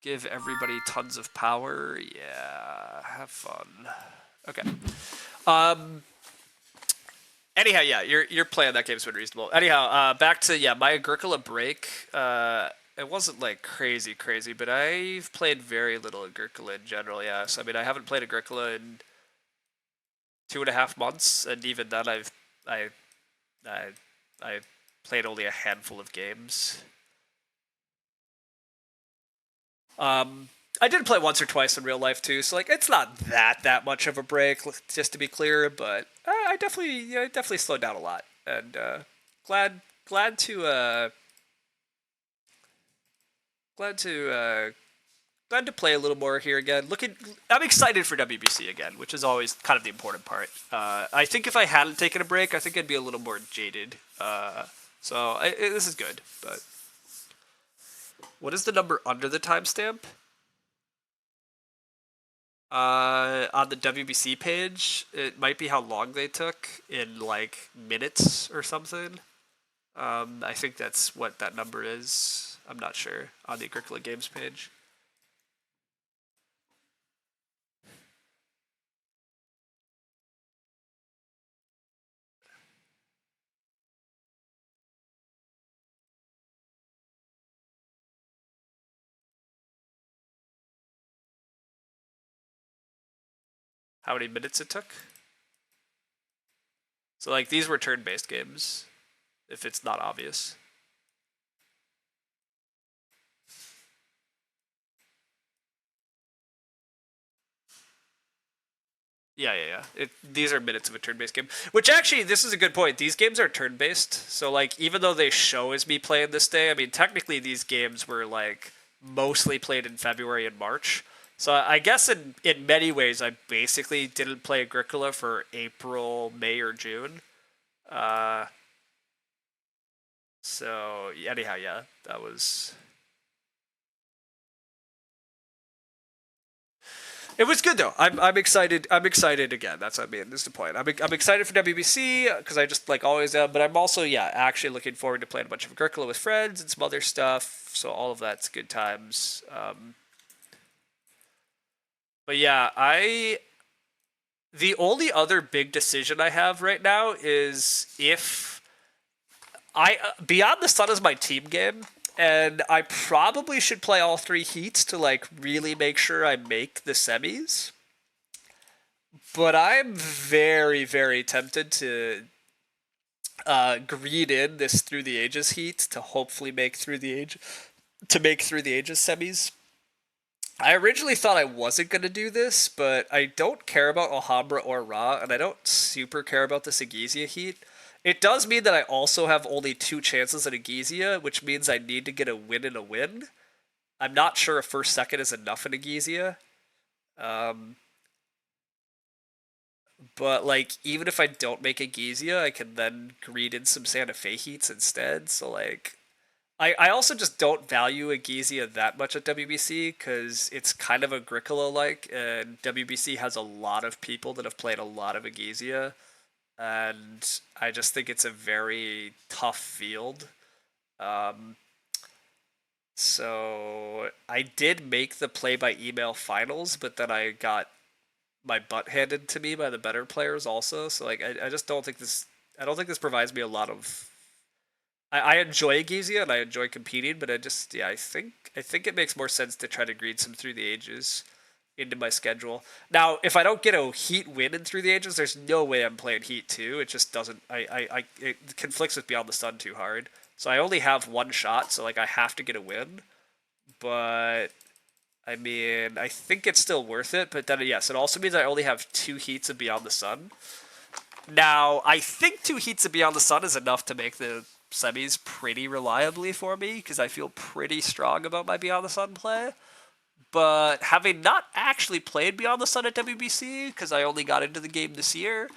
Give everybody tons of power. Yeah. Have fun. Okay. Anyhow, yeah, your play on that game's been reasonable. Anyhow, back to my Agricola break. It wasn't like crazy, but I've played very little Agricola in general. Yeah, so I mean, I haven't played Agricola in 2.5 months, and even then, I played only a handful of games. I did play once or twice in real life too, so like it's not that much of a break, just to be clear. But I definitely slowed down a lot, and glad to play a little more here again. I'm excited for WBC again, which is always kind of the important part. I think if I hadn't taken a break, I think I'd be a little more jaded. This is good, but what is the number under the timestamp? On the WBC page, it might be how long they took in like minutes or something. I think that's what that number is. I'm not sure on the Agricola Games page. How many minutes it took? So like these were turn-based games, if it's not obvious. Yeah. These are minutes of a turn-based game. Which actually, this is a good point. These games are turn-based, so like even though they show as me playing this day, I mean technically these games were like mostly played in February and March. So I guess in many ways I basically didn't play Agricola for April, May, or June. So anyhow, yeah, that was. It was good though. I'm excited. I'm excited again. That's what I mean. This is the point. I'm excited for WBC because I just like always am. But I'm also actually looking forward to playing a bunch of Agricola with friends and some other stuff. So all of that's good times. But yeah, The only other big decision I have right now is if Beyond the Sun is my team game, and I probably should play all three heats to like really make sure I make the semis. But I'm very, very tempted to greed in this Through the Ages heat to hopefully make through the ages semis. I originally thought I wasn't going to do this, but I don't care about Alhambra or Ra, and I don't super care about the Sigizia heat. It does mean that I also have only 2 chances at Agizia, which means I need to get a win and a win. I'm not sure if first second is enough in Agizia. Um, but like even if I don't make Agizia, I can then greed in some Santa Fe heats instead. So like I also just don't value Agizia that much at WBC because it's kind of Agricola-like, and WBC has a lot of people that have played a lot of Agizia, and I just think it's a very tough field. Um, so I did make the play by email finals, but then I got my butt handed to me by the better players also. So like I just don't think this provides me a lot of I enjoy Gizia and I enjoy competing, but I think it makes more sense to try to greed some Through the Ages into my schedule. Now, if I don't get a Heat win in Through the Ages, there's no way I'm playing Heat 2. It just doesn't it conflicts with Beyond the Sun too hard. So I only have one shot, so like I have to get a win. But I mean, I think it's still worth it, but then yes, it also means I only have 2 heats of Beyond the Sun. Now, I think 2 heats of Beyond the Sun is enough to make the semis pretty reliably for me because I feel pretty strong about my Beyond the Sun play. But having not actually played Beyond the Sun at WBC because I only got into the game this year,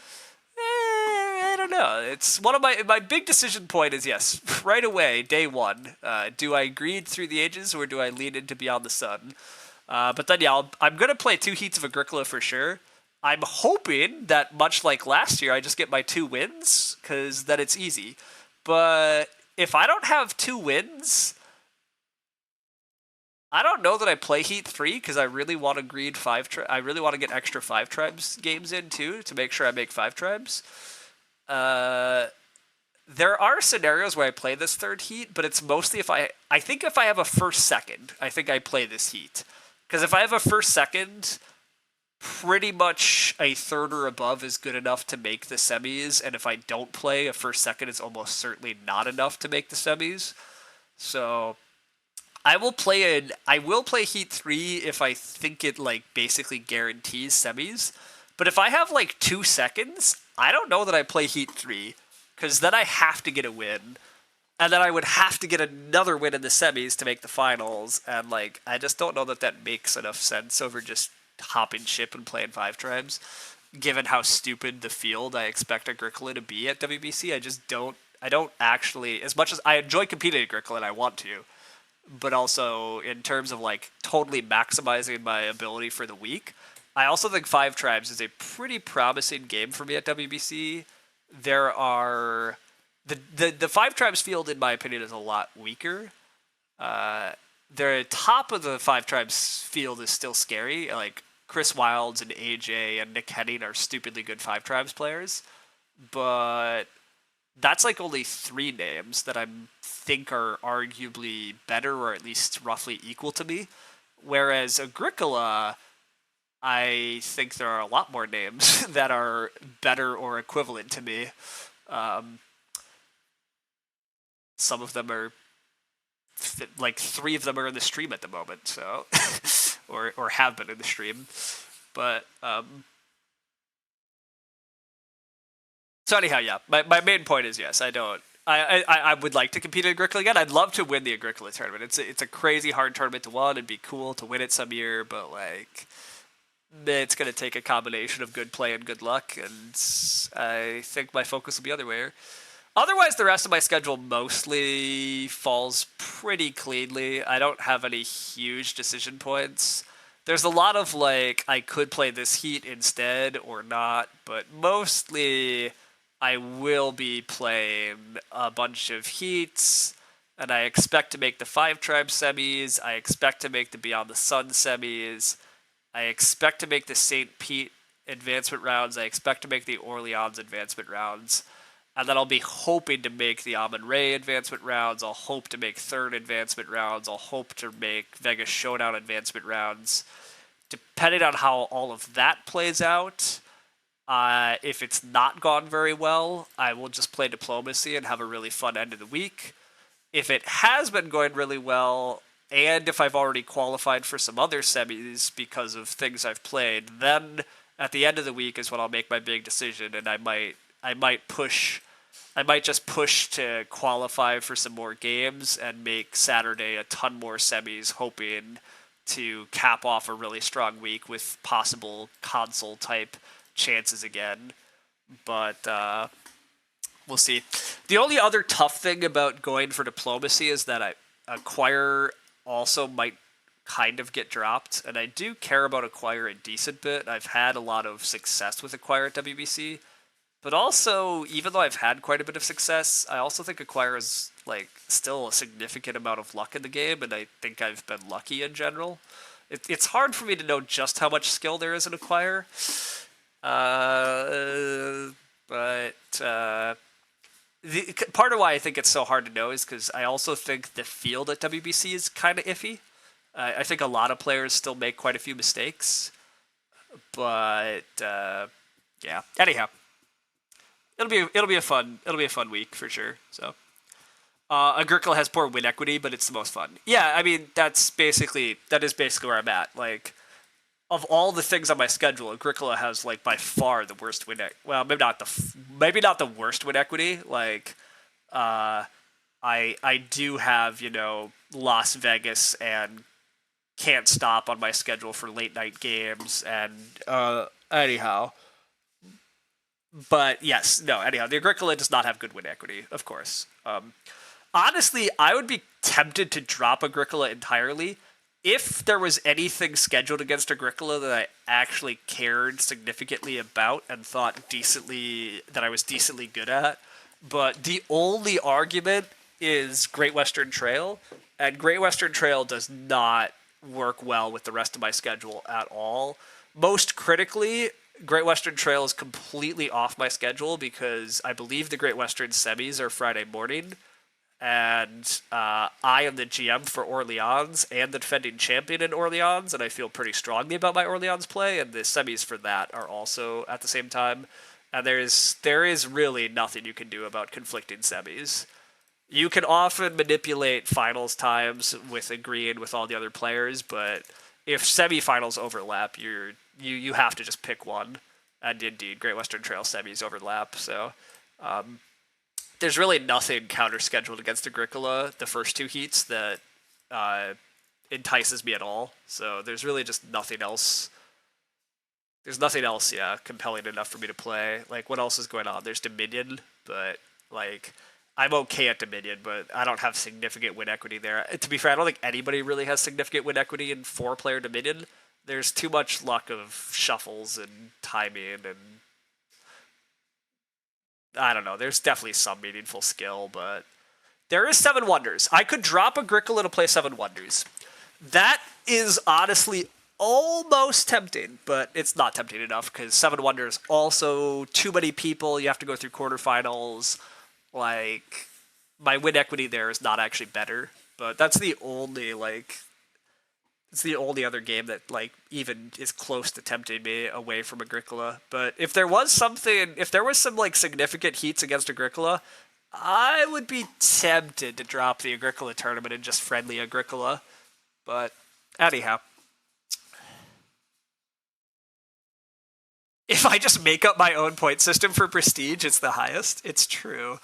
I don't know. It's one of my big decision point is yes, right away, day one. Do I greed Through the Ages or do I lean into Beyond the Sun? But then yeah, I'm gonna play 2 heats of Agricola for sure. I'm hoping that much like last year, I just get my 2 wins because then it's easy. But if I don't have 2 wins, I don't know that I play Heat 3 because I really want to greed 5 I really want to get extra 5 tribes games in too to make sure I make 5 tribes. There are scenarios where I play this third heat, but it's mostly I think if I have a first second, I think I play this heat. Because if I have a first second, pretty much a third or above is good enough to make the semis, and if I don't play, a first second is almost certainly not enough to make the semis. So I will play Heat 3 if I think it like basically guarantees semis. But if I have like 2 seconds, I don't know that I play Heat 3 cuz then I have to get a win. And then I would have to get another win in the semis to make the finals, and like I just don't know that that makes enough sense over just hopping ship and playing 5 tribes. Given how stupid the field I expect Agricola to be at WBC, I don't actually, as much as I enjoy competing at Agricola and I want to, but also in terms of like totally maximizing my ability for the week, I also think 5 tribes is a pretty promising game for me at WBC. There are the 5 tribes field, in my opinion, is a lot weaker. The top of the 5 tribes field is still scary. Like Chris Wilds and AJ and Nick Henning are stupidly good 5 tribes players, but that's like only 3 names that I think are arguably better or at least roughly equal to me. Whereas Agricola, I think there are a lot more names that are better or equivalent to me. Um, some of them are like 3 of them are in the stream at the moment, so or have been in the stream. But so anyhow, yeah, my main point is yes, I don't. I would like to compete in Agricola again. I'd love to win the Agricola tournament. It's a crazy hard tournament to win. It'd be cool to win it some year, but like it's gonna take a combination of good play and good luck, and I think my focus will be other way. Otherwise, the rest of my schedule mostly falls pretty cleanly. I don't have any huge decision points. There's a lot of like, I could play this heat instead or not, but mostly I will be playing a bunch of heats, and I expect to make the 5 tribe semis. I expect to make the Beyond the Sun semis. I expect to make the St. Pete advancement rounds. I expect to make the Orleans advancement rounds. And then I'll be hoping to make the Amon Ray advancement rounds. I'll hope to make third advancement rounds. I'll hope to make Vegas Showdown advancement rounds. Depending on how all of that plays out, if it's not gone very well, I will just play Diplomacy and have a really fun end of the week. If it has been going really well, and if I've already qualified for some other semis because of things I've played, then at the end of the week is when I'll make my big decision, and I might just push to qualify for some more games and make Saturday a ton more semis, hoping to cap off a really strong week with possible console type chances again. But we'll see. The only other tough thing about going for Diplomacy is that Acquire also might kind of get dropped, and I do care about Acquire a decent bit. I've had a lot of success with Acquire at WBC, but also, even though I've had quite a bit of success, I also think Acquire is like still a significant amount of luck in the game, and I think I've been lucky in general. It's hard for me to know just how much skill there is in Acquire, but part of why I think it's so hard to know is because I also think the field at WBC is kind of iffy. I think a lot of players still make quite a few mistakes, but yeah. Anyhow, it'll be a fun week for sure. So Agricola has poor win equity, but it's the most fun. Yeah, I mean that is basically where I'm at. Like, of all the things on my schedule, Agricola has like by far the worst win. Well, maybe not the worst win equity. Like, I do have Las Vegas and Can't Stop on my schedule for late night games, and anyhow. But yes, no. Anyhow, the Agricola does not have good win equity, of course. Honestly, I would be tempted to drop Agricola entirely if there was anything scheduled against Agricola that I actually cared significantly about and thought that I was decently good at. But the only argument is Great Western Trail, and Great Western Trail does not work well with the rest of my schedule at all. Most critically, Great Western Trail is completely off my schedule because I believe the Great Western semis are Friday morning, and I am the GM for Orleans and the defending champion in Orleans, and I feel pretty strongly about my Orleans play, and the semis for that are also at the same time. And there is really nothing you can do about conflicting semis. You can often manipulate finals times with agreeing with all the other players, but if semifinals overlap, you have to just pick one. And indeed, Great Western Trail semis overlap, so there's really nothing counter-scheduled against Agricola the first two heats that entices me at all. So there's really just nothing else. There's nothing else, compelling enough for me to play. Like, what else is going on? There's Dominion, but like, I'm okay at Dominion, but I don't have significant win equity there. To be fair, I don't think anybody really has significant win equity in 4-player Dominion. There's too much luck of shuffles and timing, and I don't know. There's definitely some meaningful skill, but there is 7 Wonders. I could drop Agricola to play 7 Wonders. That is honestly almost tempting, but it's not tempting enough because 7 Wonders also too many people. You have to go through quarterfinals. Like, my win equity there is not actually better, but that's the only it's the only other game that like even is close to tempting me away from Agricola. But if there was some like significant heats against Agricola, I would be tempted to drop the Agricola tournament and just friendly Agricola. But anyhow, if I just make up my own point system for Prestige, it's the highest. It's true.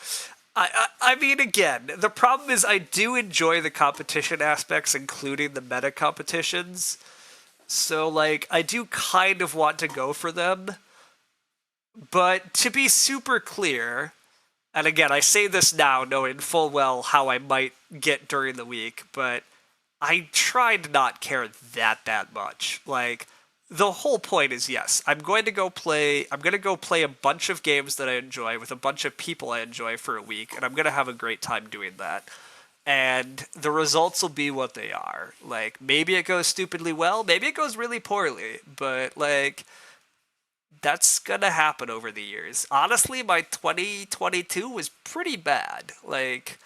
I mean, again, the problem is I do enjoy the competition aspects, including the meta competitions. So, like, I do kind of want to go for them. But to be super clear, and again, I say this now knowing full well how I might get during the week, but I try to not care that much. Like, the whole point is, yes, I'm going to go play a bunch of games that I enjoy with a bunch of people I enjoy for a week, and I'm going to have a great time doing that. And the results will be what they are. Like, maybe it goes stupidly well, maybe it goes really poorly, but like, That's gonna happen over the years. Honestly, my 2022 was pretty bad. Like,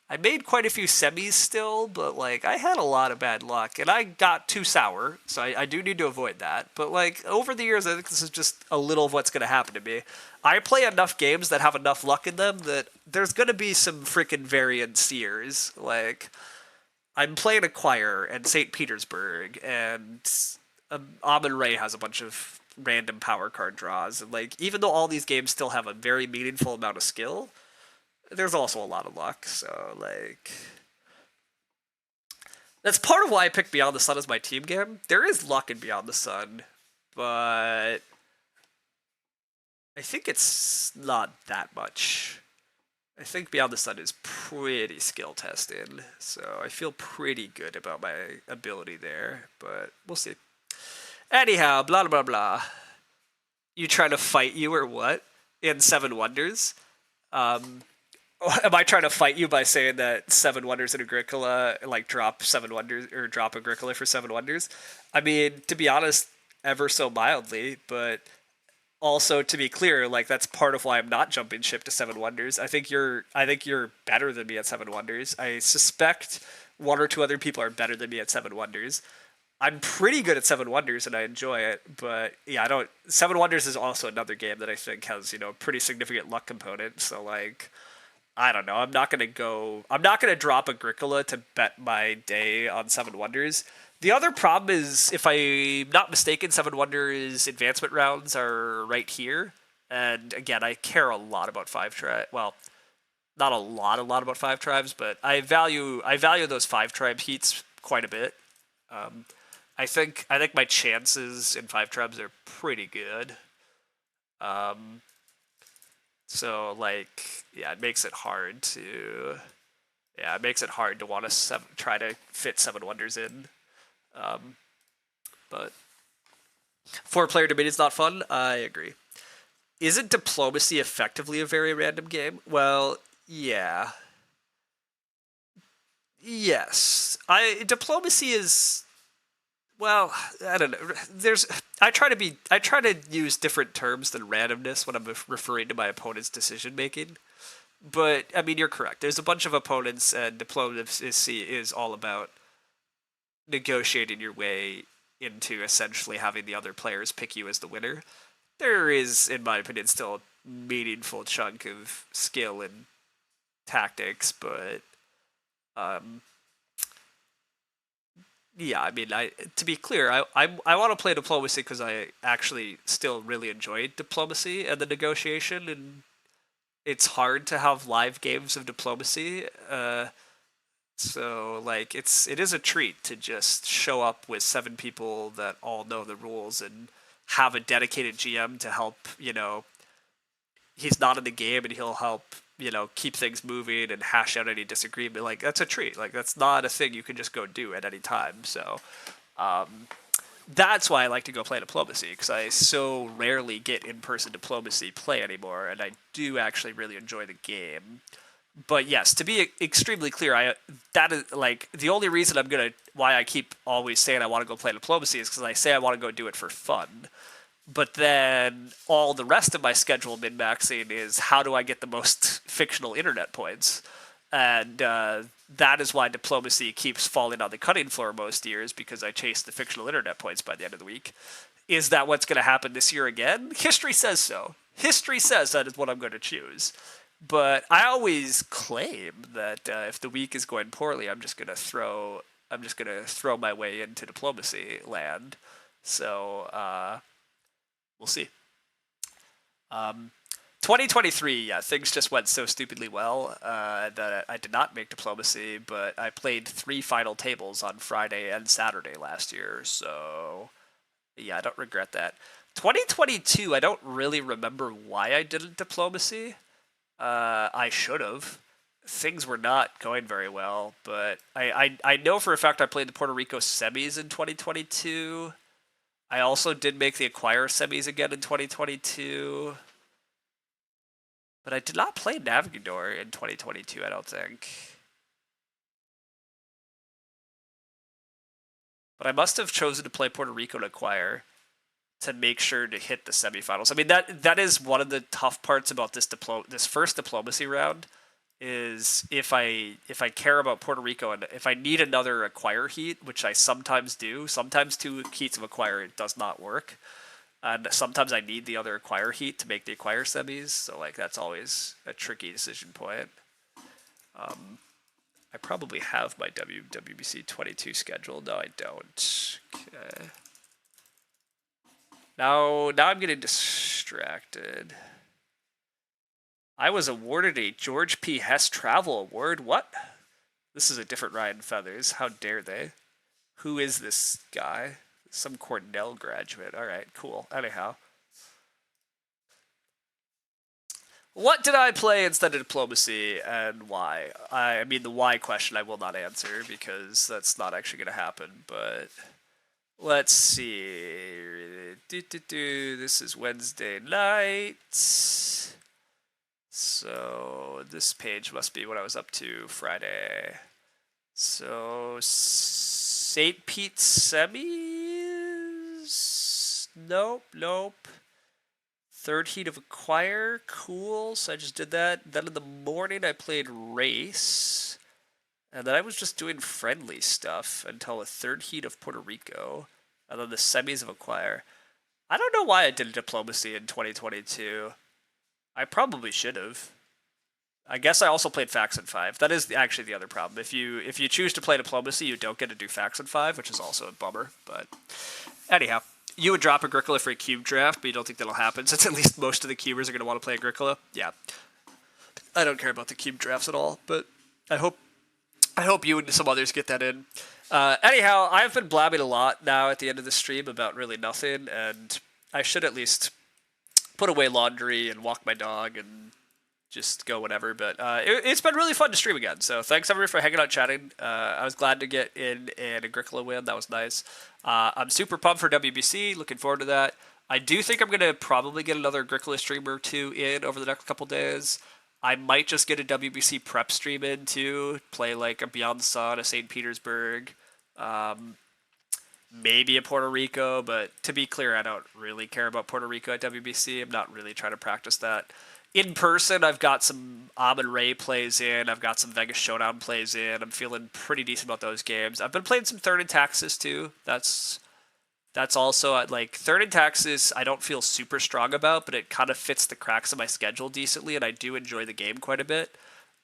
I made quite a few semis still, but like I had a lot of bad luck, and I got too sour, so I do need to avoid that. But like over the years, I think this is just a little of what's gonna happen to me. I play enough games that have enough luck in them that there's gonna be some freaking variance years. Like I'm playing Acquire and St. Petersburg, and Amun Ray has a bunch of random power card draws. And like even though all these games still have a very meaningful amount of skill, there's also a lot of luck. So like that's part of why I picked Beyond the Sun as my team game. There is luck in Beyond the Sun, but I think it's not that much. I think Beyond the Sun is pretty skill tested, so I feel pretty good about my ability there, but we'll see. Anyhow, blah blah blah. You trying to fight you or what? In Seven Wonders? Am I trying to fight you by saying that Seven Wonders in Agricola, like drop Seven Wonders or drop Agricola for Seven Wonders? I mean, to be honest, ever so mildly, but also to be clear, like that's part of why I'm not jumping ship to Seven Wonders. I think you're better than me at Seven Wonders. I suspect one or two other people are better than me at Seven Wonders. I'm pretty good at Seven Wonders and I enjoy it, but yeah, I don't. Seven Wonders is also another game that I think has a pretty significant luck component. So like, I don't know. I'm not gonna go. I'm not gonna drop Agricola to bet my day on Seven Wonders. The other problem is, if I'm not mistaken, Seven Wonders advancement rounds are right here. And again, I care a lot about five tribe. Well, not a lot about five tribes, but I value those five tribe heats quite a bit. Um, I think my chances in five tribes are pretty good. Um, so like, yeah, it makes it hard to want to try to fit Seven Wonders in. Um, but four-player debate is not fun. I agree. Isn't diplomacy effectively a very random game? Well, yeah. Yes. I diplomacy is, well, I don't know. I try to use different terms than randomness when I'm referring to my opponent's decision making. But I mean, you're correct. There's a bunch of opponents, and diplomacy is all about negotiating your way into essentially having the other players pick you as the winner. There is, in my opinion, still a meaningful chunk of skill and tactics, but um, yeah, I mean, to be clear, I want to play diplomacy because I actually still really enjoy diplomacy and the negotiation, and it's hard to have live games of diplomacy. So like it is a treat to just show up with seven people that all know the rules and have a dedicated GM to help, he's not in the game and he'll help, keep things moving and hash out any disagreement. Like that's a treat. Like that's not a thing you can just go do at any time. So that's why I like to go play diplomacy, because I so rarely get in-person diplomacy play anymore, and I do actually really enjoy the game. But yes, to be extremely clear, that is like the only reason why I keep always saying I want to go play diplomacy is because I say I want to go do it for fun. But then all the rest of my schedule min-maxing is how do I get the most fictional internet points, and that is why diplomacy keeps falling on the cutting floor most years, because I chase the fictional internet points by the end of the week. Is that what's going to happen this year again? History says so. History says that is what I'm going to choose. But I always claim that if the week is going poorly, I'm just gonna throw my way into diplomacy land. So we'll see. 2023, yeah, things just went so stupidly well that I did not make diplomacy, but I played 3 final tables on Friday and Saturday last year. So yeah, I don't regret that. 2022, I don't really remember why I didn't diplomacy. I should have. Things were not going very well, but I know for a fact I played the Puerto Rico semis in 2022. I also did make the Acquire semis again in 2022. But I did not play Navigador in 2022, I don't think. But I must have chosen to play Puerto Rico to Acquire to make sure to hit the semifinals. I mean, that is one of the tough parts about this first diplomacy round is if I care about Puerto Rico and if I need another acquire heat, which I sometimes do, sometimes 2 heats of acquire it does not work. And sometimes I need the other acquire heat to make the acquire semis, so like that's always a tricky decision point. I probably have my WWBC 22 scheduled. No, I don't. Okay. Now I'm getting distracted. I was awarded a George P. Hess Travel Award. What? This is a different Ryan Feathers. How dare they? Who is this guy? Some Cornell graduate. All right, cool. Anyhow. What did I play instead of diplomacy and why? I mean, the why question I will not answer because that's not actually going to happen, but let's see. This is Wednesday night. So this page must be what I was up to Friday. So St. Pete semis? Nope. 3rd heat of acquire, cool. So I just did that. Then in the morning I played race. And then I was just doing friendly stuff until a 3rd heat of Puerto Rico. And then the semis of acquire. I don't know why I did diplomacy in 2022. I probably should have. I guess I also played Faction 5. That is actually the other problem. If you choose to play diplomacy, you don't get to do Faction 5, which is also a bummer. But anyhow. You would drop Agricola for a cube draft, but you don't think that'll happen, since at least most of the cubers are going to want to play Agricola. Yeah. I don't care about the cube drafts at all, but I hope you and some others get that in. Anyhow, I've been blabbing a lot now at the end of the stream about really nothing, and I should at least put away laundry and walk my dog and just go whatever. But it's been really fun to stream again, so thanks everyone for hanging out chatting. I was glad to get in an Agricola win. That was nice. I'm super pumped for WBC. Looking forward to that. I do think I'm going to probably get another Agricola stream or 2 in over the next couple days. I might just get a WBC prep stream in too. Play like a Beyond the Sun, a St. Petersburg, maybe a Puerto Rico. But to be clear, I don't really care about Puerto Rico at WBC. I'm not really trying to practice that. In person, I've got some Amon Ray plays in. I've got some Vegas Showdown plays in. I'm feeling pretty decent about those games. I've been playing some Third and Taxes too. That's also like Third and Taxes. I don't feel super strong about, but it kind of fits the cracks of my schedule decently, and I do enjoy the game quite a bit.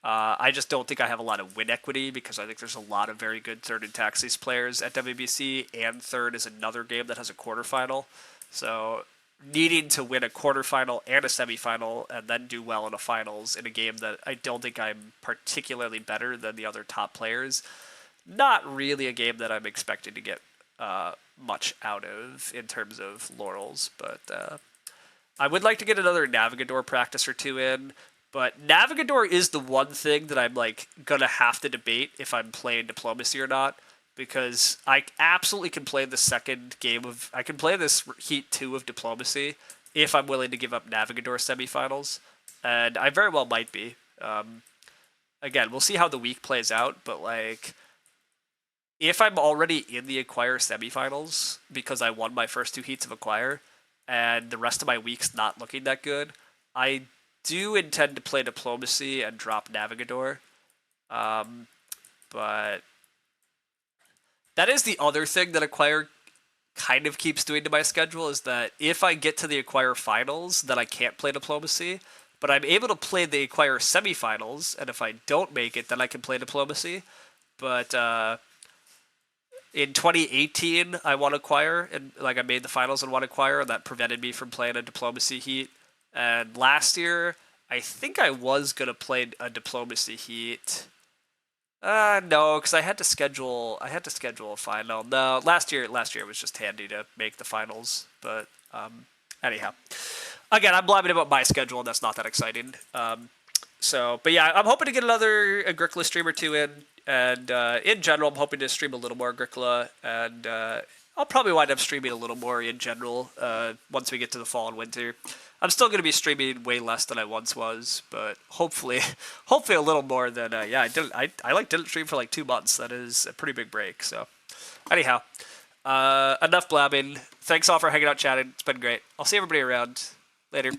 I just don't think I have a lot of win equity because I think there's a lot of very good Third and Taxes players at WBC, and Third is another game that has a quarterfinal. So needing to win a quarterfinal and a semifinal and then do well in a finals in a game that I don't think I'm particularly better than the other top players, not really a game that I'm expecting to get much out of in terms of laurels. But I would like to get another Navigador practice or 2 in. But Navigador is the one thing that I'm like gonna have to debate if I'm playing diplomacy or not. Because I absolutely can play the second game of... I can play this Heat 2 of Diplomacy if I'm willing to give up Navigador semifinals. And I very well might be. Again, we'll see how the week plays out, but like... If I'm already in the Acquire semifinals because I won my first 2 heats of Acquire, and the rest of my week's not looking that good, I do intend to play Diplomacy and drop Navigador. But... that is the other thing that Acquire kind of keeps doing to my schedule, is that if I get to the Acquire finals, then I can't play Diplomacy, but I'm able to play the Acquire semifinals, and if I don't make it, then I can play Diplomacy. But in 2018, I won Acquire, and like I made the finals and won Acquire, and that prevented me from playing a Diplomacy heat. And last year, I think I was going to play a Diplomacy heat. No, because I had to schedule a final. No, last year it was just handy to make the finals. But anyhow, again, I'm blabbing about my schedule, and that's not that exciting. But yeah, I'm hoping to get another Agricola stream or 2 in, and in general, I'm hoping to stream a little more Agricola, and I'll probably wind up streaming a little more in general once we get to the fall and winter. I'm still going to be streaming way less than I once was, but hopefully a little more than I didn't stream for like 2 months. That is a pretty big break. So anyhow, enough blabbing. Thanks all for hanging out, chatting. It's been great. I'll see everybody around later.